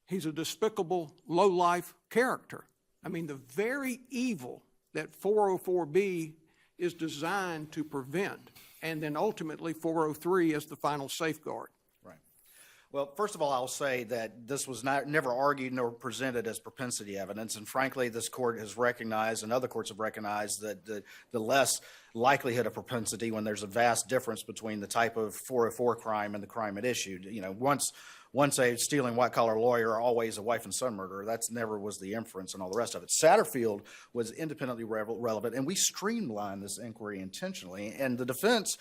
he's a despicable, low-life character. I mean, the very evil that 404B is designed to prevent, and then ultimately 403 as the final safeguard. Right. Well, first of all, I'll say that this was never argued nor presented as propensity evidence, and frankly, this court has recognized, and other courts have recognized, that the less likelihood of propensity when there's a vast difference between the type of 404 crime and the crime it issued. You know, once a stealing white-collar lawyer, always a wife and son murderer. That's never was the inference and all the rest of it. Satterfield was independently relevant, and we streamlined this inquiry intentionally, and the defense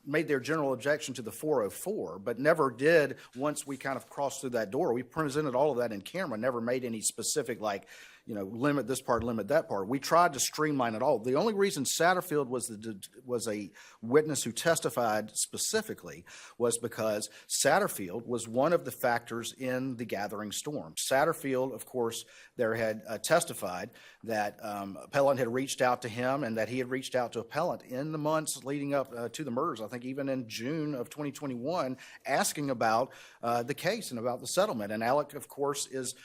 made their general objection to the 404, but never did, once we kind of crossed through that door. We presented all of that in camera, never made any specific, like, you know, limit this part, limit that part. We tried to streamline it all. The only reason Satterfield was a witness who testified specifically was because Satterfield was one of the factors in the gathering storm. Satterfield, of course, there had testified that Appellant had reached out to him and that he had reached out to Appellant in the months leading up to the murders, I think even in June of 2021, asking about the case and about the settlement. And Alec, of course, is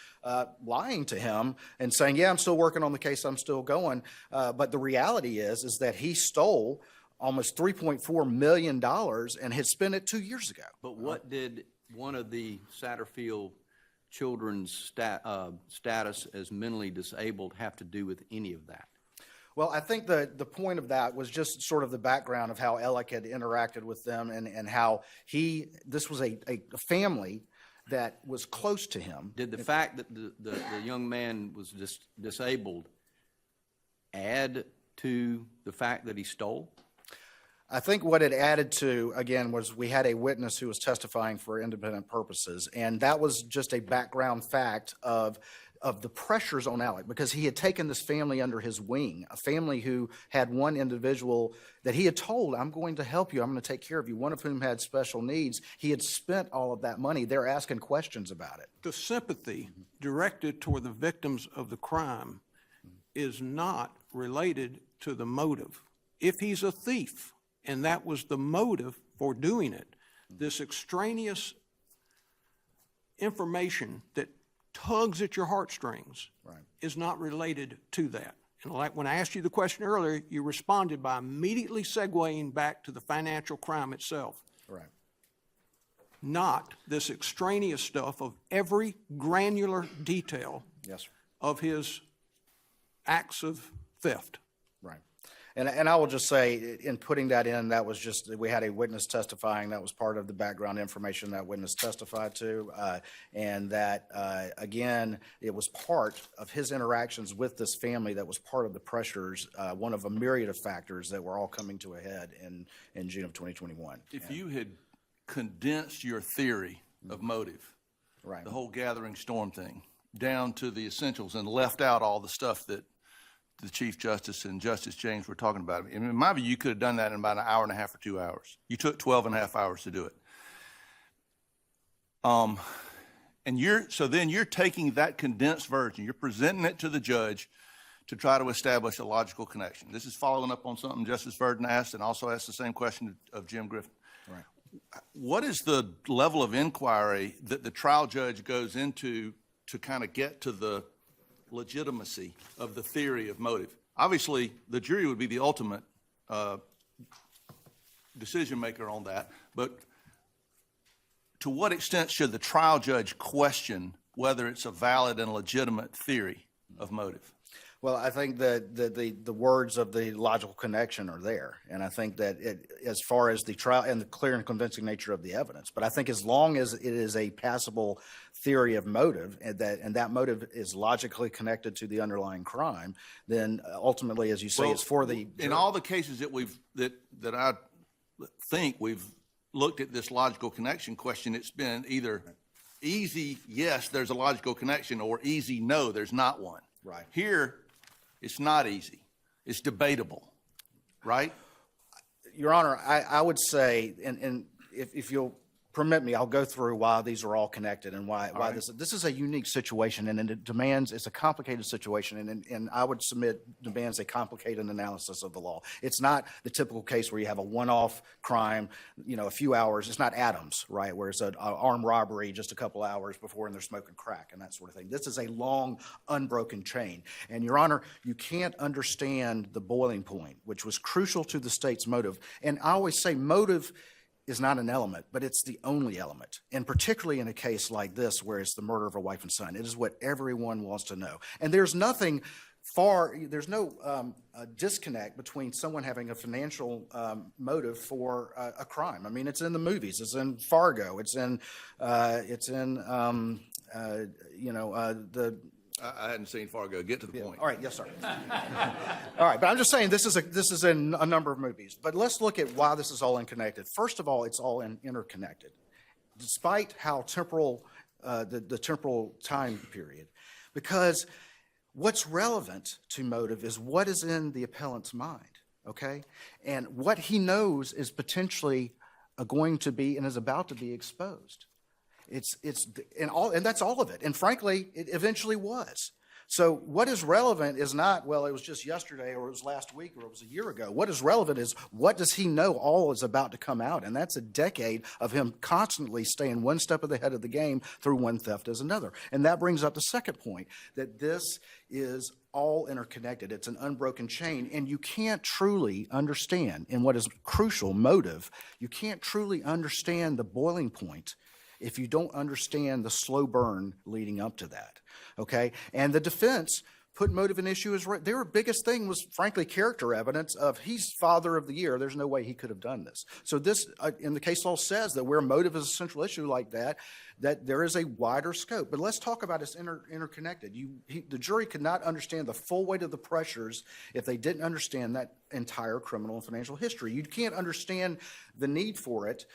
lying to him and saying, yeah, I'm still working on the case, I'm still going. But the reality is that he stole almost $3.4 million and had spent it 2 years ago. But what did one of the Satterfield children's status as mentally disabled have to do with any of that? Well, I think the point of that was just sort of the background of how Alec had interacted with them and how this was a family that was close to him. Did the fact that the young man was disabled add to the fact that he stole? I think what it added to, again, was we had a witness who was testifying for independent purposes, and that was just a background fact of the pressures on Alec, because he had taken this family under his wing, a family who had one individual that he had told, I'm going to help you, I'm going to take care of you, one of whom had special needs. He had spent all of that money. They're asking questions about it. The sympathy directed toward the victims of the crime is not related to the motive. If he's a thief, and that was the motive for doing it, this extraneous information that tugs at your heartstrings is not related to that. And like when I asked you the question earlier, you responded by immediately segueing back to the financial crime itself. Right. Not this extraneous stuff of every granular detail Yes, sir. of his acts of theft. Right. And I will just say, in putting that in, that was just, we had a witness testifying. That was part of the background information that witness testified to. And that, again, it was part of his interactions with this family that was part of the pressures, one of a myriad of factors that were all coming to a head in June of 2021. If you had condensed your theory of motive, Right. the whole gathering storm thing, down to the essentials and left out all the stuff that the Chief Justice and Justice James were talking about. In my view, you could have done that in about an hour and a half or 2 hours. You took 12 and a half hours to do it. So then you're taking that condensed version, you're presenting it to the judge to try to establish a logical connection. This is following up on something Justice Verdon asked, and also asked the same question of Jim Griffin. Right. What is the level of inquiry that the trial judge goes into to kind of get to the legitimacy of the theory of motive? Obviously, the jury would be the ultimate decision maker on that, but to what extent should the trial judge question whether it's a valid and legitimate theory of motive? Well, I think that the words of the logical connection are there, and I think that as far as the trial and the clear and convincing nature of the evidence, but I think as long as it is a passable theory of motive and that motive is logically connected to the underlying crime, then ultimately, as you say, it's for the in all the cases that I think we've looked at this logical connection question, it's been either easy, yes, there's a logical connection, or easy, no, there's not one. Right. Here, it's not easy. It's debatable, right? Your Honor, I would say, and if you'll permit me, I'll go through why these are all connected and why this is a unique situation, and it demands, it's a complicated situation, and I would submit demands a complicated analysis of the law. It's not the typical case where you have a one-off crime, a few hours. It's not Adams, right, where it's an armed robbery just a couple hours before and they're smoking crack and that sort of thing. This is a long, unbroken chain. And, Your Honor, you can't understand the boiling point, which was crucial to the state's motive. And I always say motive is not an element, but it's the only element. And particularly in a case like this, where it's the murder of a wife and son, it is what everyone wants to know. And there's no disconnect between someone having a financial motive for a crime. I mean, it's in the movies, it's in Fargo, it's in I hadn't seen Fargo. Get to the point. All right, yes, sir. All right, but I'm just saying this is in a number of movies. But let's look at why this is all unconnected. First of all, it's all interconnected, despite how temporal the temporal time period, because what's relevant to motive is what is in the appellant's mind, okay, and what he knows is potentially going to be and is about to be exposed. And that's all of it. And frankly, it eventually was. So what is relevant is not, well, it was just yesterday or it was last week or it was a year ago. What is relevant is what does he know all is about to come out? And that's a decade of him constantly staying one step ahead of the game through one theft as another. And that brings up the second point, that this is all interconnected. It's an unbroken chain, and you can't truly understand, in what is crucial, motive, you can't truly understand the boiling point if you don't understand the slow burn leading up to that, okay? And the defense put motive in issue as right. Their biggest thing was, frankly, character evidence of he's father of the year. There's no way he could have done this. So this, in the case law, says that where motive is a central issue like that, that there is a wider scope. But let's talk about it's interconnected. The jury could not understand the full weight of the pressures if they didn't understand that entire criminal and financial history. You can't understand the need for it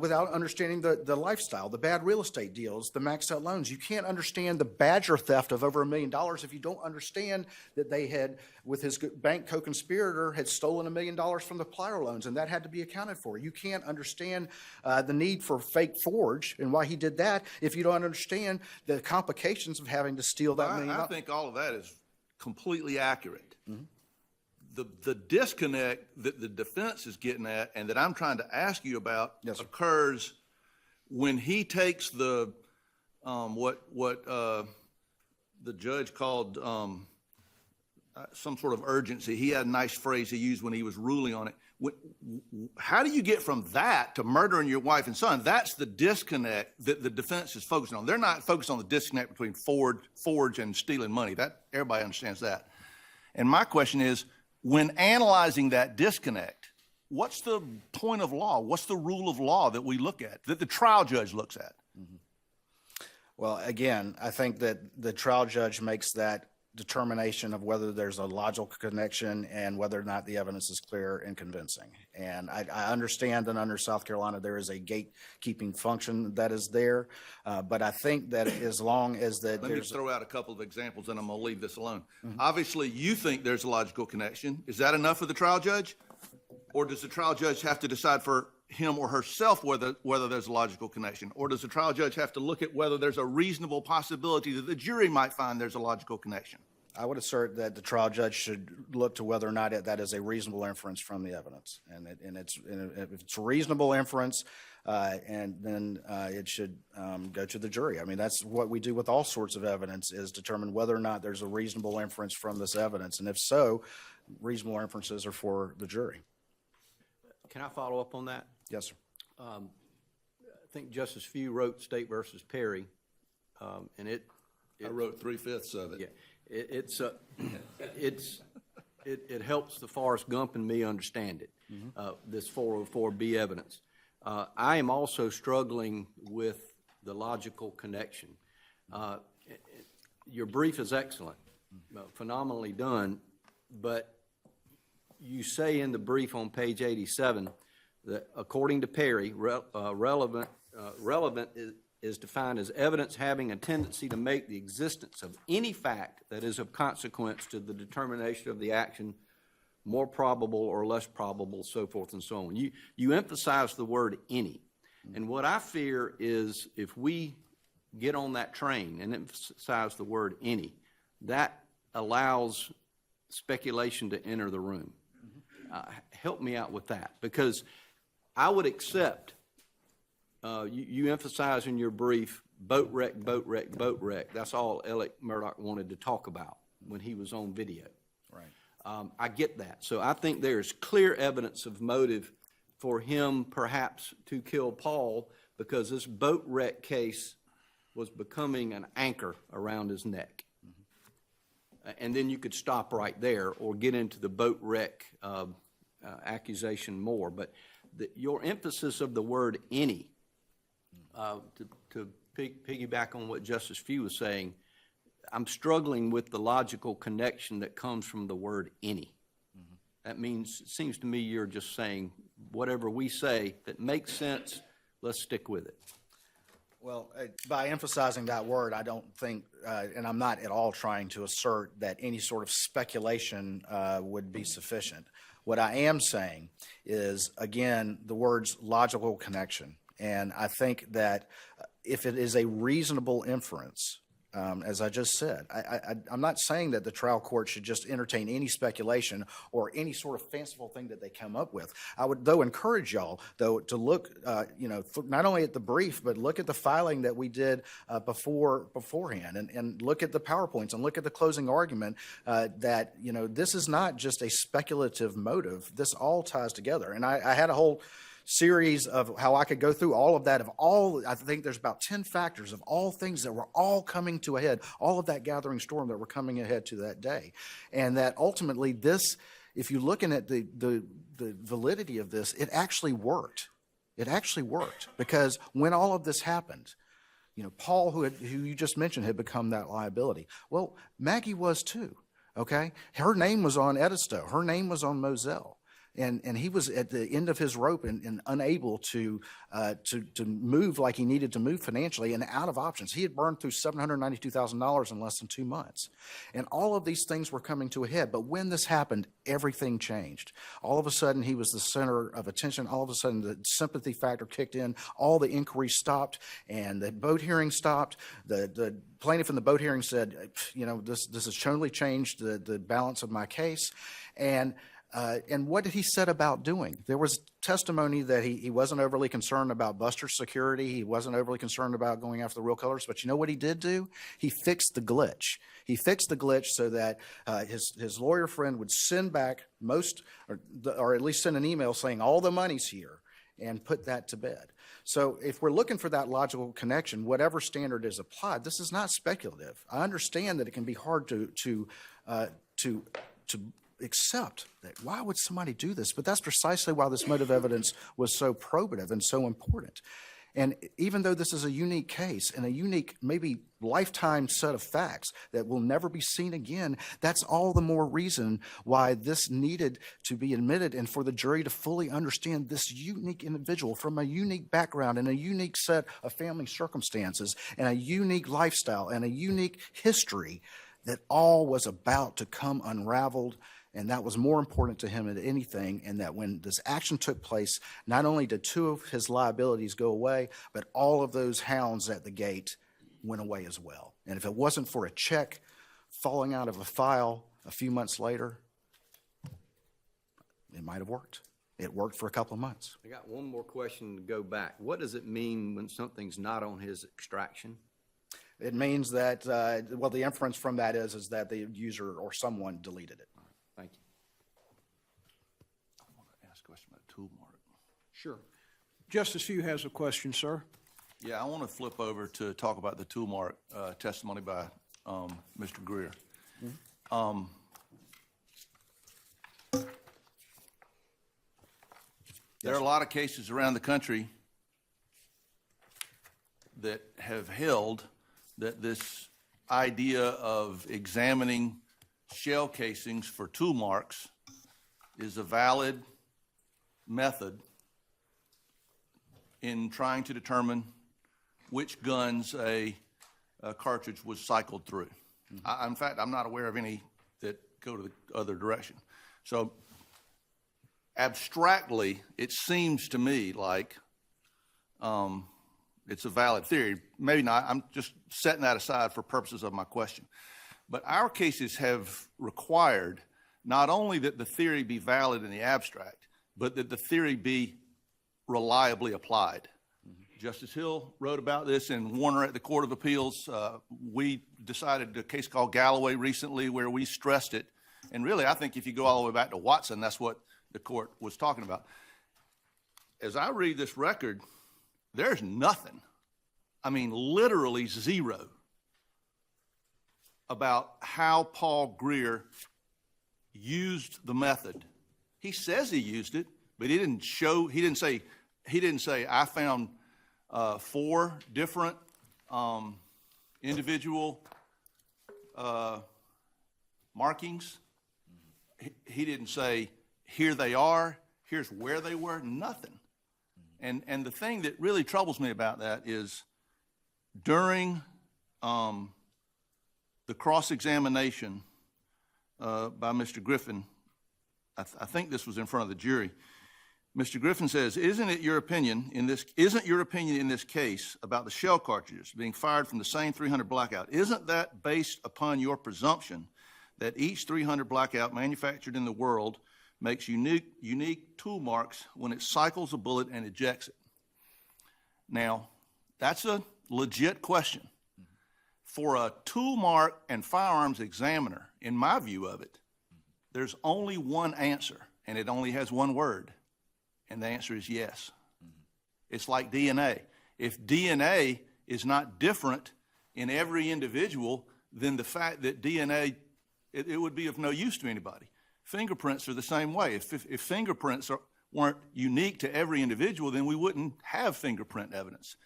without understanding the lifestyle, the bad real estate deals, the maxed out loans. You can't understand the Badger theft of over $1 million if you don't understand that they had, with his bank co-conspirator, had stolen $1 million from the Plier loans, and that had to be accounted for. You can't understand the need for fake forge and why he did that if you don't understand the complications of having to steal that $1 million. I think all of that is completely accurate. Mm-hmm. The disconnect that the defense is getting at and that I'm trying to ask you about occurs when he takes the what the judge called some sort of urgency. He had a nice phrase he used when he was ruling on it. How do you get from that to murdering your wife and son? That's the disconnect that the defense is focusing on. They're not focused on the disconnect between forge and stealing money. That everybody understands that. And my question is, when analyzing that disconnect, what's the point of law? What's the rule of law that we look at, that the trial judge looks at? Mm-hmm. Well, again, I think that the trial judge makes that determination of whether there's a logical connection and whether or not the evidence is clear and convincing. And I understand that under South Carolina there is a gatekeeping function that is there, but I think that as long as that Let me throw out a couple of examples and I'm going to leave this alone. Mm-hmm. Obviously, you think there's a logical connection. Is that enough for the trial judge? Or does the trial judge have to decide for him or herself whether there's a logical connection? Or does the trial judge have to look at whether there's a reasonable possibility that the jury might find there's a logical connection? I would assert that the trial judge should look to whether or not that is a reasonable inference from the evidence. And if it's a reasonable inference, and then it should go to the jury. I mean, that's what we do with all sorts of evidence, is determine whether or not there's a reasonable inference from this evidence. And if so, reasonable inferences are for the jury. Can I follow up on that? Yes, sir. I think Justice Few wrote State versus Perry, and I wrote 3/5 of it. Yeah, it helps the Forrest Gump and me understand it. Mm-hmm. This 404B evidence. I am also struggling with the logical connection. Your brief is excellent, phenomenally done, but you say in the brief on page 87 that according to Perry, relevant is defined as evidence having a tendency to make the existence of any fact that is of consequence to the determination of the action more probable or less probable, so forth and so on. You emphasize the word any. And what I fear is if we get on that train and emphasize the word any, that allows speculation to enter the room. Help me out with that, because I would accept, you emphasize in your brief, boat wreck, boat wreck, boat wreck. That's all Alex Murdaugh wanted to talk about when he was on video. Right. I get that. So I think there's clear evidence of motive for him perhaps to kill Paul, because this boat wreck case was becoming an anchor around his neck. And then you could stop right there or get into the boat wreck accusation more. But your emphasis of the word any, to piggyback on what Justice Few was saying, I'm struggling with the logical connection that comes from the word any. That means, it seems to me you're just saying whatever we say that makes sense, let's stick with it. Well, by emphasizing that word, I don't think, and I'm not at all trying to assert that any sort of speculation would be sufficient. What I am saying is, again, the words logical connection. And I think that if it is a reasonable inference, as I just said, I'm not saying that the trial court should just entertain any speculation or any sort of fanciful thing that they come up with. I would, though, encourage y'all, though, to look, not only at the brief, but look at the filing that we did beforehand, and look at the PowerPoints and look at the closing argument. That this is not just a speculative motive. This all ties together, and I had a whole series of how I could go through all of that, I think there's about 10 factors of all things that were all coming to a head, all of that gathering storm that were coming ahead to that day. And that ultimately this, if you're looking at the validity of this, it actually worked. It actually worked, because when all of this happened, Paul, who you just mentioned, had become that liability. Well, Maggie was too, okay? Her name was on Edisto. Her name was on Moselle. And he was at the end of his rope and unable to move like he needed to move financially, and out of options. He had burned through $792,000 in less than 2 months. And all of these things were coming to a head. But when this happened, everything changed. All of a sudden, he was the center of attention. All of a sudden, the sympathy factor kicked in. All the inquiries stopped, and the boat hearing stopped. The plaintiff in the boat hearing said, this has totally changed the balance of my case. And what did he set about doing? There was testimony that he wasn't overly concerned about Buster's security. He wasn't overly concerned about going after the real colors. But you know what he did do? He fixed the glitch. He fixed the glitch so that his lawyer friend would send back or at least send an email saying all the money's here, and put that to bed. So if we're looking for that logical connection, whatever standard is applied, this is not speculative. I understand that it can be hard to accept that. Why would somebody do this? But that's precisely why this motive evidence was so probative and so important. And even though this is a unique case and a unique, maybe lifetime set of facts that will never be seen again, that's all the more reason why this needed to be admitted, and for the jury to fully understand this unique individual from a unique background and a unique set of family circumstances and a unique lifestyle and a unique history that all was about to come unraveled. And that was more important to him than anything, and that when this action took place, not only did 2 of his liabilities go away, but all of those hounds at the gate went away as well. And if it wasn't for a check falling out of a file a few months later, it might have worked. It worked for a couple of months. I got one more question to go back. What does it mean when something's not on his extraction? It means that, the inference from that is that the user or someone deleted it. Thank you. I want to ask a question about tool mark. Sure. Justice Few has a question, sir. Yeah, I want to flip over to talk about the tool mark testimony by Mr. Greer. There are a lot of cases around the country that have held that this idea of examining shell casings for tool marks is a valid method in trying to determine which guns a cartridge was cycled through. In fact, I'm not aware of any that go to the other direction. So abstractly, it seems to me like it's a valid theory. Maybe not. I'm just setting that aside for purposes of my question. But our cases have required not only that the theory be valid in the abstract, but that the theory be reliably applied. Justice Hill wrote about this in Warner at the Court of Appeals. We decided a case called Galloway recently where we stressed it. And really, I think if you go all the way back to Watson, that's what the court was talking about. As I read this record, there's nothing, I mean literally zero, about how Paul Greer used the method. He says he used it, but he didn't say I found 4 different individual markings. He didn't say, here they are, here's where they were, nothing. And the thing that really troubles me about that is during the cross-examination by Mr. Griffin, I think this was in front of the jury, Mr. Griffin says, isn't your opinion in this case about the shell cartridges being fired from the same 300 blackout, isn't that based upon your presumption that each 300 blackout manufactured in the world makes unique tool marks when it cycles a bullet and ejects it? Now, that's a legit question. For a tool mark and firearms examiner, in my view of it, there's only one answer, and it only has one word, and the answer is yes. It's like DNA. If DNA is not different in every individual, then the fact that DNA, it would be of no use to anybody. Fingerprints are the same way. If fingerprints weren't unique to every individual, then we wouldn't have fingerprint evidence.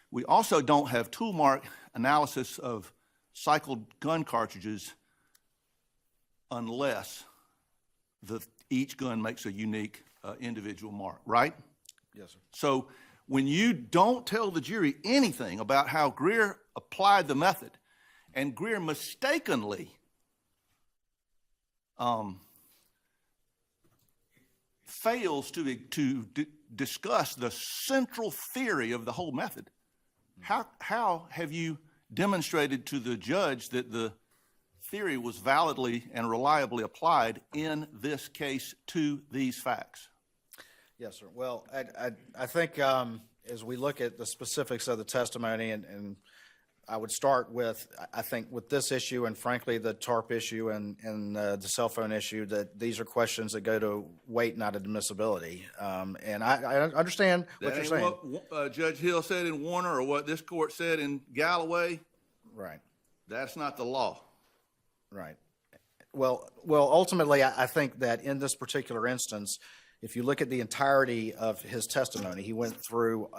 We also don't have tool mark analysis of cycled gun cartridges unless each gun makes a unique individual mark, right? Yes, sir. So when you don't tell the jury anything about how Greer applied the method, and Greer mistakenly fails to discuss the central theory of the whole method, how have you demonstrated to the judge that the theory was validly and reliably applied in this case to these facts? Yes, sir. Well, I think as we look at the specifics of the testimony, and I would start with, I think with this issue and frankly the TARP issue and the cell phone issue, that these are questions that go to weight, not admissibility. And I understand what you're saying. What Judge Hill said in Warner or what this court said in Galloway, Right. that's not the law. Right. Well, ultimately, I think that in this particular instance, if you look at the entirety of his testimony, he went through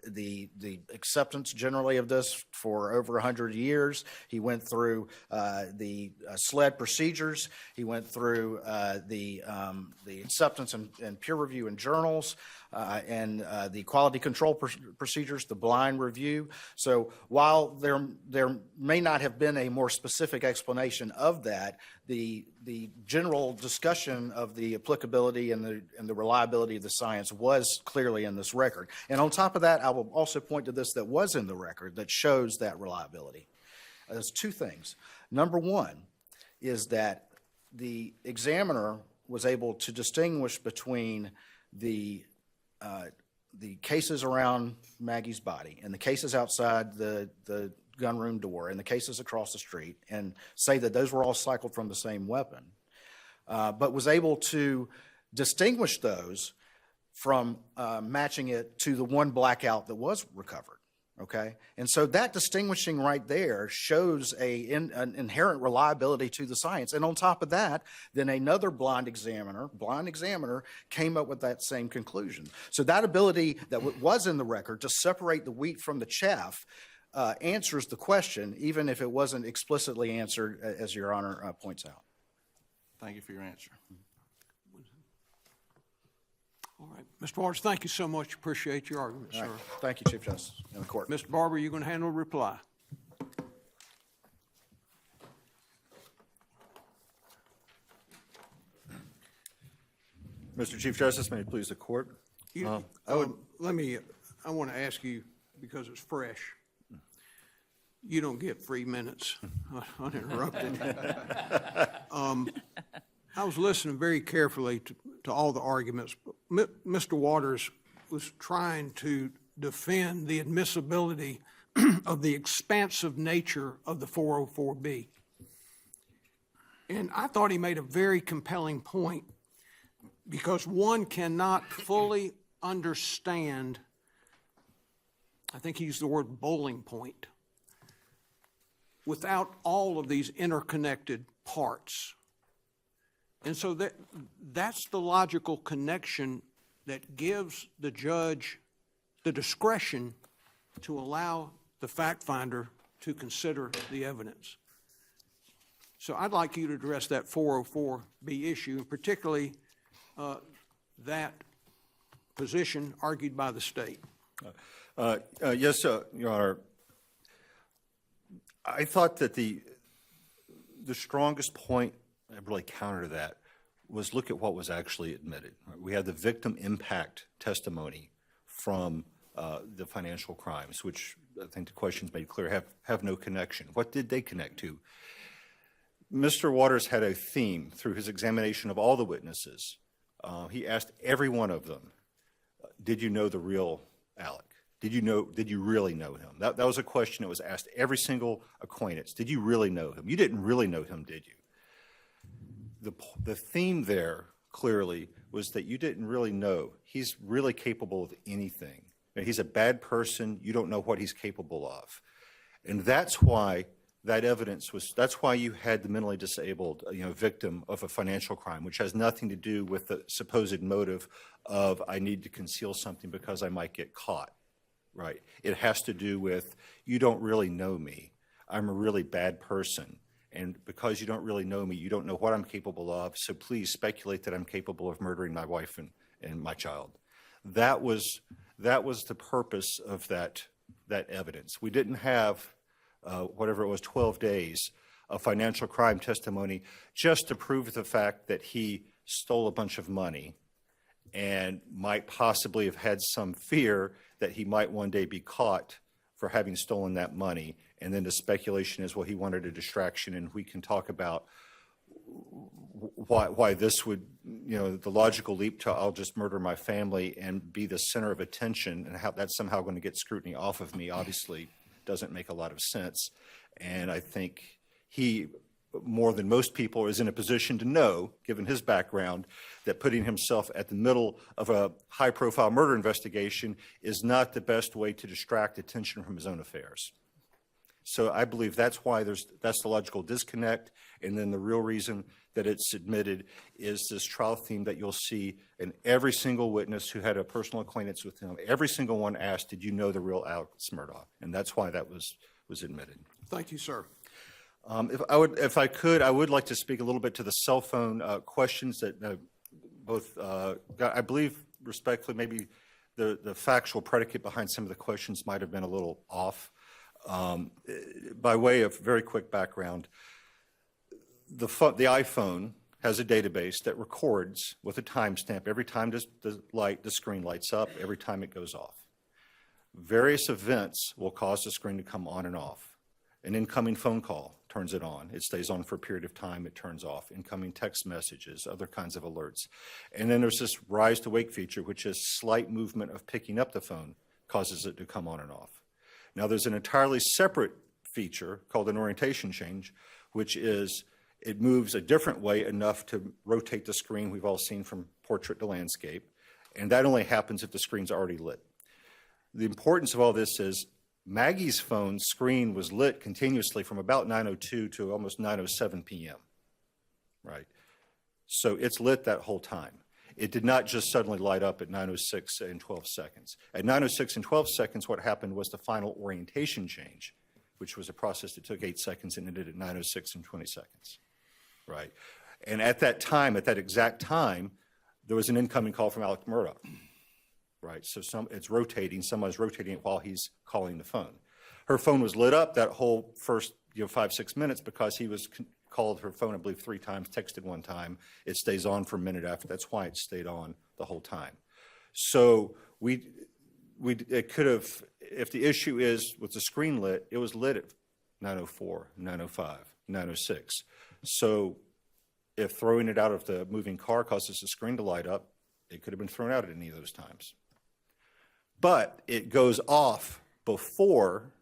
the acceptance generally of this for over 100 years. He went through the SLED procedures. He went through the acceptance and peer review in journals and the quality control procedures, the blind review. So while there may not have been a more specific explanation of that, the general discussion of the applicability and the reliability of the science was clearly in this record. And on top of that, I will also point to this that was in the record that shows that reliability. There's 2 things. Number 1 is that the examiner was able to distinguish between the cases around Maggie's body and the cases outside the gunroom door and the cases across the street and say that those were all cycled from the same weapon, but was able to distinguish those from matching it to the one blackout that was recovered. Okay, and so that distinguishing right there shows an inherent reliability to the science. And on top of that, then another blind examiner came up with that same conclusion. So that ability that was in the record to separate the wheat from the chaff answers the question, even if it wasn't explicitly answered, as Your Honor points out. Thank you for your answer. All right. Mr. Waters, thank you so much. Appreciate your argument, sir. Right. Thank you, Chief Justice and the court. Mr. Barber, you're going to handle a reply. Mr. Chief Justice, may it please the court? Let me I want to ask you, because it's fresh, you don't get free minutes uninterrupted. I was listening very carefully to all the arguments. Mr. Waters was trying to defend the admissibility of the expansive nature of the 404B. And I thought he made a very compelling point, because one cannot fully understand, I think he used the word bowling point, without all of these interconnected parts. And so that's the logical connection that gives the judge the discretion to allow the fact finder to consider the evidence. So I'd like you to address that 404B issue, and particularly that position argued by the state. Yes, Your Honor. I thought that the strongest point, really counter to that, was look at what was actually admitted. We had the victim impact testimony from the financial crimes, which I think the questions made clear have no connection. What did they connect to? Mr. Waters had a theme through his examination of all the witnesses. He asked every one of them, did you know the real Alec? Did you really know him? That was a question that was asked every single acquaintance. Did you really know him? You didn't really know him, did you? The theme there clearly was that you didn't really know. He's really capable of anything. He's a bad person. You don't know what he's capable of. And that's why that evidence that's why you had the mentally disabled, victim of a financial crime, which has nothing to do with the supposed motive of I need to conceal something because I might get caught, right? It has to do with you don't really know me. I'm a really bad person. And because you don't really know me, you don't know what I'm capable of, so please speculate that I'm capable of murdering my wife and my child. That was the purpose of that evidence. We didn't have whatever it was, 12 days of financial crime testimony just to prove the fact that he stole a bunch of money and might possibly have had some fear that he might one day be caught for having stolen that money. And then the speculation is, well, he wanted a distraction, and we can talk about why this would, the logical leap to I'll just murder my family and be the center of attention, and how that's somehow going to get scrutiny off of me, obviously doesn't make a lot of sense. And I think he, more than most people, is in a position to know, given his background, that putting himself at the middle of a high-profile murder investigation is not the best way to distract attention from his own affairs. So I believe that's why that's the logical disconnect. And then the real reason that it's admitted is this trial theme that you'll see in every single witness who had a personal acquaintance with him. Every single one asked, did you know the real Alex Murdaugh? And that's why that was admitted. Thank you, sir. If I could, I would like to speak a little bit to the cell phone questions that both got. I believe, respectfully, maybe the factual predicate behind some of the questions might have been a little off. By way of very quick background, the iPhone has a database that records with a timestamp every time the screen lights up, every time it goes off. Various events will cause the screen to come on and off. An incoming phone call turns it on. It stays on for a period of time. It turns off. Incoming text messages, other kinds of alerts. And then there's this rise to wake feature, which is slight movement of picking up the phone causes it to come on and off. Now, there's an entirely separate feature called an orientation change, which is it moves a different way enough to rotate the screen. We've all seen from portrait to landscape. And that only happens if the screen's already lit. The importance of all this is Maggie's phone screen was lit continuously from about 9:02 to almost 9:07 p.m., right? So it's lit that whole time. It did not just suddenly light up at 9:06 and 12 seconds. At 9:06 and 12 seconds, what happened was the final orientation change, which was a process that took 8 seconds and ended at 9:06 and 20 seconds, right? And at that time, at that exact time, there was an incoming call from Alex Murdaugh, right? So it's rotating. Someone's rotating it while he's calling the phone. Her phone was lit up that whole first 5-6 minutes because he was called her phone, I believe, 3 times, texted 1 time. It stays on for a minute after. That's why it stayed on the whole time. So it could have, if the issue is with the screen lit, it was lit at 9:04, 9:05, 9:06. So if throwing it out of the moving car causes the screen to light up, it could have been thrown out at any of those times. But it goes off before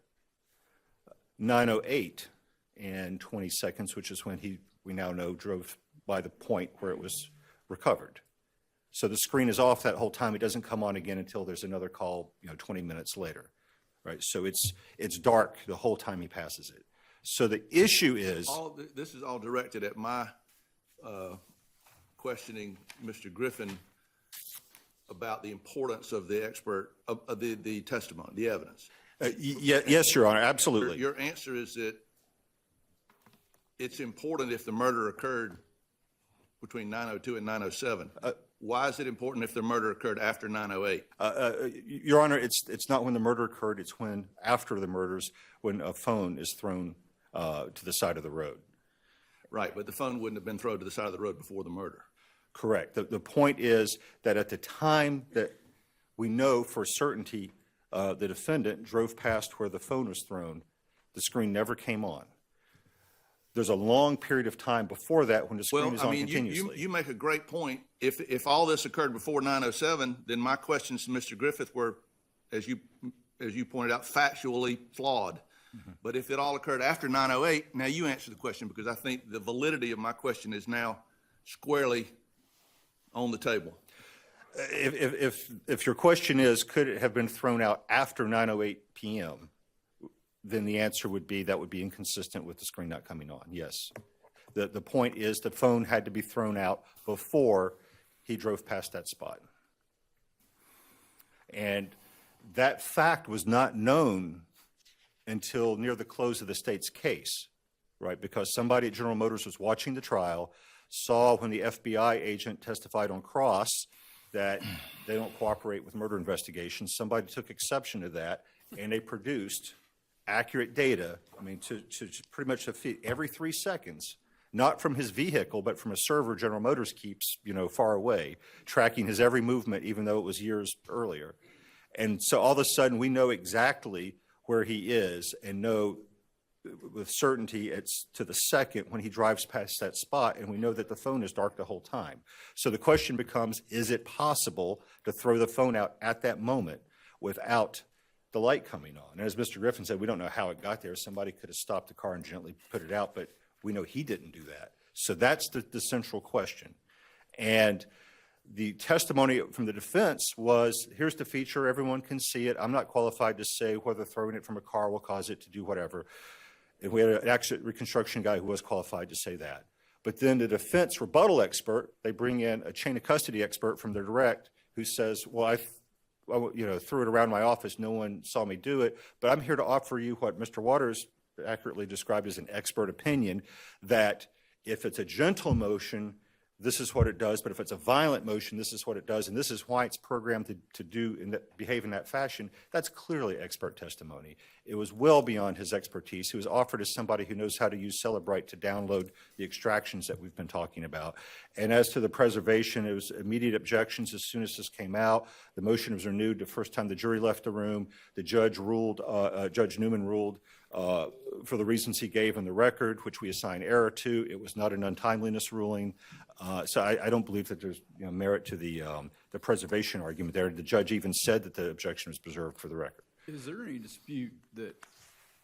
9:08 and 20 seconds, which is when we now know, drove by the point where it was recovered. So the screen is off that whole time. It doesn't come on again until there's another call, 20 minutes later, right? So it's dark the whole time he passes it. So the issue is... This is all directed at my questioning Mr. Griffin about the importance of the expert, of the testimony, the evidence. Yes, Your Honor, absolutely. Your answer is that it's important if the murder occurred between 9:02 and 9:07. Why is it important if the murder occurred after 9:08? Your Honor, it's not when the murder occurred. It's when, after the murders, when a phone is thrown to the side of the road. Right, but the phone wouldn't have been thrown to the side of the road before the murder. Correct. The point is that at the time that we know for certainty the defendant drove past where the phone was thrown, the screen never came on. There's a long period of time before that when the screen is on continuously. You make a great point. If all this occurred before 9:07, then my questions to Mr. Griffith were, as you pointed out, factually flawed. Mm-hmm. But if it all occurred after 9:08, now you answer the question, because I think the validity of my question is now squarely on the table. If your question is, could it have been thrown out after 9:08 p.m., then the answer would be that would be inconsistent with the screen not coming on, yes. The point is the phone had to be thrown out before he drove past that spot. And that fact was not known until near the close of the state's case, right? Because somebody at General Motors was watching the trial, saw when the FBI agent testified on cross that they don't cooperate with murder investigations. Somebody took exception to that, and they produced accurate data, to pretty much defeat every 3 seconds, not from his vehicle, but from a server General Motors keeps, far away, tracking his every movement, even though it was years earlier. And so all of a sudden, we know exactly where he is and know with certainty it's to the second when he drives past that spot, and we know that the phone is dark the whole time. So the question becomes, is it possible to throw the phone out at that moment without the light coming on? And as Mr. Griffin said, we don't know how it got there. Somebody could have stopped the car and gently put it out, but we know he didn't do that. So that's the central question. And the testimony from the defense was, here's the feature, everyone can see it. I'm not qualified to say whether throwing it from a car will cause it to do whatever. And we had an accident reconstruction guy who was qualified to say that. But then the defense rebuttal expert, they bring in a chain of custody expert from their direct who says, well, I threw it around my office. No one saw me do it. But I'm here to offer you what Mr. Waters accurately described as an expert opinion, that if it's a gentle motion, this is what it does. But if it's a violent motion, this is what it does. And this is why it's programmed to do and behave in that fashion. That's clearly expert testimony. It was well beyond his expertise. He was offered as somebody who knows how to use Celebrite to download the extractions that we've been talking about. And as to the preservation, it was immediate objections as soon as this came out. The motion was renewed the first time the jury left the room. The judge ruled, Judge Newman ruled for the reasons he gave in the record, which we assign error to. It was not an untimeliness ruling. So I don't believe that there's merit to the preservation argument there. The judge even said that the objection was preserved for the record. Is there any dispute that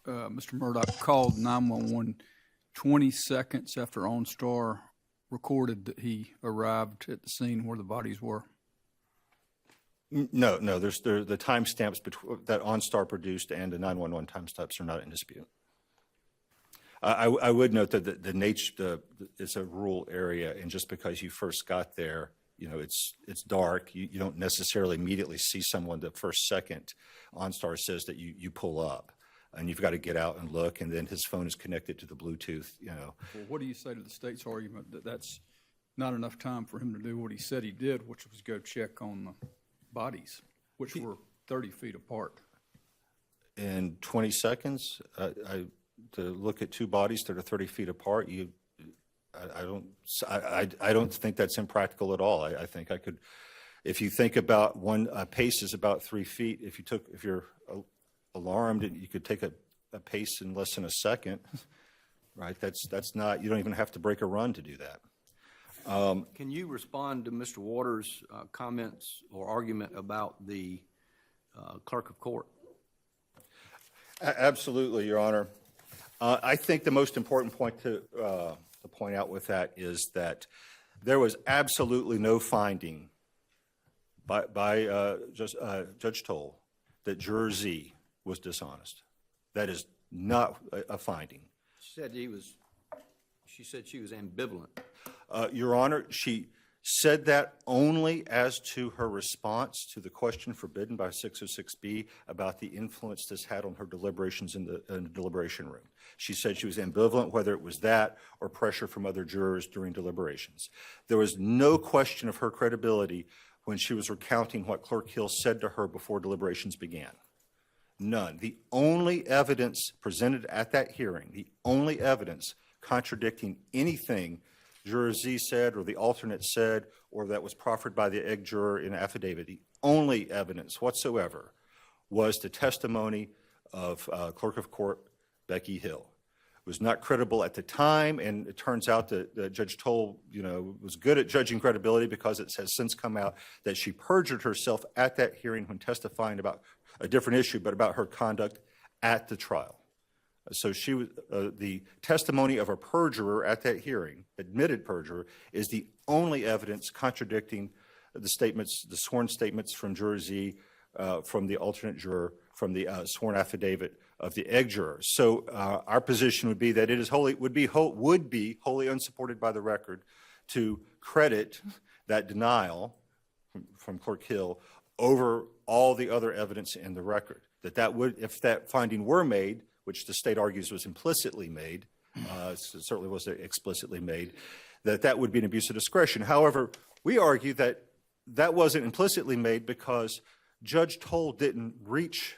Mr. Murdaugh called 911 20 seconds after OnStar recorded that he arrived at the scene where the bodies were? No. There's the timestamps that OnStar produced and the 911 timestamps are not in dispute. I would note that the nature, it's a rural area, and just because you first got there, it's dark. You don't necessarily immediately see someone the first second. OnStar says that you pull up, and you've got to get out and look, and then his phone is connected to the Bluetooth. Well, what do you say to the state's argument that that's not enough time for him to do what he said he did, which was go check on the bodies, which were 30 feet apart? In 20 seconds, to look at two bodies that are 30 feet apart, I don't think that's impractical at all. I think I could, If you think about a pace is about 3 feet. If you're alarmed, you could take a pace in less than a second, right? That's not, you don't even have to break a run to do that. Can you respond to Mr. Waters' comments or argument about the clerk of court? Absolutely, Your Honor. I think the most important point to point out with that is that there was absolutely no finding by Judge Toll that Juror Z was dishonest. That is not a finding. She said she was ambivalent. Your Honor, she said that only as to her response to the question forbidden by 606B about the influence this had on her deliberations in the deliberation room. She said she was ambivalent whether it was that or pressure from other jurors during deliberations. There was no question of her credibility when she was recounting what Clerk Hill said to her before deliberations began. None. The only evidence presented at that hearing, the only evidence contradicting anything Juror Z said or the alternate said or that was proffered by the egg juror in affidavit, the only evidence whatsoever was the testimony of Clerk of Court Becky Hill. It was not credible at the time, and it turns out that Judge Toll, was good at judging credibility because it has since come out that she perjured herself at that hearing when testifying about a different issue, but about her conduct at the trial. So she was the testimony of a perjurer at that hearing, admitted perjurer, is the only evidence contradicting the statements, the sworn statements from Juror Z, from the alternate juror, from the sworn affidavit of the egg juror. So our position would be that it is would be wholly unsupported by the record to credit that denial from Clerk Hill over all the other evidence in the record. That would, if that finding were made, which the state argues was implicitly made, certainly wasn't explicitly made, that would be an abuse of discretion. However, we argue that that wasn't implicitly made because Judge Toll didn't reach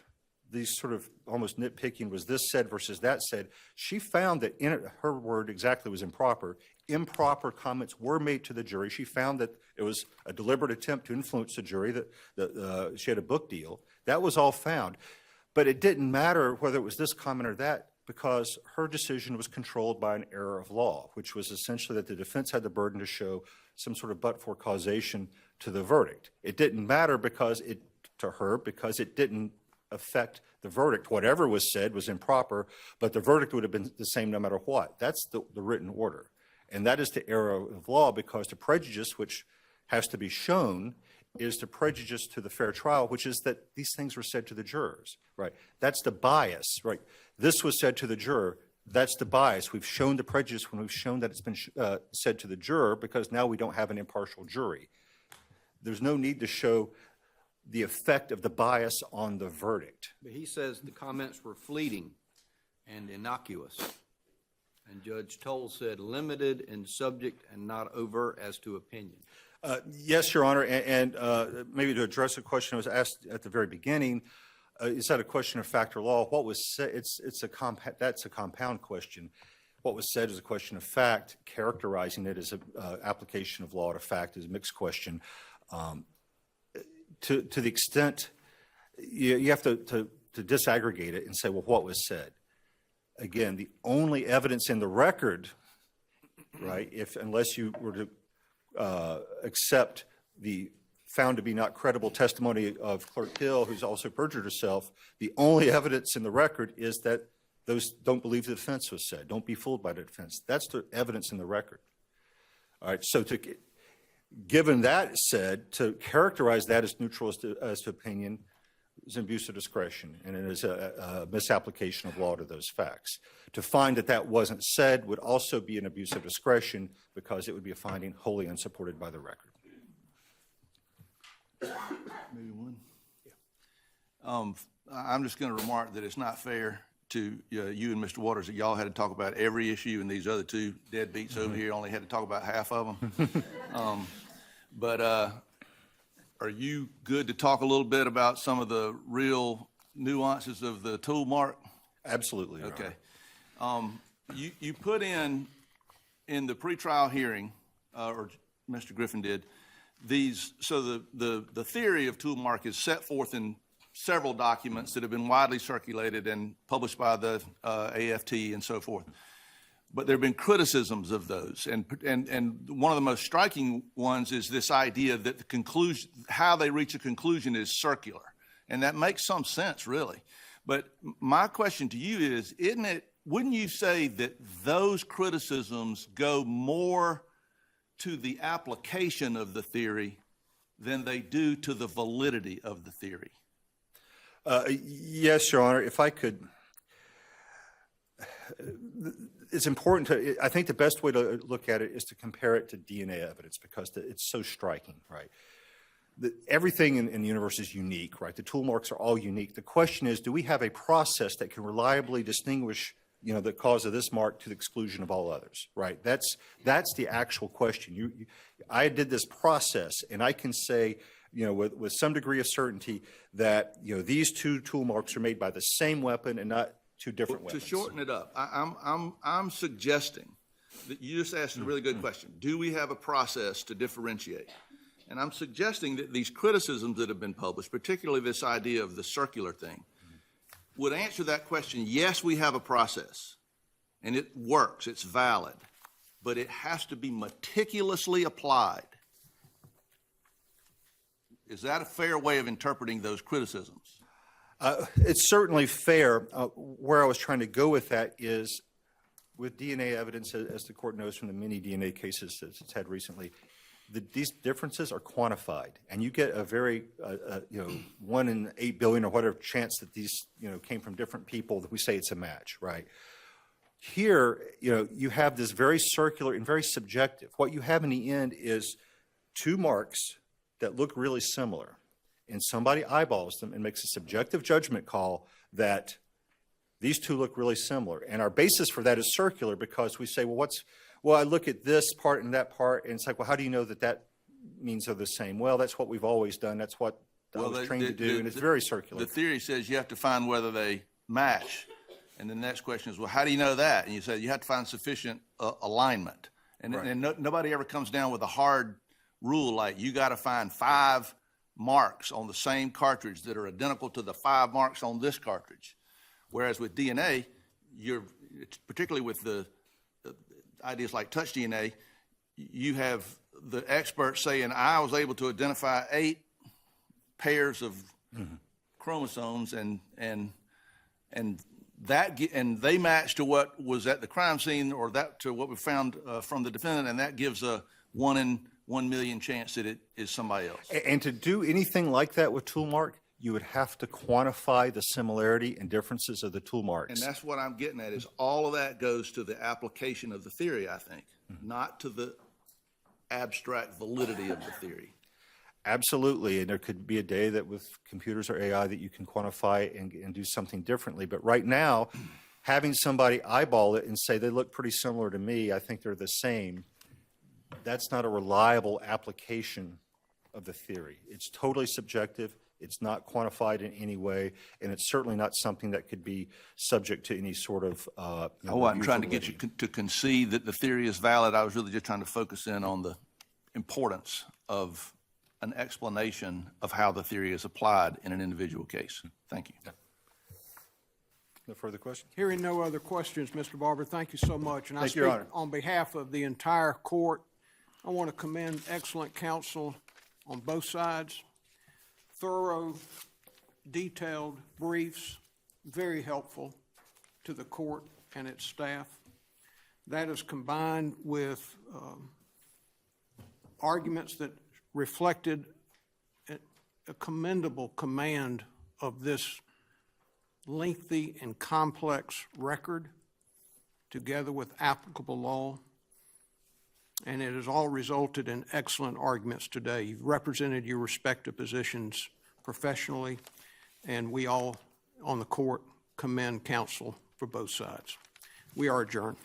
these sort of almost nitpicking, was this said versus that said. She found that her word exactly was improper. Improper comments were made to the jury. She found that it was a deliberate attempt to influence the jury, that she had a book deal. That was all found. But it didn't matter whether it was this comment or that because her decision was controlled by an error of law, which was essentially that the defense had the burden to show some sort of but-for causation to the verdict. It didn't matter because it didn't affect the verdict. Whatever was said was improper, but the verdict would have been the same no matter what. That's the written order. And that is the error of law because the prejudice, which has to be shown, is the prejudice to the fair trial, which is that these things were said to the jurors, right? That's the bias, right? This was said to the juror. That's the bias. We've shown the prejudice when we've shown that it's been said to the juror because now we don't have an impartial jury. There's no need to show the effect of the bias on the verdict. But he says the comments were fleeting and innocuous. And Judge Toll said limited in subject and not overt as to opinion. Yes, Your Honor, and maybe to address a question I was asked at the very beginning, is that a question of fact or law? What was said? That's a compound question. What was said is a question of fact. Characterizing it as an application of law to fact is a mixed question. To the extent you have to disaggregate it and say, well, what was said? Again, the only evidence in the record, right? Unless you were to accept the found to be not credible testimony of Clerk Hill, who's also perjured herself, the only evidence in the record is that those don't believe the defense was said. Don't be fooled by the defense. That's the evidence in the record. All right, so given that said, to characterize that as neutral as to opinion is an abuse of discretion, and it is a misapplication of law to those facts. To find that that wasn't said would also be an abuse of discretion because it would be a finding wholly unsupported by the record. Maybe one. Yeah. I'm just going to remark that it's not fair to you and Mr. Waters that y'all had to talk about every issue, and these other two deadbeats over here only had to talk about half of them. But are you good to talk a little bit about some of the real nuances of the tool mark? Absolutely, Your Okay. Honor. You put in the pretrial hearing, or Mr. Griffin did, the theory of tool mark is set forth in several documents that have been widely circulated and published by the AFT and so forth. But there have been criticisms of those, and one of the most striking ones is this idea that the conclusion, how they reach a conclusion, is circular, and that makes some sense, really. But my question to you is, wouldn't you say that those criticisms go more to the application of the theory than they do to the validity of the theory? Yes, Your Honor, if I could. It's important to, I think the best way to look at it is to compare it to DNA evidence, because it's so striking, right? Everything in the universe is unique, right? The tool marks are all unique. The question is, do we have a process that can reliably distinguish, the cause of this mark to the exclusion of all others, right? That's the actual question. I did this process, and I can say, with some degree of certainty that, these two tool marks are made by the same weapon and not two different weapons. To shorten it up, I'm suggesting that you just asked a really good question. Do we have a process to differentiate? And I'm suggesting that these criticisms that have been published, particularly this idea of the circular thing, would answer that question. Yes, we have a process, and it works, it's valid, but it has to be meticulously applied. Is that a fair way of interpreting those criticisms? It's certainly fair. Where I was trying to go with that is, with DNA evidence, as the court knows from the many DNA cases that it's had recently, these differences are quantified, and you get a very, 1 in 8 billion or whatever chance that these, came from different people, that we say it's a match, right? Here, you have this very circular and very subjective. What you have in the end is two marks that look really similar, and somebody eyeballs them and makes a subjective judgment call that these two look really similar. And our basis for that is circular, because we say, well, I look at this part and that part, and it's like, well, how do you know that means they're the same? Well, that's what we've always done. That's what I was trained to do, and it's very circular. The theory says you have to find whether they match. And the next question is, well, how do you know that? And you say you have to find sufficient alignment. And, Right. and nobody ever comes down with a hard rule like you got to find 5 marks on the same cartridge that are identical to the 5 marks on this cartridge. Whereas with DNA, particularly with the ideas like touch DNA, you have the expert saying, I was able to identify 8 pairs of chromosomes, and they match to what was at the crime scene, or that to what we found from the defendant, and that gives a 1 in 1 million chance that it is somebody else. And to do anything like that with tool mark, you would have to quantify the similarity and differences of the tool marks. And that's what I'm getting at, is all of that goes to the application of the theory, I think, not to the abstract validity of the theory. Absolutely, and there could be a day that with computers or AI that you can quantify and do something differently. But right now, having somebody eyeball it and say they look pretty similar to me, I think they're the same, that's not a reliable application of the theory. It's totally subjective. It's not quantified in any way, and it's certainly not something that could be subject to any sort of I wasn't trying to get you to concede that the theory is valid. I was really just trying to focus in on the importance of an explanation of how the theory is applied in an individual case. Thank you. No further questions? Hearing no other questions, Mr. Barber, thank you so much. And Thank you, Your Honor. on behalf of the entire court, I want to commend excellent counsel on both sides. Thorough, detailed briefs, very helpful to the court and its staff. That is combined with arguments that reflected a commendable command of this lengthy and complex record, together with applicable law. And it has all resulted in excellent arguments today. You've represented your respective positions professionally, and we all on the court commend counsel for both sides. We are adjourned.